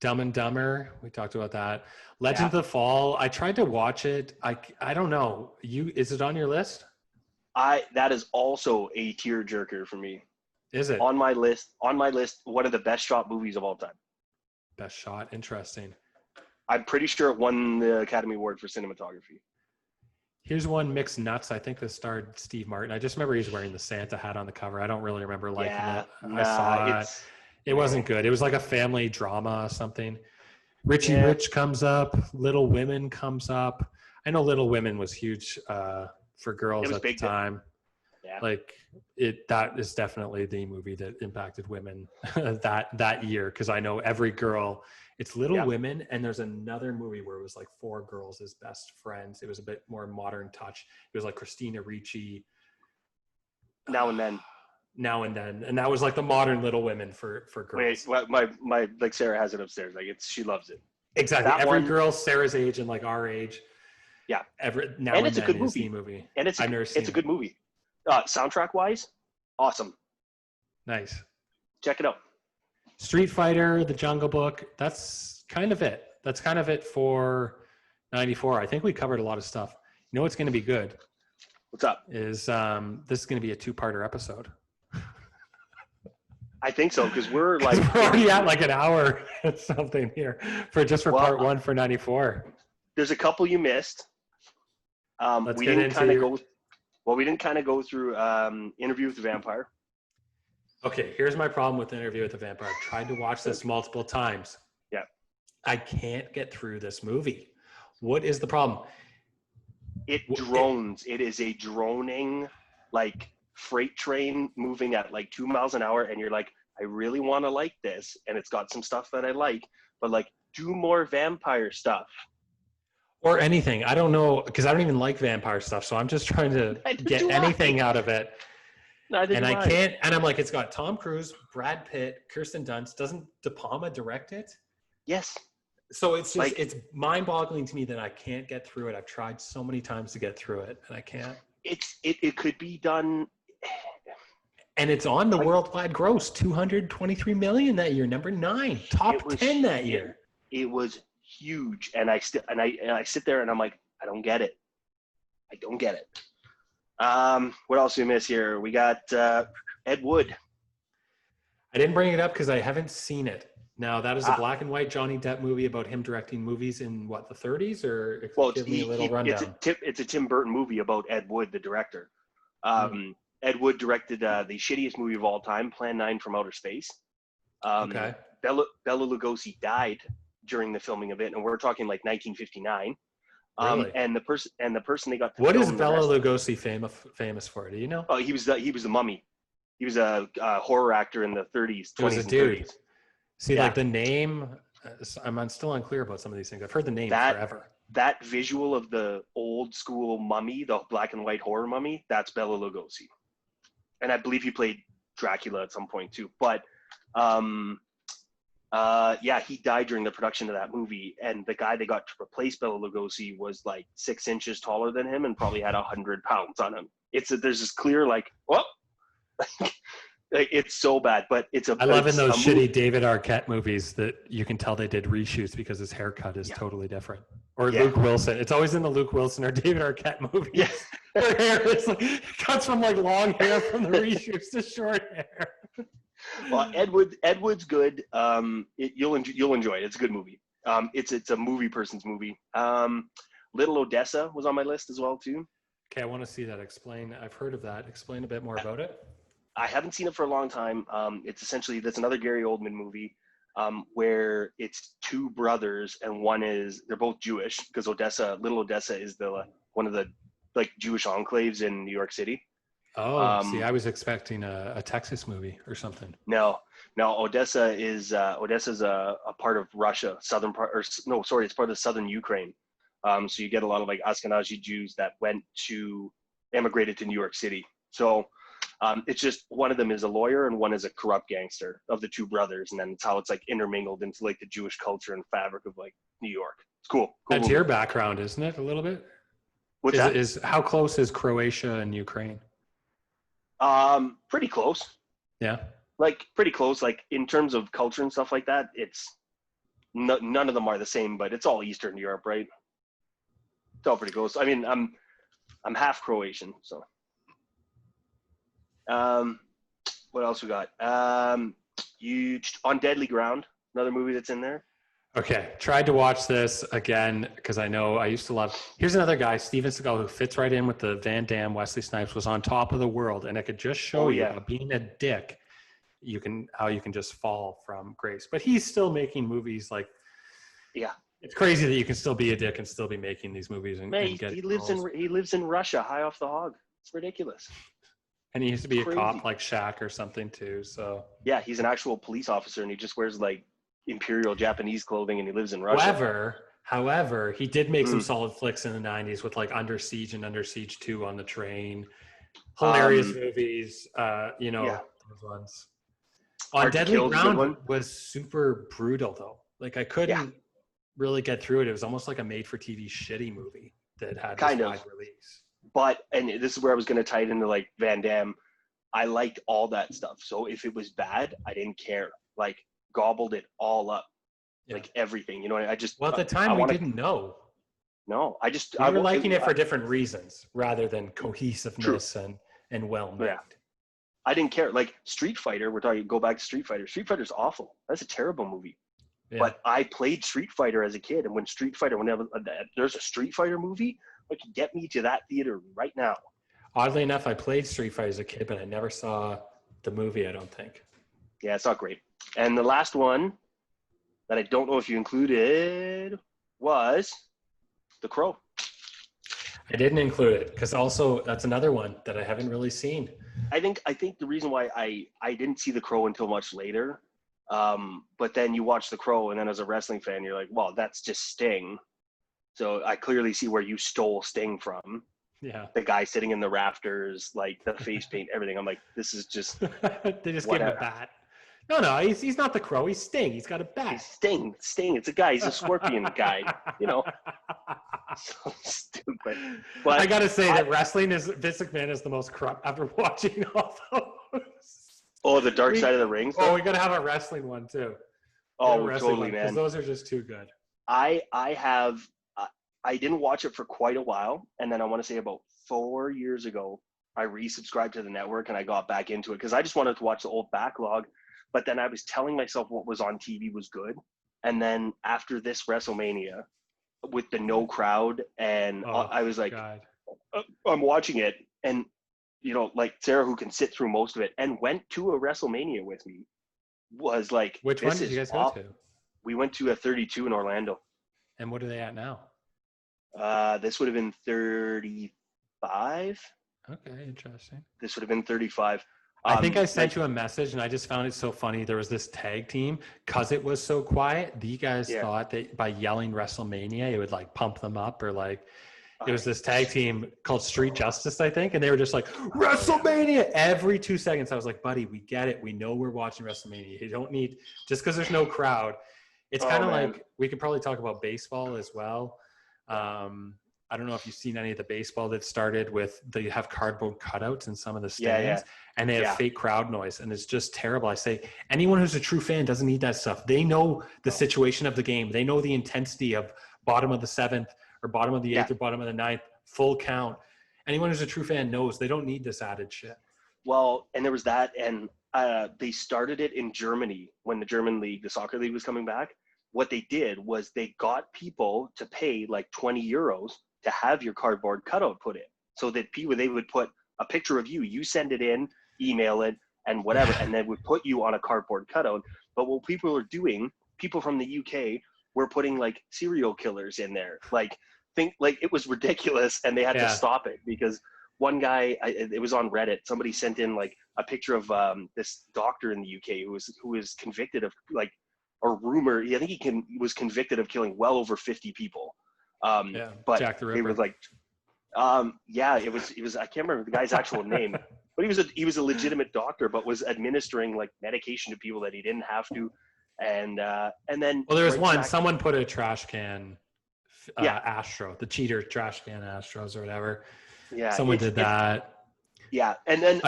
A: Dumb and Dumber. We talked about that. Legend of the Fall. I tried to watch it. I don't know. Is it on your list?
B: That is also a tearjerker for me.
A: Is it?
B: On my list, one of the best shot movies of all time.
A: Best shot. Interesting.
B: I'm pretty sure it won the Academy Award for cinematography.
A: Here's one, Mixed Nuts. I think this starred Steve Martin. I just remember he's wearing the Santa hat on the cover. I don't really remember liking it. I saw it. It wasn't good. It was like a family drama or something. Richie Rich comes up. Little Women comes up. I know Little Women was huge for girls at the time.
B: Yeah.
A: Like that is definitely the movie that impacted women that year, because I know every girl. It's Little Women, and there's another movie where it was like four girls as best friends. It was a bit more modern touch. It was like Christina Ricci.
B: Now and Then.
A: And that was like the modern Little Women for girls.
B: Wait, my like Sarah has it upstairs. Like she loves it.
A: Exactly. Every girl Sarah's age and like our age.
B: Yeah.
A: Now and it's a good movie.
B: And it's a good movie. Soundtrack wise, awesome.
A: Nice.
B: Check it out.
A: Street Fighter, The Jungle Book. That's kind of it. That's kind of it for '94. I think we covered a lot of stuff. You know what's going to be good?
B: What's up?
A: Is this is going to be a 2-parter episode?
B: I think so, because we're
A: already at like an hour and something here for part one for '94.
B: There's a couple you missed. We didn't kind of go through Interview with the Vampire.
A: Okay, here's my problem with Interview with the Vampire. I've tried to watch this multiple times.
B: Yeah.
A: I can't get through this movie. What is the problem?
B: It drones. It is a droning, like, freight train moving at like 2 miles an hour, and you're like, I really want to like this, and it's got some stuff that I like, but like, do more vampire stuff.
A: Or anything. I don't know, because I don't even like vampire stuff, so I'm just trying to get anything out of it. And I can't, and I'm like, it's got Tom Cruise, Brad Pitt, Kirsten Dunst. Doesn't De Palma direct it?
B: Yes.
A: So it's just, it's mind-boggling to me that I can't get through it. I've tried so many times to get through it, and I can't.
B: It could be done.
A: And it's on the worldwide gross, 223 million that year, number 9, top 10 that year.
B: It was huge, and I sit there and I'm like, I don't get it. What else do we miss here? We got Ed Wood.
A: I didn't bring it up because I haven't seen it. Now, that is a black and white Johnny Depp movie about him directing movies in, what, the 30s? Or give me a little rundown.
B: It's a Tim Burton movie about Ed Wood, the director. Ed Wood directed the shittiest movie of all time, Plan 9 from Outer Space.
A: Okay.
B: Bela Lugosi died during the filming of it, and we're talking like 1959.
A: Really?
B: And the person they got to
A: what is Bela Lugosi famous for? Do you know?
B: Oh, he was the Mummy. He was a horror actor in the 30s, 20s, and 30s.
A: See, like the name, I'm still unclear about some of these things. I've heard the name forever.
B: That visual of the old school mummy, the black and white horror mummy, that's Bela Lugosi. And I believe he played Dracula at some point too. But he died during the production of that movie. And the guy they got to replace Bela Lugosi was like 6 inches taller than him and probably had 100 pounds on him. There's this clear like, whoa. It's so bad, but I love in those
A: shitty David Arquette movies that you can tell they did reshoots because his haircut is totally different. Or Luke Wilson. It's always in the Luke Wilson or David Arquette movies.
B: Yeah.
A: Their hair is it cuts from like long hair from the reshoots to short hair.
B: Well, Ed Wood's good. You'll enjoy it. It's a good movie. It's a movie person's movie. Little Odessa was on my list as well too.
A: Okay, I want to see that. Explain. I've heard of that. Explain a bit more about it.
B: I haven't seen it for a long time. It's essentially that's another Gary Oldman movie where it's two brothers and they're both Jewish because Little Odessa is the one of the like Jewish enclaves in New York City.
A: Oh, see, I was expecting a Texas movie or something.
B: No, Odessa's a part of Russia, southern part, or no, sorry, it's part of southern Ukraine. So you get a lot of like Ashkenazi Jews that emigrated to New York City. So it's just one of them is a lawyer and one is a corrupt gangster of the two brothers, and then it's how it's like intermingled into like the Jewish culture and fabric of like New York. It's cool.
A: That's your background, isn't it? A little bit.
B: What's that?
A: Is how close is Croatia and Ukraine?
B: Pretty close.
A: Yeah.
B: Like pretty close. Like in terms of culture and stuff like that, it's none of them are the same, but it's all Eastern Europe, right? It's all pretty close. I mean, I'm half Croatian, so. What else we got? You On Deadly Ground, another movie that's in there.
A: Okay, tried to watch this again because I know I used to love. Here's another guy, Steven Seagal, who fits right in with the Van Damme, Wesley Snipes, was on top of the world, and it could just show you how being a dick, how you can just fall from grace. But he's still making movies like.
B: Yeah.
A: It's crazy that you can still be a dick and still be making these movies and get.
B: He lives in Russia, high off the hog. It's ridiculous.
A: And he used to be a cop like Shaq or something too. So
B: yeah, he's an actual police officer, and he just wears like imperial Japanese clothing, and he lives in Russia.
A: However, he did make some solid flicks in the 90s with like Under Siege and Under Siege 2 on the train. Hilarious movies. Those ones. On Deadly Ground was super brutal though. Like I couldn't really get through it. It was almost like a made-for-TV shitty movie that had this wide release.
B: But, and this is where I was going to tie it into like Van Damme. I liked all that stuff. So if it was bad, I didn't care. Like gobbled it all up, like everything. You know, I just.
A: Well, at the time we didn't know.
B: No, I
A: were liking it for different reasons rather than cohesiveness and well made.
B: Yeah. I didn't care. Like Street Fighter, go back to Street Fighter. Street Fighter's awful. That's a terrible movie. Yeah. But I played Street Fighter as a kid, and whenever there's a Street Fighter movie, like get me to that theater right now.
A: Oddly enough, I played Street Fighter as a kid, but I never saw the movie, I don't think.
B: Yeah, it's not great. And the last one that I don't know if you included was The Crow.
A: I didn't include it because also that's another one that I haven't really seen.
B: I think the reason why I didn't see The Crow until much later, but then you watch The Crow, and then as a wrestling fan, you're like, well, that's just Sting. So I clearly see where you stole Sting from.
A: Yeah.
B: The guy sitting in the rafters, like the face paint, everything. I'm like, this is just.
A: They just gave him a bat. No, he's not the Crow. He's Sting. He's got a bat.
B: He's Sting. It's a guy. He's a scorpion guy. You know. So stupid. But
A: I gotta say that wrestling is Vince McMahon is the most corrupt after watching all those.
B: Oh, the Dark Side of the Ring.
A: Oh, we gotta have a wrestling one too.
B: Oh, totally, man.
A: Because those are just too good.
B: I didn't watch it for quite a while, and then I want to say about 4 years ago, I resubscribed to the network and I got back into it because I just wanted to watch the old backlog. But then I was telling myself what was on TV was good, and then after this WrestleMania, with the no crowd, and I was like, I'm watching it, and like Sarah, who can sit through most of it, and went to a WrestleMania with me, was like,
A: which one did you guys go to?
B: We went to a 32 in Orlando.
A: And what are they at now?
B: This would have been 35.
A: Okay, interesting.
B: This would have been 35.
A: I think I sent you a message, and I just found it so funny. There was this tag team, because it was so quiet. You guys thought that by yelling WrestleMania, it would like pump them up, or like it was this tag team called Street Justice, I think, and they were just like WrestleMania every 2 seconds. I was like, buddy, we get it. We know we're watching WrestleMania. You don't need just because there's no crowd. It's kind of like we could probably talk about baseball as well. I don't know if you've seen any of the baseball that started with they have cardboard cutouts in some of the stands and they have fake crowd noise, and it's just terrible. I say anyone who's a true fan doesn't need that stuff. They know the situation of the game. They know the intensity of bottom of the seventh or bottom of the eighth or bottom of the ninth, full count. Anyone who's a true fan knows they don't need this added shit.
B: Well, and there was that, and they started it in Germany when the German league, the soccer league, was coming back. What they did was they got people to pay like 20 euros to have your cardboard cutout put in. so that they would put a picture of you. You send it in, email it, and whatever, and then would put you on a cardboard cutout. But what people are doing, people from the UK were putting like serial killers in there. Like it was ridiculous, and they had to stop it because one guy, it was on Reddit. Somebody sent in like a picture of this doctor in the UK who was convicted of like a rumor. I think he was convicted of killing well over 50 people. But
A: Jack the Ripper.
B: They were like, it was I can't remember the guy's actual name, but he was a legitimate doctor, but was administering like medication to people that he didn't have to, and then
A: there was someone put a trash can Astro, the cheater trash can Astros or whatever.
B: Yeah,
A: someone did that.
B: Yeah, and then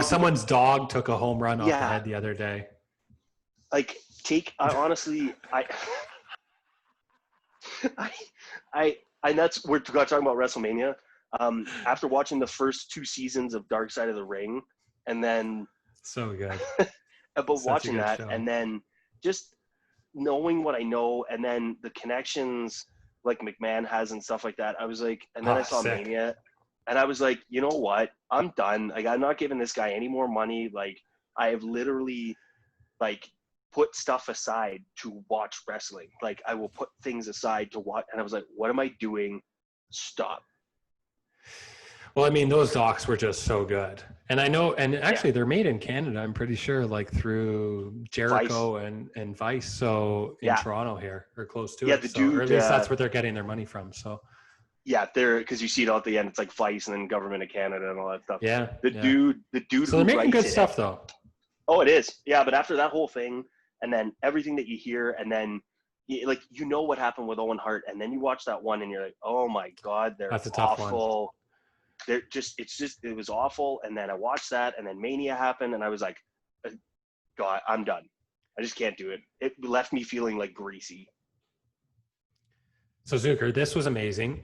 A: someone's dog took a home run off the head the other day.
B: Like honestly, and that's we're talking about WrestleMania. After watching the first 2 seasons of Dark Side of the Ring, and then
A: so good,
B: but watching that show. And then just knowing what I know, and then the connections like McMahon has and stuff like that, I was like, and then I saw Mania, and I was like, you know what? I'm done. Like, I'm not giving this guy any more money. Like, I have literally like put stuff aside to watch wrestling. Like, I will put things aside to watch. And I was like, what am I doing? Stop.
A: Well, I mean, those docs were just so good. And I know, and actually they're made in Canada, I'm pretty sure, like through Jericho and Vice. So in Toronto here, or close to it. Or at least that's where they're getting their money from. So
B: yeah, because you see it at the end, it's like Vice and then Government of Canada and all that stuff.
A: Yeah.
B: The dude.
A: So they're making good stuff though.
B: Oh, it is. Yeah, but after that whole thing, and then everything that you hear, and then like what happened with Owen Hart, and then you watch that one, and you're like, oh my God, they're
A: That's a tough
B: awful.
A: One.
B: It was awful. And then I watched that, and then Mania happened, and I was like, God, I'm done. I just can't do it. It left me feeling like greasy.
A: So Zuker, this was amazing.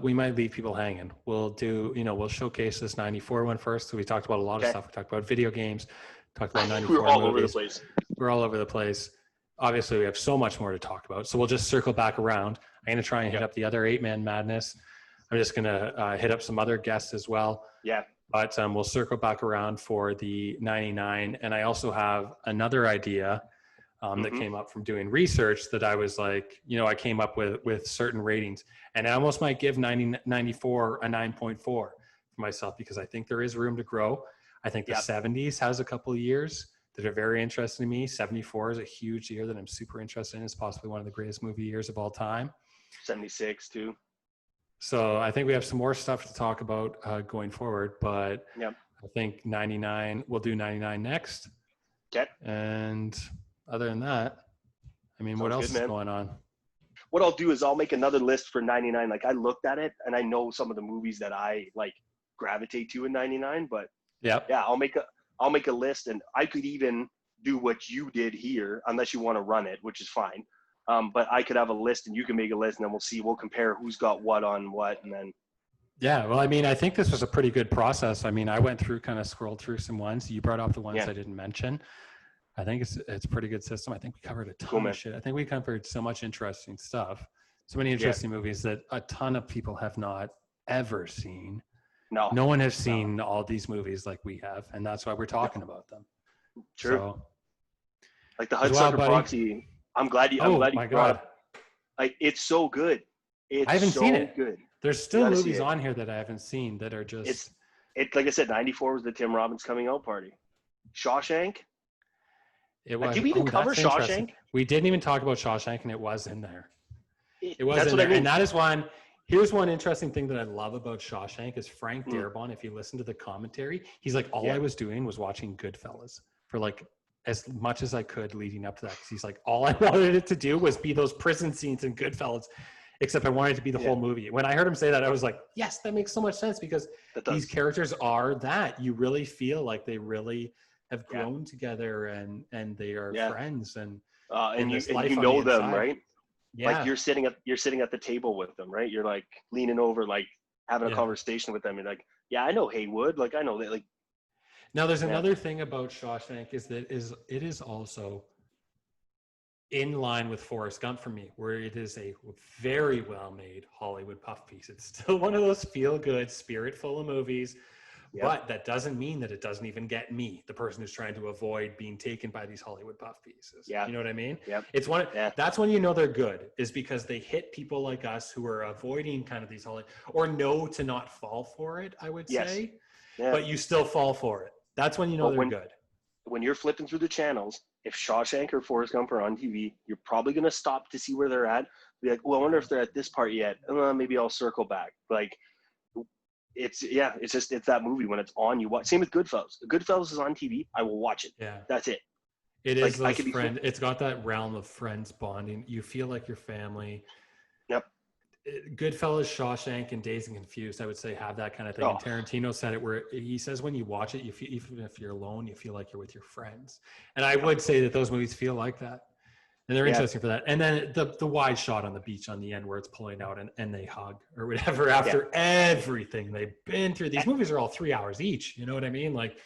A: We might leave people hanging. We'll do, we'll showcase this 94 one first. So we talked about a lot of stuff. We talked about video games, talked about 94
B: We're all
A: movies.
B: over the place.
A: We're all over the place. Obviously, we have so much more to talk about. So we'll just circle back around. I'm going to try and hit up the other 8-Man Madness. I'm just going to hit up some other guests as well.
B: Yeah.
A: But we'll circle back around for the 99. And I also have another idea that came up from doing research that I was like, I came up with certain ratings. And I almost might give 94 a 9.4 for myself, because I think there is room to grow. I think the 70s has a couple of years that are very interesting to me. 74 is a huge year that I'm super interested in. It's possibly one of the greatest movie years of all time.
B: 76 too.
A: So I think we have some more stuff to talk about going forward, but I think 99, we'll do 99 next.
B: Okay.
A: And other than that, I mean, what else is going on?
B: What I'll do is I'll make another list for 99. Like, I looked at it and I know some of the movies that I like gravitate to in 99, but I'll make a list, and I could even do what you did here, unless you want to run it, which is fine. But I could have a list and you can make a list, and then we'll compare who's got what on what. And then.
A: Yeah. Well, I mean, I think this was a pretty good process. I mean, I went through, kind of scrolled through some ones. You brought up the ones I didn't mention. I think it's a pretty good system. I think we covered a ton of shit. I think we covered so much interesting stuff, so many interesting movies that a ton of people have not ever seen. No one has seen all these movies like we have, and that's why we're talking about them.
B: True.
A: So,
B: like the Hudsucker Proxy. I'm glad you brought it. Like, it's so good.
A: I haven't seen it.
B: Good.
A: There's still movies on here that I haven't seen that are just.
B: It's like I said, 94 was the Tim Robbins coming out party. Shawshank.
A: It was.
B: Did we even cover Shawshank?
A: We didn't even talk about Shawshank, and it was in there. It was
B: in there.
A: I mean. And that is one. Here's one interesting thing that I love about Shawshank is Frank Darabont. If you listen to the commentary, he's like, all I was doing was watching Goodfellas for like as much as I could leading up to that. Because he's like, all I wanted it to do was be those prison scenes in Goodfellas, except I wanted it to be the whole movie. When I heard him say that, I was like, yes, that makes so much sense, because these characters are that. You really feel like they really have grown together and they are friends and
B: you know them, right?
A: Yeah.
B: Like you're sitting at the table with them, right? You're like leaning over, like having a conversation with them. You're like, I know Haywood. Like, I know that. Like,
A: now there's another thing about Shawshank is that it is also in line with Forrest Gump for me, where it is a very well-made Hollywood puff piece. It's still one of those feel-good, spirit-full movies, but that doesn't mean that it doesn't even get me, the person who's trying to avoid being taken by these Hollywood puff pieces.
B: Yeah.
A: You know what I mean?
B: Yep.
A: It's one. That's when you know they're good, is because they hit people like us who are avoiding kind of these Hollywood, or know to not fall for it, I would say.
B: Yeah.
A: But you still fall for it. That's when you know they're good.
B: When you're flipping through the channels, if Shawshank or Forrest Gump are on TV, you're probably going to stop to see where they're at. Be like, well, I wonder if they're at this part yet. Maybe I'll circle back. Like, it's that movie when it's on, you watch. Same with Goodfellas. Goodfellas is on TV, I will watch it.
A: Yeah.
B: That's it.
A: It is those friends. It's got that realm of friends bonding. You feel like your family.
B: Yep.
A: Goodfellas, Shawshank, and Dazed and Confused, I would say, have that kind of thing. And Tarantino said it where he says when you watch it, you feel, even if you're alone, you feel like you're with your friends. And I would say that those movies feel like that. And they're interesting for that. And then the wide shot on the beach on the end where it's pulling out and they hug or whatever after everything they've been through. These movies are all 3 hours each. You know what I mean? Like,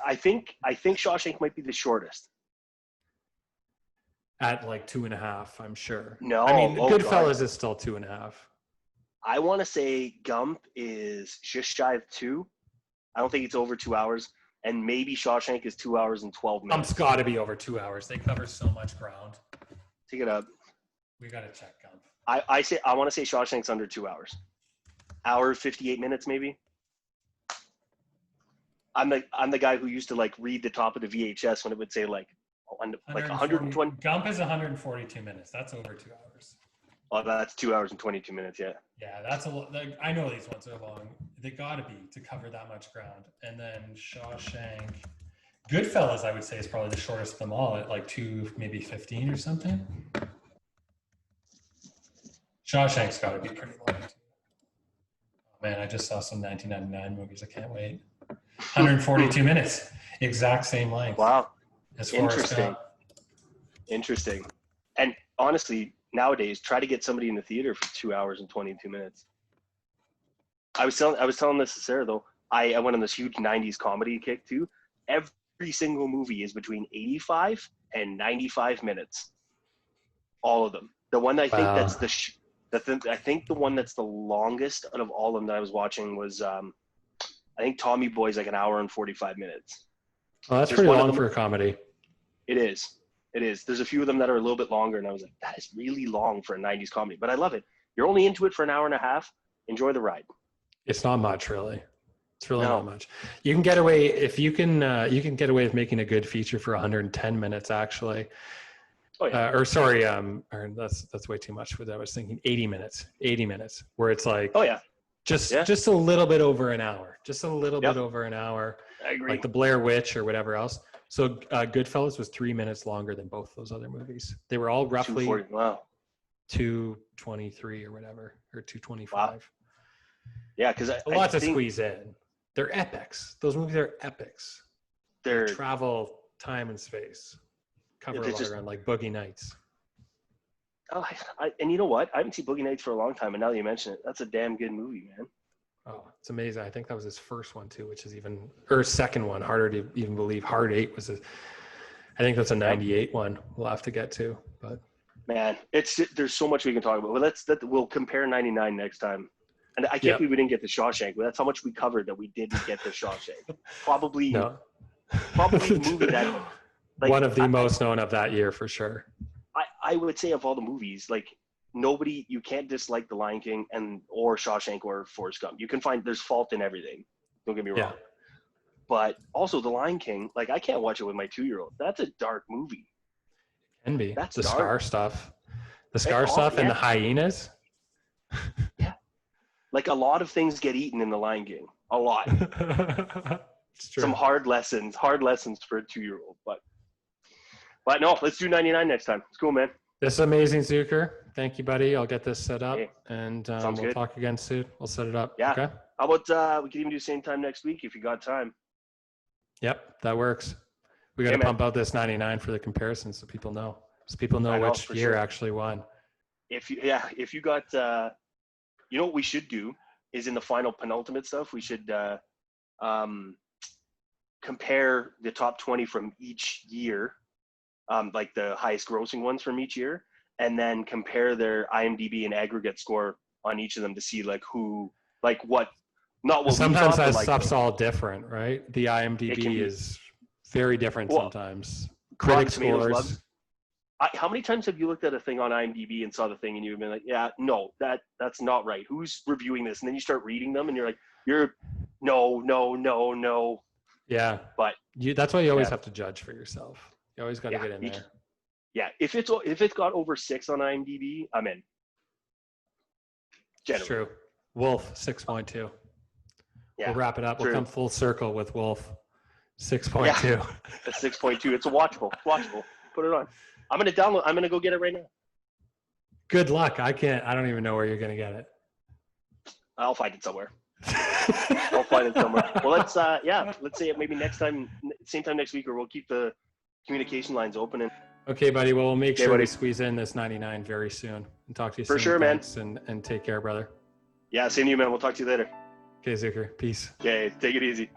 B: I think Shawshank might be the shortest.
A: At like 2.5, I'm sure.
B: No,
A: I mean, Goodfellas is still 2.5.
B: I want to say Gump is just shy of 2. I don't think it's over 2 hours, and maybe Shawshank is 2 hours and 12 minutes.
A: Gump's got to be over 2 hours. They cover so much ground.
B: Take it up.
A: We got to check Gump.
B: I want to say Shawshank's under 2 hours. Hour 58 minutes, maybe. I'm the guy who used to like read the top of the VHS when it would say like 120.
A: Gump is 142 minutes. That's over 2 hours.
B: Oh, that's 2 hours and 22 minutes. Yeah.
A: Yeah, that's a lot. I know these ones are long. They got to be to cover that much ground. And then Shawshank, Goodfellas, I would say, is probably the shortest of them all at like 2, maybe 15 or something. Shawshank's got to be pretty long too. Oh, man, I just saw some 1999 movies. I can't wait. 142 minutes, exact same length.
B: Wow.
A: Interesting.
B: Interesting. And honestly, nowadays, try to get somebody in the theater for 2 hours and 22 minutes. I was telling this to Sarah though. I went on this huge 90s comedy kick too. Every single movie is between 85 and 95 minutes. All of them. The one I think I think the one that's the longest out of all of them that I was watching was I think Tommy Boy's like an hour and 45 minutes.
A: Well, that's pretty long for a comedy.
B: It is. There's a few of them that are a little bit longer, and I was like, that is really long for a 90s comedy. But I love it. You're only into it for an hour and a half. Enjoy the ride.
A: It's not much, really. It's really not much. You can get away you can get away with making a good feature for 110 minutes, actually.
B: Oh, yeah.
A: Or that's way too much. What I was thinking, 80 minutes, where it's like, just a little bit over an hour, bit over an hour.
B: I agree.
A: Like the Blair Witch or whatever else. So Goodfellas was 3 minutes longer than both those other movies. They were all roughly 2:23 or whatever, or 2:25.
B: Wow. Yeah, because
A: a lot to squeeze in. They're epics. Those movies are epics.
B: They
A: travel time and space. Cover a lot around like Boogie Nights.
B: Oh, and you know what? I haven't seen Boogie Nights for a long time, and now that you mention it, that's a damn good movie, man.
A: Oh, it's amazing. I think that was his first one too, which is or second one. Harder to even believe. Hard 8 was I think that's a 98 one. We'll have to get to, but
B: man, there's so much we can talk about. Well, we'll compare 99 next time. And I can't believe we didn't get the Shawshank, but that's how much we covered that we didn't get the Shawshank. Probably the movie that like,
A: one of the most known of that year for sure.
B: I would say of all the movies, like you can't dislike The Lion King or Shawshank or Forrest Gump. You can find there's fault in everything. Don't get me wrong.
A: Yeah.
B: But also The Lion King, like I can't watch it with my 2-year-old. That's a dark movie.
A: It can be.
B: That's
A: the
B: dark.
A: Scar stuff. The Scar stuff and the hyenas.
B: Yeah. Like a lot of things get eaten in The Lion King. A lot.
A: It's true.
B: Some hard lessons for a 2-year-old. But no, let's do 99 next time. It's cool, man.
A: This is amazing, Zuker. Thank you, buddy. I'll get this set up, and we'll
B: good.
A: talk again soon. We'll set it up.
B: Yeah.
A: Okay.
B: How about we can even do the same time next week if you got time.
A: Yep, that works. We got to pump out this 99 for the comparison so people know. So people know which year actually won.
B: If you got, you know what we should do is in the final penultimate stuff, we should compare the top 20 from each year like the highest grossing ones from each year, and then compare their IMDb and aggregate score on each of them to see like who, like what, not what we
A: Sometimes
B: thought,
A: that
B: but like
A: stuff's all different, right? The
B: it can
A: IMDb
B: be.
A: is very different
B: Well,
A: sometimes.
B: Rotten
A: Critic
B: Tomatoes
A: scores.
B: loves. How many times have you looked at a thing on IMDb and saw the thing and you've been like, yeah, no, that's not right. Who's reviewing this? And then you start reading them and you're like, no.
A: Yeah.
B: But
A: That's why you always
B: yeah,
A: have to judge for yourself. You always got to
B: yeah,
A: get in there.
B: yeah. If it's got over 6 on IMDb, I'm in.
A: It's true. Wolf 6.2.
B: Yeah,
A: We'll wrap it up.
B: true.
A: We'll come full circle with Wolf 6.2.
B: Yeah, a 6.2. It's a watchable. Put it on. I'm gonna go get it right now.
A: Good luck. I don't even know where you're gonna get it.
B: I'll find it somewhere. Well, let's say it maybe next time, same time next week, or we'll keep the communication lines open. And
A: Okay, buddy. Well, we'll make sure
B: buddy.
A: we squeeze in this 99 very soon. And talk to you
B: For
A: soon.
B: sure, man.
A: Thanks, and take care, brother.
B: Yeah, same to you, man. We'll talk to you later.
A: Okay, Zuker. Peace.
B: Okay, take it easy.